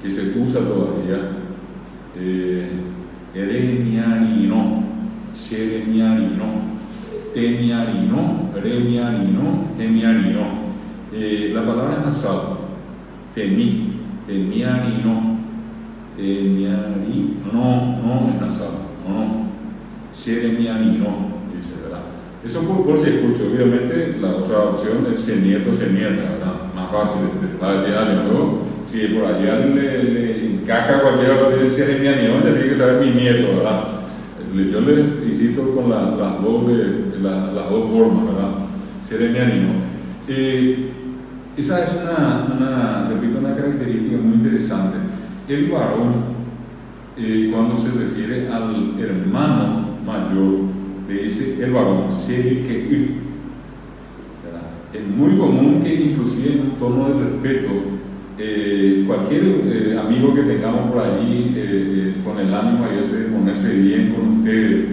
que se usa todavía. Eremiarino, Sheremiarino, Temiarino, Remiarino, Gemiarino. La palabra es nasal, temiarino, no es nasal, no. Sheremiarino, dice, ¿verdad? Eso por si escucho. Obviamente la otra opción es ser nieto, ser nieta, ¿verdad? Más fácil para decir alguien. Luego, si por allá le encaja cualquiera de ustedes ser Sheremiarino, ya tiene que saber mi nieto, ¿verdad? Yo le insisto con las dos formas, ¿verdad? Sheremiarino. Esa es una característica muy interesante. El varón, cuando se refiere al hermano mayor, le dice el varón, Sheukei. Es muy común que inclusive en un tono de respeto, cualquier amigo que tengamos por allí, con el ánimo a veces de ponerse bien con ustedes,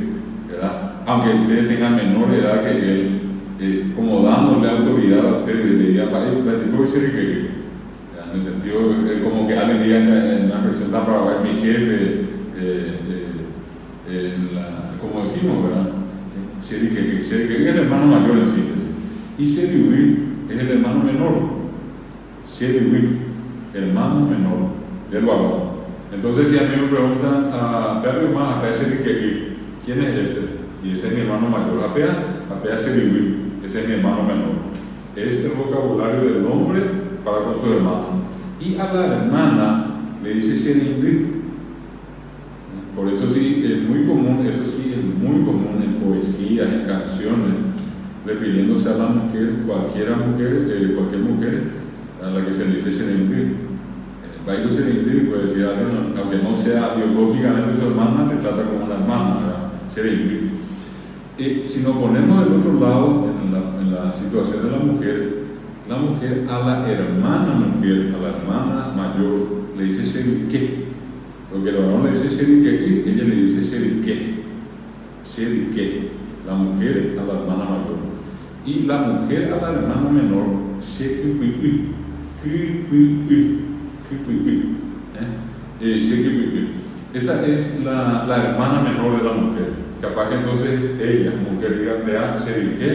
¿verdad? Aunque ustedes tengan menor edad que él, como dándole autoridad a ustedes, le diga, platico de Sheukei, en el sentido como que alguien diga en una versión tan para mi jefe, como decimos, ¿verdad? Serikei es el hermano mayor en síntesis. Y Seriui es el hermano menor. Seriui, hermano menor del varón. Entonces, si a mí me preguntan, acá Serikei, ¿quién es ese? Y ese es mi hermano mayor. Apea Seriui, ese es mi hermano menor. Es el vocabulario del hombre para con su hermano. Y a la hermana le dice Serindi. Por eso sí es muy común, en poesías, en canciones, refiriéndose a la mujer, cualquier mujer a la que se le dice Serindi. Baigo Serindi puede decir alguien, aunque no sea biológicamente su hermana, le trata como una hermana, ¿verdad? Serindi. Si nos ponemos del otro lado, en la situación de la mujer a la hermana mujer, a la hermana mayor, le dice Serike. Porque el varón le dice Serike, ella le dice Serike. La mujer a la hermana mayor. Y la mujer a la hermana menor, Sekipui. Esa es la hermana menor de la mujer. Capaz que entonces ella, mujer, diga Pea Serike,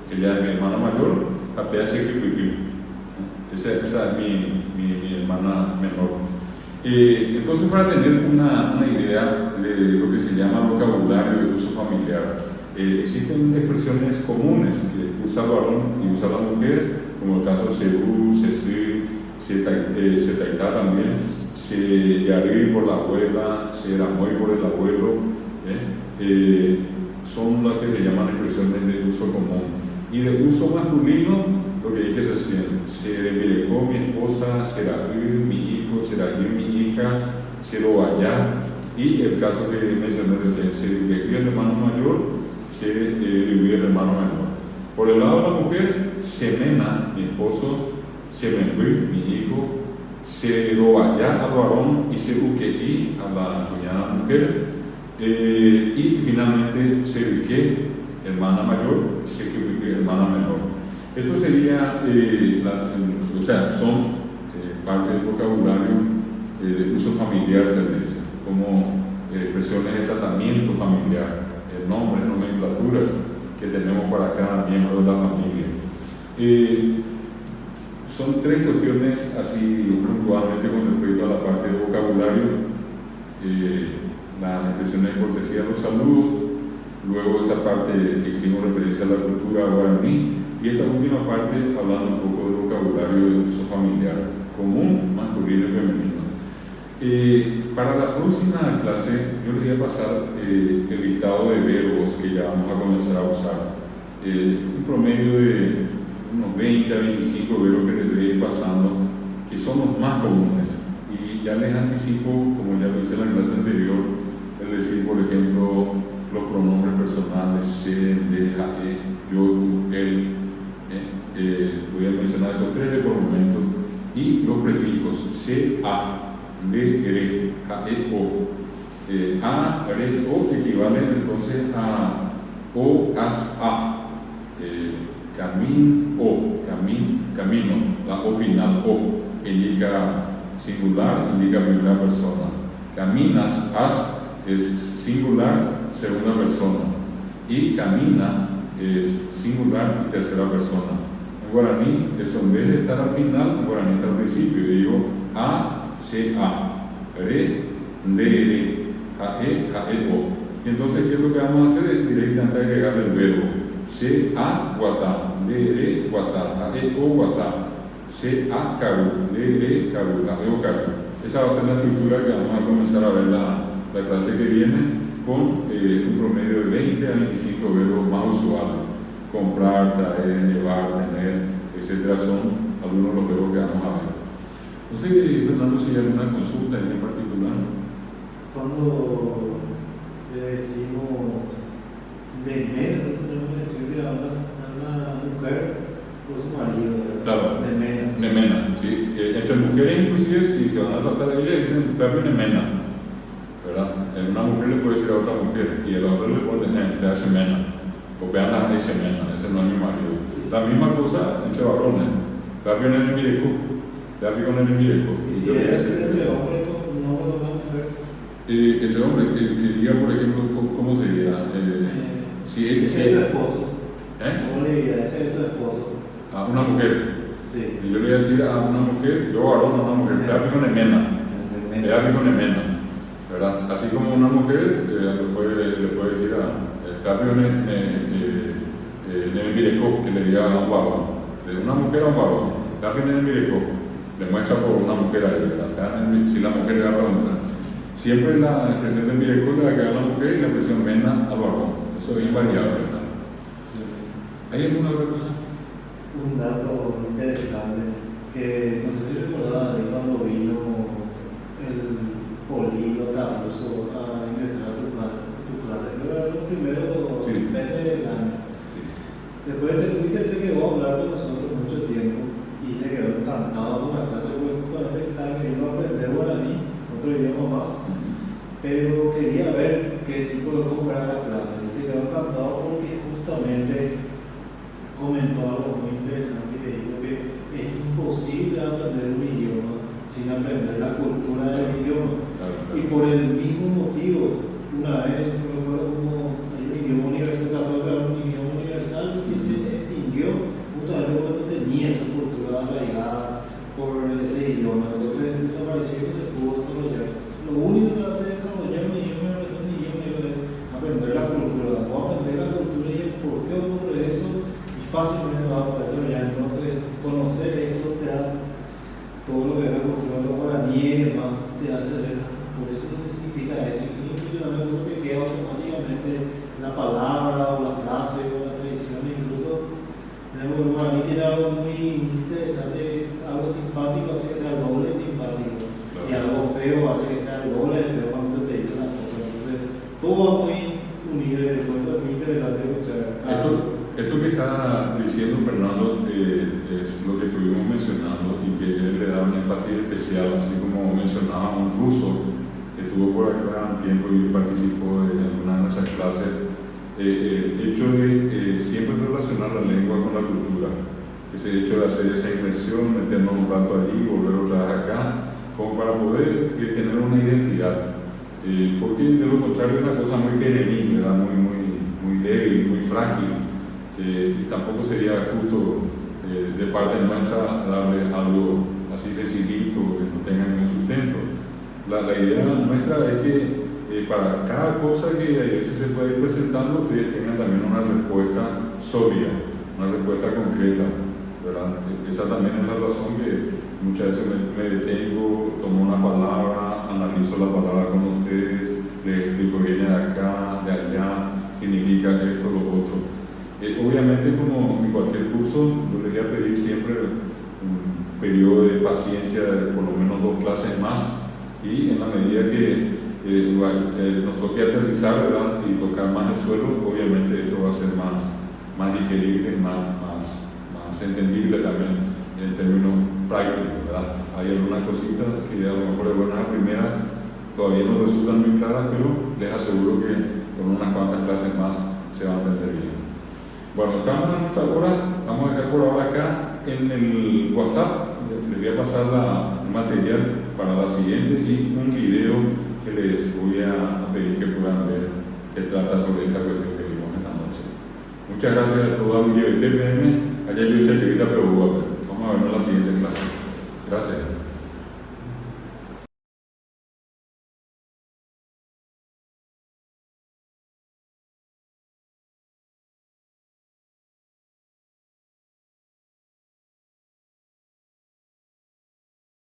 que ella es mi hermana mayor, a Pea Sekipui. Esa es mi hermana menor. Entonces, para tener una idea de lo que se llama vocabulario de uso familiar, existen expresiones comunes que usa el varón y usa la mujer, como el caso Seú, Sesí, Setaitá también, Se Yarí por la abuela, Se Ramoy por el abuelo, son las que se llaman expresiones de uso común. Y de uso masculino, lo que dije recién, Seremirecó mi esposa, Seragü mi hijo, Seragü mi hija, Serobayá, y el caso que mencioné recién, Serigü el hermano mayor, Serigü el hermano menor. Por el lado de la mujer, Semena, mi esposo, Semenbü, mi hijo, Serobayá al varón y Serukei a la cuñada mujer, y finalmente Serike, hermana mayor, Serike, hermana menor. Esto sería, son parte del vocabulario de uso familiar, se dice, como expresiones de tratamiento familiar, nombres, nomenclaturas que tenemos para cada miembro de la familia. Son tres cuestiones así puntualmente con respecto a la parte del vocabulario, las expresiones de cortesía, los saludos, luego esta parte que hicimos referencia a la cultura guaraní, y esta última parte hablando un poco del vocabulario de uso familiar, común, masculino y femenino. Para la próxima clase yo les voy a pasar el listado de verbos que ya vamos a comenzar a usar. Un promedio de unos 20 a 25 verbos que les voy a ir pasando, que son los más comunes. Y ya les anticipo, como ya lo hice en la clase anterior, es decir, por ejemplo, los pronombres personales, se, de, jae, yo, tú, él. Voy a mencionar esos tres por momentos, y los prefijos se, a, de, re, jae, o. A, re, o equivalen entonces a o, as, a. Camino, la o final, o, indica singular, indica primera persona. Caminas, as, es singular, segunda persona. Y camina es singular y tercera persona. En guaraní, eso en vez de estar al final, en guaraní está al principio. Yo digo a, se, a, re, de, re, jae, o. Y entonces, ¿qué es lo que vamos a hacer? Es directamente agregar el verbo. Se, a, guatá, de, re, guatá, jae, o, guatá. Se, a, caru, de, re, caru, jae, o, caru. Esa va a ser la estructura que vamos a comenzar a ver la clase que viene, con un promedio de 20 a 25 verbos más usuales. Comprar, traer, llevar, tener, etc. son algunos de los verbos que vamos a ver. No sé, Fernando, si hay alguna consulta en particular. Cuando le decimos Nemena, entonces tenemos que decirle a una mujer por su marido, ¿verdad? Claro. Nemena, sí. Entre mujeres, inclusive, si se van a tratar de ella, dicen verbo Nemena, ¿verdad? Una mujer le puede decir a otra mujer y el otro le pone vea semena, o vean la semena, ese no es mi marido. La misma cosa entre varones, vea con el mireco, vea con el mireco. ¿Y si es el hombre con una mujer? Entre hombres, quería, por ejemplo, ¿cómo sería? Si él, Ese es tu esposo. ¿eh? ¿Cómo le diría? Ese es tu esposo. A una mujer. Sí. Y yo le voy a decir a una mujer, yo varón a una mujer, pedapi con emena, ¿verdad? Así como una mujer le puede decir a pedapi con Nenembireco, que le diga a un varón, de una mujer a un varón, pedapi Nenembireco, le muestra por una mujer a él, ¿verdad? Si la mujer le va a preguntar. Siempre la expresión de Mireco le va a quedar a la mujer y la expresión mena al varón. Eso es invariable, ¿verdad? ¿Hay alguna otra cosa? Un dato interesante que no sé si recordaba de cuando vino el políglota ruso a ingresar a tu clase, pero era los primeros meses del año. Después te fuiste, él se quedó a hablar con nosotros mucho tiempo y se quedó encantado con la clase porque justamente estaba queriendo aprender guaraní, otro idioma más, pero quería ver cómo era la clase y se quedó encantado porque justamente comentó algo muy interesante que dijo que es imposible aprender un idioma sin aprender la cultura del idioma. Claro. Y por el mismo motivo, una vez no recuerdo cómo hay un idioma universal, un idioma universal que se extinguió justamente porque no tenía esa cultura arraigada por ese idioma. Entonces desapareció y no se pudo desarrollar. Lo único que hace desarrollar un idioma es aprender la cultura. O aprender la cultura y el por qué ocurre eso. Fácilmente va a poder desarrollar. Entonces, conocer esto te da todo lo que es la cultura de los guaraníes y demás, te hace ver por eso lo que significa eso. Y incluso te queda automáticamente la palabra o la frase o la tradición. Incluso el guaraní tiene algo muy interesante, algo simpático hace que sea doble simpático. Claro. Y algo feo hace que sea doble de feo cuando se te dice la cosa. Entonces, todo va muy unido y por eso es muy interesante escuchar. Esto que está diciendo Fernando es lo que estuvimos mencionando y que él le da un énfasis especial, así como mencionaba un ruso que estuvo por acá un tiempo y participó en alguna de nuestras clases, el hecho de siempre relacionar la lengua con la cultura, ese hecho de hacer esa inversión, meternos un rato allí, volver otra vez acá, como para poder tener una identidad, porque de lo contrario es una cosa muy perenil, muy débil, muy frágil. Y tampoco sería justo de parte nuestra darle algo así sencillito que no tenga ningún sustento. La idea nuestra es que para cada cosa que a veces se puede ir presentando, ustedes tengan también una respuesta sólida, una respuesta concreta, ¿verdad? Esa también es la razón que muchas veces me detengo, tomo una palabra, analizo la palabra con ustedes, les explico, viene de acá, de allá, significa esto, lo otro. Obviamente, como en cualquier curso, yo les voy a pedir siempre un periodo de paciencia de por lo menos 2 clases más y en la medida que nos toque aterrizar, ¿verdad? Y tocar más el suelo, obviamente esto va a ser más digerible, más entendible también en términos prácticos, ¿verdad? Hay algunas cositas que a lo mejor de buena primera todavía no resultan muy claras, pero les aseguro que con unas cuantas clases más se va a entender bien. Bueno, estamos en nuestra hora, vamos a dejar por ahora acá en el WhatsApp, les voy a pasar el material para la siguiente y un video que les voy a pedir que puedan ver que trata sobre esta cuestión que vimos esta noche. Muchas gracias a todos, TPM, allá yo soy Vamos a vernos en la siguiente clase. Gracias.